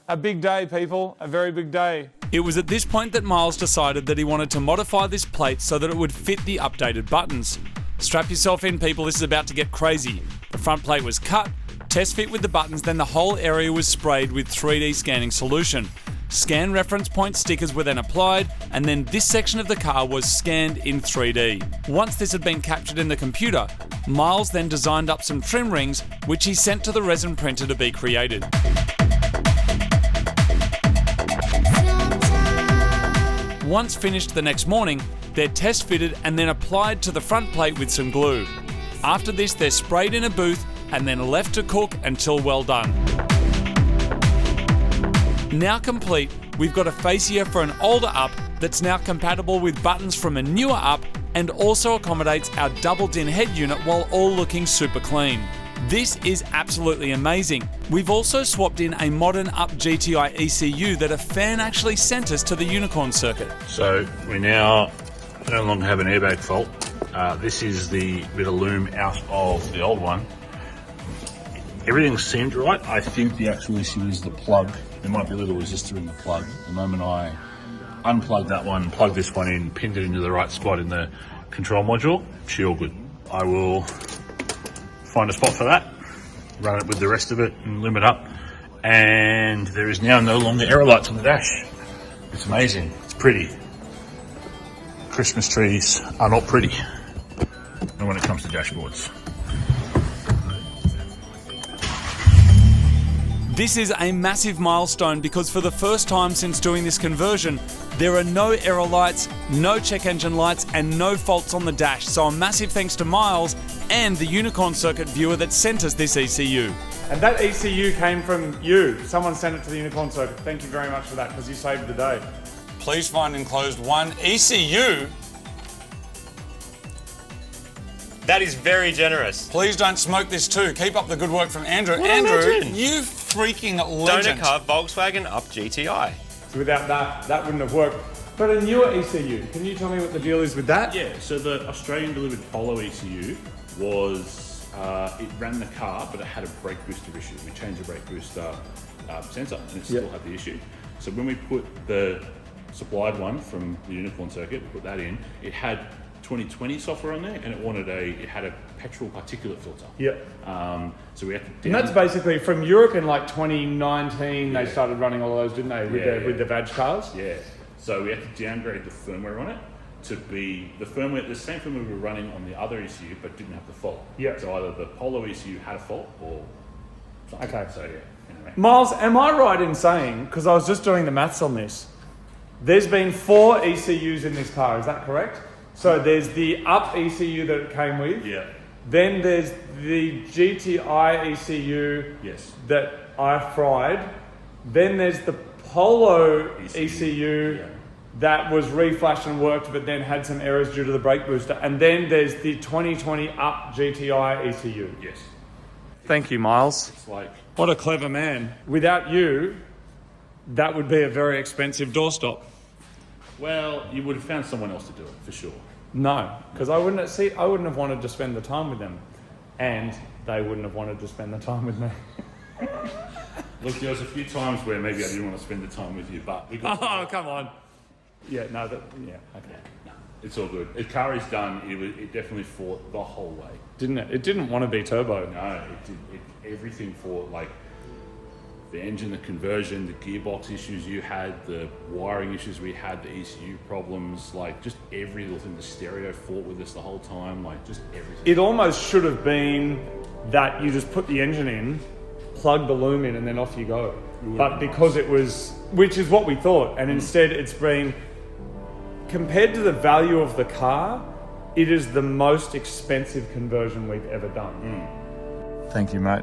A big day, people, a very big day. It was at this point that Myles decided that he wanted to modify this plate so that it would fit the updated buttons. Strap yourself in, people, this is about to get crazy. The front plate was cut, test fit with the buttons, then the whole area was sprayed with 3D scanning solution. Scan reference point stickers were then applied, and then this section of the car was scanned in 3D. Once this had been captured in the computer, Myles then designed up some trim rings, which he sent to the resin printer to be created. Once finished the next morning, they're test fitted and then applied to the front plate with some glue. After this, they're sprayed in a booth and then left to cook until well done. Now complete, we've got a fascia for an older Up that's now compatible with buttons from a newer Up and also accommodates our double-din head unit while all looking super clean. This is absolutely amazing. We've also swapped in a modern Up GTI ECU that a fan actually sent us to the Unicorn circuit. So we now no longer have an airbag fault. This is the bit of loom out of the old one. Everything seemed right. I think the actual issue is the plug. There might be a little resistor in the plug. The moment I unplugged that one, plugged this one in, pinned it into the right spot in the control module, she all good. I will find a spot for that, run it with the rest of it and limit up. And there is now no longer error lights on the dash. It's amazing, it's pretty. Christmas trees are not pretty when it comes to dashboards. This is a massive milestone because for the first time since doing this conversion, there are no error lights, no check engine lights, and no faults on the dash. So a massive thanks to Myles and the Unicorn circuit viewer that sent us this ECU. And that ECU came from you. Someone sent it to the Unicorn circuit. Thank you very much for that because you saved the day. Please find enclosed one ECU. That is very generous. Please don't smoke this too. Keep up the good work from Andrew. Well, Andrew, imagine. you freaking legend. Donor car Volkswagen Up GTI. So without that, that wouldn't have worked. But a newer ECU, can you tell me what the deal is with that? Yeah, so the Australian delivered Polo ECU was, it ran the car, but it had a brake booster issue. We changed the brake booster sensor and it still had the issue. So when we put the supplied one from the Unicorn circuit, we put that in, it had 2020 software on there, and it had a petrol particulate filter. So we had to. And that's basically from Europe in like 2019. They started running all of those, didn't they? With the VAG cars. Yeah. So we had to downgrade the firmware on it to be the same firmware we were running on the other ECU, but didn't have the fault. So either the Polo ECU had a fault or something. Okay. So yeah. Anyway. Myles, am I right in saying, because I was just doing the maths on this, there's been 4 ECUs in this car, is that correct? So there's the Up ECU that it came with. Yeah. Then there's the GTI ECU that I fried. Then there's the Polo ECU that was reflashed and worked, but then had some errors due to the brake booster. And then there's the 2020 Up GTI ECU. Yes. Thank you, Myles. It's like, what a clever man. Without you, that would be a very expensive doorstop. well, you would have found someone else to do it for sure. No, because I wouldn't have wanted to spend the time with them, and they wouldn't have wanted to spend the time with me. Look, there was a few times where maybe I didn't want to spend the time with you, but we got. Oh, come on. Yeah, no, okay. No, it's all good. The car is done. It definitely fought the whole way. Didn't it? It didn't want to be turbo. No, it did. Everything fought like the engine, the conversion, the gearbox issues you had, the wiring issues we had, the ECU problems, like just every little thing. The stereo fought with us the whole time, like just everything. It almost should have been that you just put the engine in, plug the loom in, and then off you go. But because it was, which is what we thought, and instead it's been, compared to the value of the car, it is the most expensive conversion we've ever done. Thank you, mate.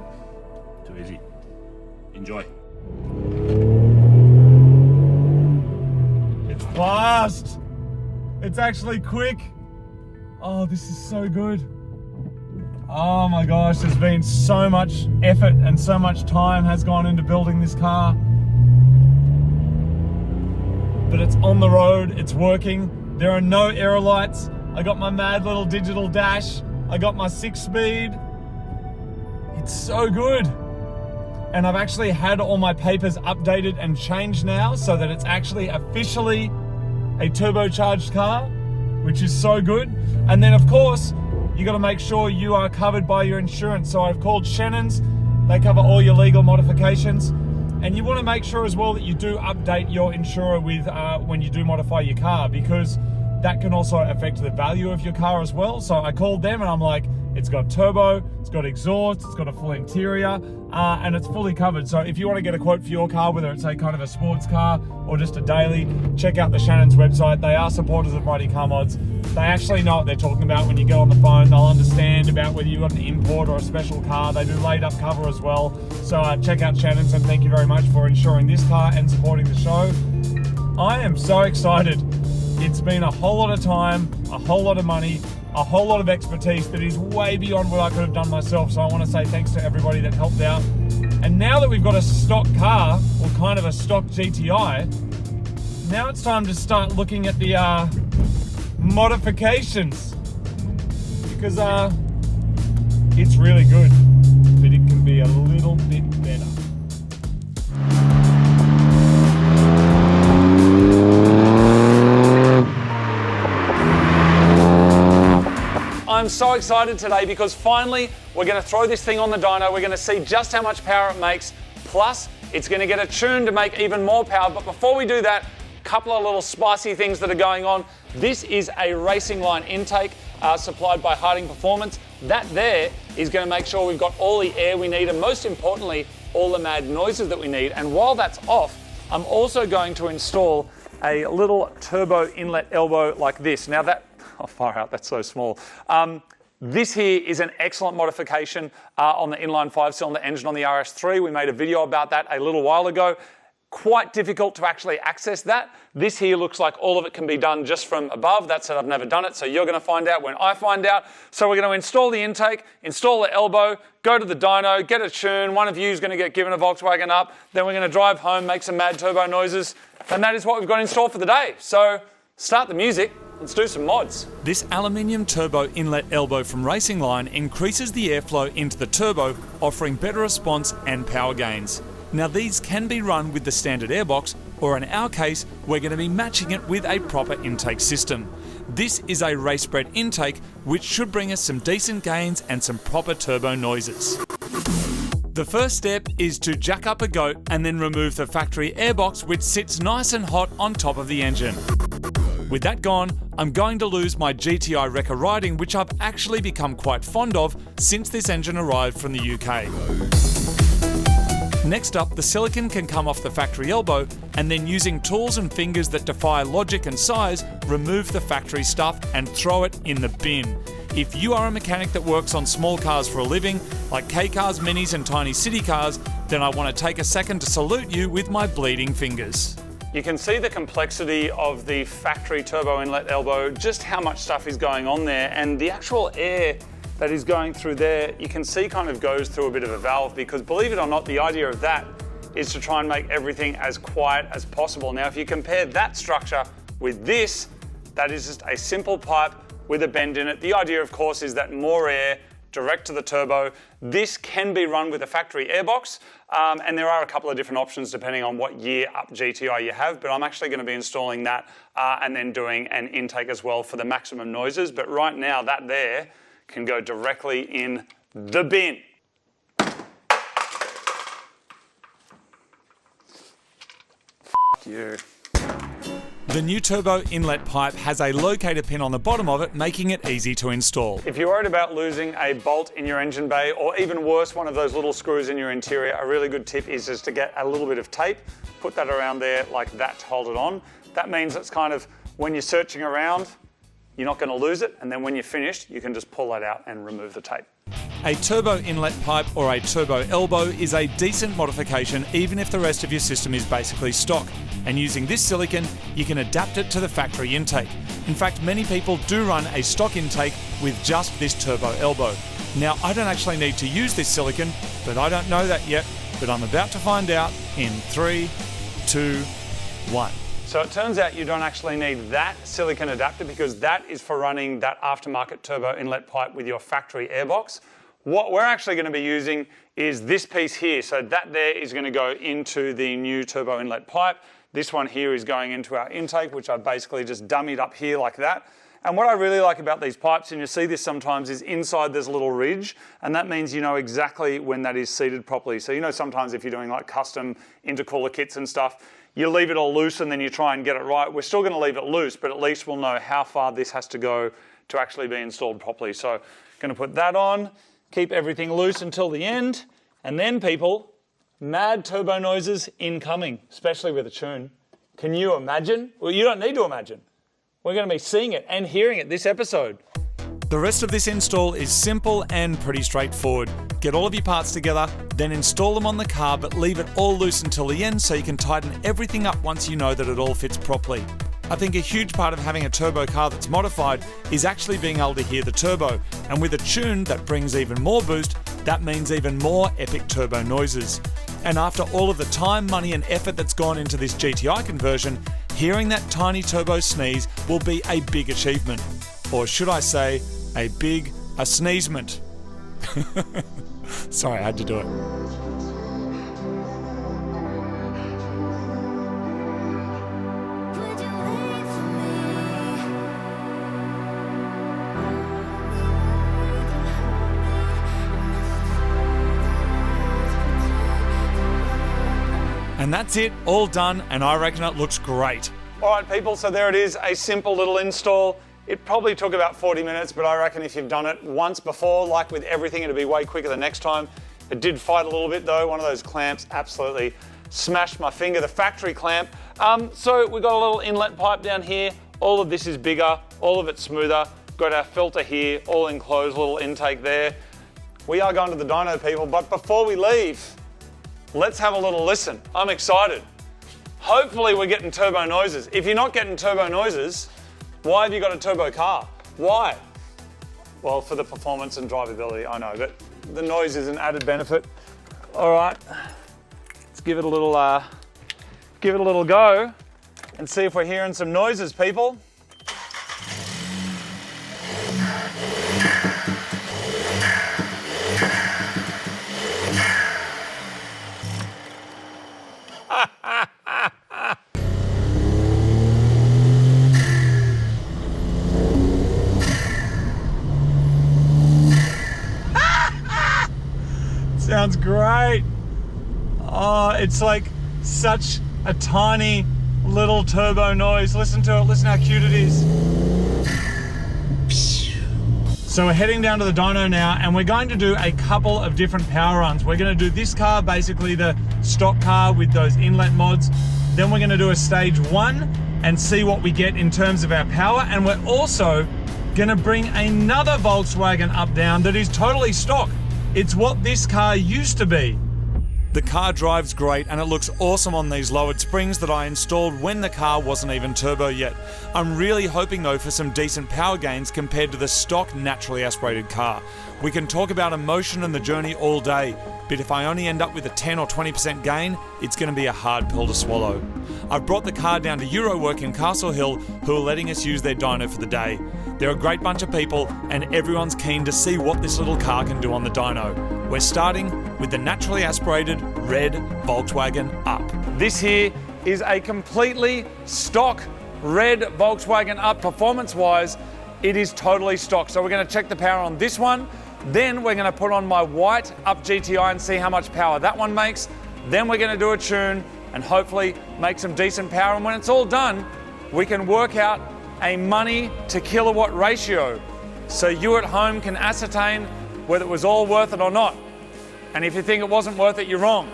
Too easy. Enjoy. It's fast. It's actually quick. Oh, this is so good. Oh my gosh, there's been so much effort and so much time has gone into building this car. But it's on the road, it's working. There are no error lights. I got my mad little digital dash. I got my 6-speed. It's so good. And I've actually had all my papers updated and changed now so that it's actually officially a turbocharged car, which is so good. And then of course, you got to make sure you are covered by your insurance. So I've called Shannons. They cover all your legal modifications. And you want to make sure as well that you do update your insurer with when you do modify your car, because that can also affect the value of your car as well. So I called them and I'm like, it's got turbo, it's got exhaust, it's got a full interior, and it's fully covered. So if you want to get a quote for your car, whether it's a kind of a sports car or just a daily, check out the Shannons website. They are supporters of Mighty Car Mods. They actually know what they're talking about. When you get on the phone, they'll understand about whether you've got an import or a special car. They do laid up cover as well. So check out Shannons, and thank you very much for insuring this car and supporting the show. I am so excited. It's been a whole lot of time, a whole lot of money, a whole lot of expertise that is way beyond what I could have done myself. So I want to say thanks to everybody that helped out. And now that we've got a stock car, or kind of a stock GTI, now it's time to start looking at the modifications, because it's really good, but it can be a little bit better. I'm so excited today because finally we're going to throw this thing on the dyno. We're going to see just how much power it makes. Plus, it's going to get a tune to make even more power. But before we do that, a couple of little spicy things that are going on. This is a racing line intake supplied by Harding Performance. That there is going to make sure we've got all the air we need, and most importantly, all the mad noises that we need. And while that's off, I'm also going to install a little turbo inlet elbow like this. Now that, oh, far out, that's so small. This here is an excellent modification on the inline 5-cylinder engine on the RS3. We made a video about that a little while ago. Quite difficult to actually access that. This here looks like all of it can be done just from above. That said, I've never done it, so you're going to find out when I find out. So we're going to install the intake, install the elbow, go to the dyno, get a tune. One of you is going to get given a Volkswagen up. Then we're going to drive home, make some mad turbo noises. And that is what we've got installed for the day. So start the music. Let's do some mods. This aluminium turbo inlet elbow from Racing Line increases the airflow into the turbo, offering better response and power gains. Now these can be run with the standard airbox, or in our case, we're going to be matching it with a proper intake system. This is a race bred intake, which should bring us some decent gains and some proper turbo noises. The first step is to jack up a goat and then remove the factory airbox, which sits nice and hot on top of the engine. With that gone, I'm going to lose my GTI Wrecker riding, which I've actually become quite fond of since this engine arrived from the UK. Next up, the silicone can come off the factory elbow, and then using tools and fingers that defy logic and size, remove the factory stuff and throw it in the bin. If you are a mechanic that works on small cars for a living, like K-cars, minis and tiny city cars, then I want to take a second to salute you with my bleeding fingers. You can see the complexity of the factory turbo inlet elbow, just how much stuff is going on there, and the actual air that is going through there, you can see kind of goes through a bit of a valve, because believe it or not, the idea of that is to try and make everything as quiet as possible. Now, if you compare that structure with this, that is just a simple pipe with a bend in it. The idea, of course, is that more air direct to the turbo. This can be run with a factory airbox, and there are a couple of different options depending on what year up GTI you have, but I'm actually going to be installing that and then doing an intake as well for the maximum noises. But right now, that there can go directly in the bin. you. The new turbo inlet pipe has a locator pin on the bottom of it, making it easy to install. If you're worried about losing a bolt in your engine bay, or even worse, one of those little screws in your interior, a really good tip is just to get a little bit of tape, put that around there like that to hold it on. That means it's kind of, when you're searching around, you're not going to lose it, and then when you're finished, you can just pull that out and remove the tape. A turbo inlet pipe or a turbo elbow is a decent modification even if the rest of your system is basically stock. And using this silicon, you can adapt it to the factory intake. In fact, many people do run a stock intake with just this turbo elbow. Now, I don't actually need to use this silicon, but I don't know that yet, but I'm about to find out in 3, 2, 1. So it turns out you don't actually need that silicon adapter because that is for running that aftermarket turbo inlet pipe with your factory airbox. What we're actually going to be using is this piece here. So that there is going to go into the new turbo inlet pipe. This one here is going into our intake, which I basically just dummied up here like that. And what I really like about these pipes, and you see this sometimes, is inside there's a little ridge, and that means you know exactly when that is seated properly. So you know sometimes if you're doing like custom intercooler kits and stuff, you leave it all loose and then you try and get it right. We're still going to leave it loose, but at least we'll know how far this has to go to actually be installed properly. So going to put that on, keep everything loose until the end, and then people, mad turbo noises incoming, especially with a tune. Can you imagine? Well, you don't need to imagine. We're going to be seeing it and hearing it this episode. The rest of this install is simple and pretty straightforward. Get all of your parts together, then install them on the car, but leave it all loose until the end so you can tighten everything up once you know that it all fits properly. I think a huge part of having a turbo car that's modified is actually being able to hear the turbo, and with a tune that brings even more boost, that means even more epic turbo noises. And after all of the time, money and effort that's gone into this GTI conversion, hearing that tiny turbo sneeze will be a big achievement. Or should I say, a sneezement. Sorry, I had to do it. And that's it, all done, and I reckon it looks great. All right, people, so there it is, a simple little install. It probably took about 40 minutes, but I reckon if you've done it once before, like with everything, it'll be way quicker the next time. It did fight a little bit though. One of those clamps absolutely smashed my finger, the factory clamp. So we've got a little inlet pipe down here. All of this is bigger, all of it's smoother. Got our filter here, all enclosed, little intake there. We are going to the dyno, people, but before we leave, let's have a little listen. I'm excited. Hopefully we're getting turbo noises. If you're not getting turbo noises, why have you got a turbo car? Why? Well, for the performance and drivability, I know, but the noise is an added benefit. All right, let's give it a little go and see if we're hearing some noises, people. Sounds great. Oh, it's like such a tiny little turbo noise. Listen to it, listen how cute it is. So we're heading down to the dyno now, and we're going to do a couple of different power runs. We're going to do this car, basically the stock car with those inlet mods. Then we're going to do a stage 1 and see what we get in terms of our power. And we're also going to bring another Volkswagen up down that is totally stock. It's what this car used to be. The car drives great and it looks awesome on these lowered springs that I installed when the car wasn't even turbo yet. I'm really hoping though for some decent power gains compared to the stock naturally aspirated car. We can talk about emotion and the journey all day, but if I only end up with a 10 or 20% gain, it's going to be a hard pill to swallow. I've brought the car down to Eurowerke in Castle Hill, who are letting us use their dyno for the day. They're a great bunch of people and everyone's keen to see what this little car can do on the dyno. We're starting with the naturally aspirated red Volkswagen Up. This here is a completely stock red Volkswagen Up. Performance-wise, it is totally stock. So we're going to check the power on this one. Then we're going to put on my white Up GTI and see how much power that one makes. Then we're going to do a tune, and hopefully make some decent power. And when it's all done, we can work out a money to kilowatt ratio so you at home can ascertain whether it was all worth it or not. And if you think it wasn't worth it, you're wrong.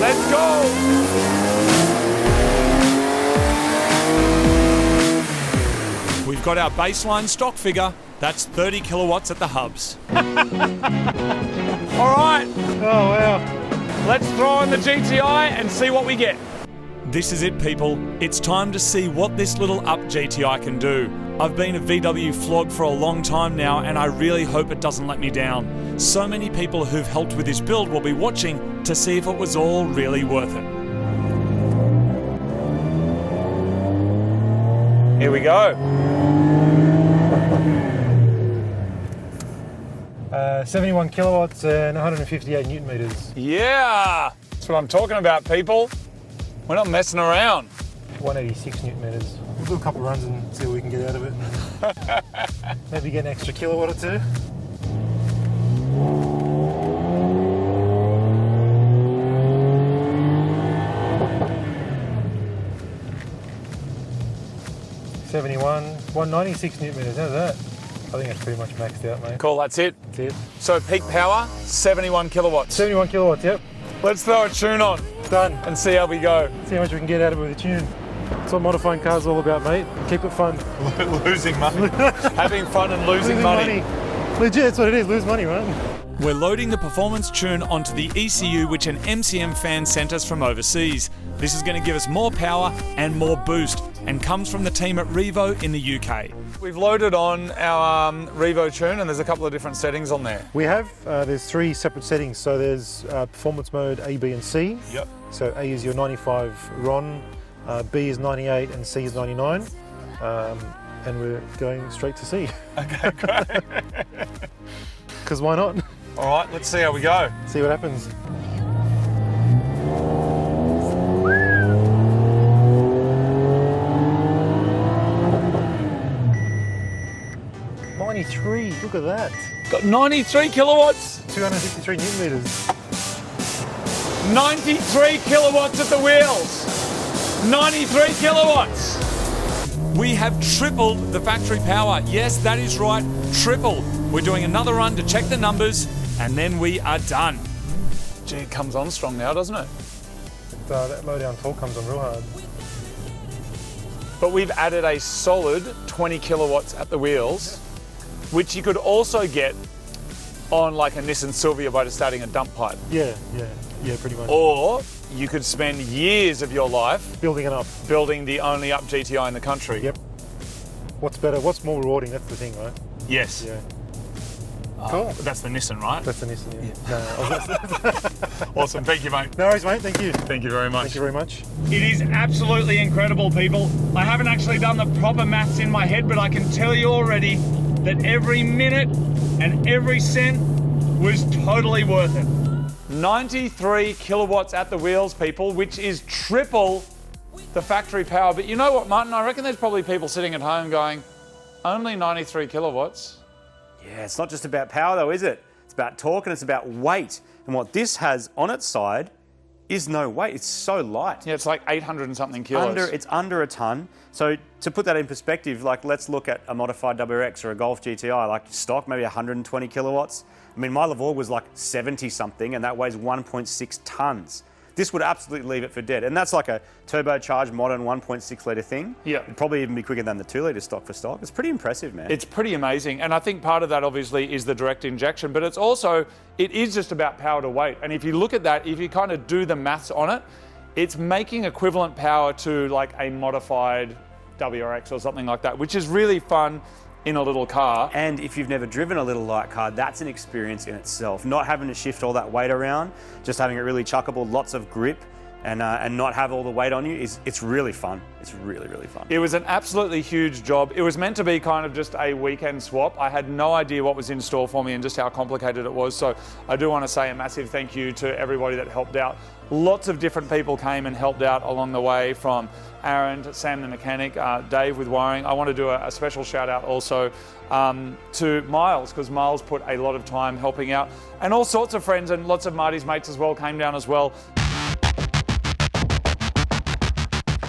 Let's go! We've got our baseline stock figure. That's 30 kilowatts at the hubs. All right, Oh, wow. let's throw in the GTI and see what we get. This is it, people. It's time to see what this little UP GTI can do. I've been a VW flog for a long time now, and I really hope it doesn't let me down. So many people who've helped with this build will be watching to see if it was all really worth it. Here we go. 71 kilowatts and 158 newton meters. Yeah, that's what I'm talking about, people. We're not messing around. 186 newton meters. We'll do a couple of runs and see what we can get out of it. Maybe get an extra kilowatt or two. $71, 196 newton meters. How's that? I think that's pretty much maxed out, mate. Cool, that's it. That's it. So peak power, 71 kilowatts. 71 kilowatts, yep. Let's throw a tune on Done. and see how we go. See how much we can get out of it with a tune. That's what modifying cars are all about, mate. Keep it fun. Losing money. Having fun and losing money. Legit, that's what it is. Lose money, right? We're loading the performance tune onto the ECU, which an MCM fan sent us from overseas. This is going to give us more power and more boost, and comes from the team at REVO in the UK. We've loaded on our REVO tune, and there's a couple of different settings on there. We have, there's 3 separate settings. So there's performance mode A, B and C. Yep. So A is your 95 RON, B is 98 and C is 99. And we're going straight to C. Okay, great. Because why not? All right, let's see how we go. See what happens. Look at that. Got 93 kilowatts. 253 newton meters. 93 kilowatts at the wheels. 93 kilowatts. We have tripled the factory power. Yes, that is right, triple. We're doing another run to check the numbers, and then we are done. Gee, it comes on strong now, doesn't it? That low down torque comes on real hard. But we've added a solid 20 kilowatts at the wheels, which you could also get on like a Nissan Silvia by just starting a dump pipe. Yeah, pretty much. Or you could spend years of your life building it up. Building the only UP GTI in the country. Yep. What's better? What's more rewarding? That's the thing, right? Yes. Yeah. Cool. That's the Nissan, right? That's the Nissan, yeah. No, Awesome. Thank you, mate. no worries, mate. Thank you. Thank you very much. Thank you very much. It is absolutely incredible, people. I haven't actually done the proper maths in my head, but I can tell you already that every minute and every cent was totally worth it. 93 kilowatts at the wheels, people, which is triple the factory power. But you know what, Martin? I reckon there's probably people sitting at home going, only 93 kilowatts. Yeah, it's not just about power though, is it? It's about torque and it's about weight. And what this has on its side is no weight. It's so light. Yeah, it's like 800 and something kilos. It's under a ton. So to put that in perspective, like let's look at a modified WRX or a Golf GTI, like stock, maybe 120 kilowatts. I mean, my Levorg was like 70 something and that weighs 1.6 tons. This would absolutely leave it for dead. And that's like a turbocharged modern 1.6 litre thing. Yeah. It'd probably even be quicker than the 2 litre stock for stock. It's pretty impressive, man. It's pretty amazing. And I think part of that obviously is the direct injection, but it's also, it is just about power to weight. And if you look at that, if you kind of do the maths on it, it's making equivalent power to like a modified WRX or something like that, which is really fun in a little car. And if you've never driven a little light car, that's an experience in itself. Not having to shift all that weight around, just having it really chuckable, lots of grip. and not have all the weight on you, it's really fun. It's really, really fun. It was an absolutely huge job. It was meant to be kind of just a weekend swap. I had no idea what was in store for me and just how complicated it was. So I do want to say a massive thank you to everybody that helped out. Lots of different people came and helped out along the way, from Aaron to Sam the mechanic, Dave with wiring. I want to do a special shout out also to Myles, because Myles put a lot of time helping out, and all sorts of friends and lots of Marty's mates as well came down as well.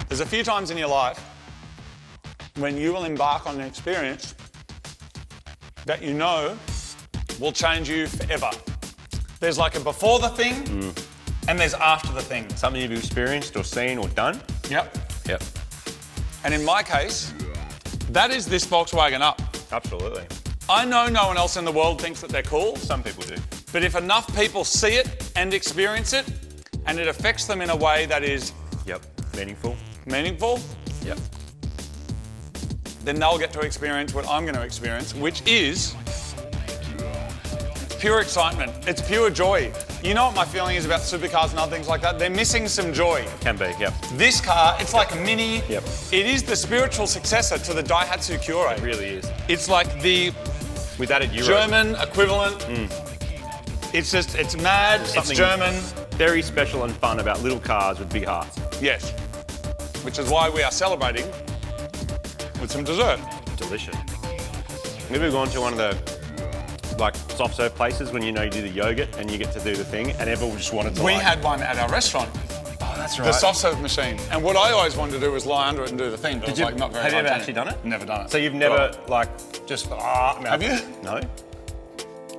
There's a few times in your life when you will embark on an experience that you know will change you forever. There's like a before the thing and there's after the thing. Something you've experienced or seen or done? Yep. Yep. And in my case, that is this Volkswagen Up. Absolutely. I know no one else in the world thinks that they're cool, Some people do. but if enough people see it and experience it, and it affects them in a way that is Yep. Meaningful. meaningful, Yep. then they'll get to experience what I'm going to experience, which is pure excitement. It's pure joy. You know what my feeling is about supercars and other things like that? They're missing some joy. Can be, yep. This car, it's like a mini. Yep. It is the spiritual successor to the Daihatsu Cure. It really is. It's like the With added Euro. German equivalent. It's just, it's mad, Something it's German. Very special and fun about little cars with big hearts. Yes. Which is why we are celebrating with some dessert. Delicious. Have you ever gone to one of the like soft serve places when you know you do the yogurt and you get to do the thing and everyone just wanted to We had one at our restaurant. Oh, that's right. The soft serve machine. And what I always wanted to do was lie under it and do the thing. But Did it was you, like not very have you ever hygienic. actually done it? Never done it. So you've never like just Have you? No.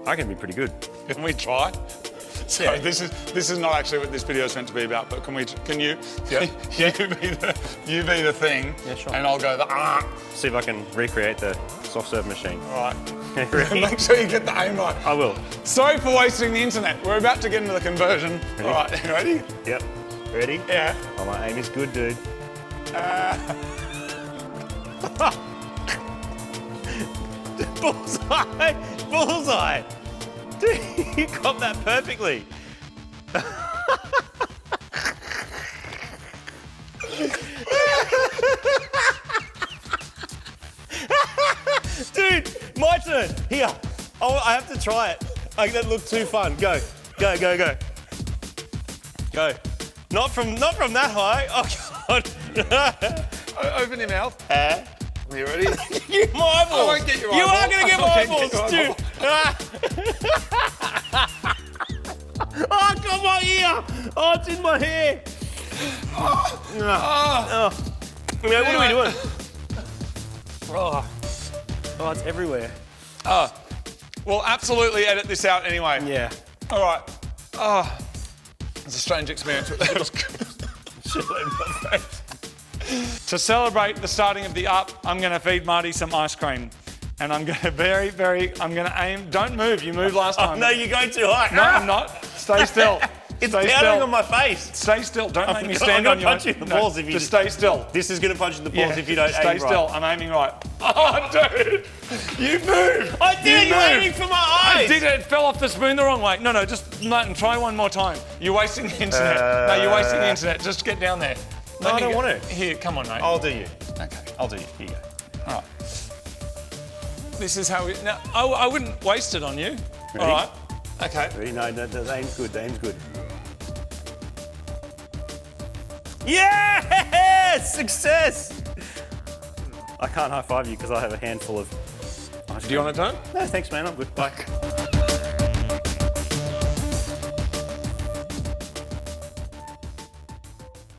I can be pretty good. Can we try? So Yeah. this is not actually what this video is meant to be about, but can you you be the thing, Yeah, sure. and I'll go the See if I can recreate the soft serve machine. All right. Ready? Make sure you get the aim right. I will. Sorry for wasting the internet. We're about to get into the conversion. Ready? All right, ready? Yep. Ready? Yeah. Oh, my aim is good, dude. Bullseye! Bullseye! Dude, you got that perfectly. Dude, my turn. Here. Oh, I have to try it. That looked too fun. Go. Go, go, go. Go. Not from that high. Oh, God. Open your mouth. Are you ready? You my eyeballs. I won't get your You eyeball. are going to get my I eyeballs, won't dude. Oh, got my ear. Oh, it's in my hair. Yeah, what are we doing? Oh, it's everywhere. We'll absolutely edit this out anyway. Yeah. All right. Oh, it's a strange experience. That was good. To celebrate the starting of the Up, I'm going to feed Marty some ice cream. And I'm going to I'm going to aim. Don't move. You moved last time. No, you're going too high. No, I'm not. Stay still. It's Stay pounding still. on my face. Stay still. Don't make me stand I'm gonna on your... punch you in the balls if you just stay still. This is going to punch you in the balls if you don't stay aim still. right. I'm aiming right. Oh, dude. You moved. I did. You're moved. aiming for my eyes. I did it. It fell off the spoon the wrong way. No, just Martin, try one more time. You're wasting the internet. No, you're wasting the internet. Just get down there. No, I don't want to. Here, come on, mate. I'll do you. Okay. I'll do you. Here you go. All right. This is how we... Now, I wouldn't waste it on you. Ready? All right. Okay. Ready? No, the aim's good. The aim's good. Yes! Success! I can't high five you because I have a handful of ice cream. Do you want it done? No, thanks, man. I'm good. Bye.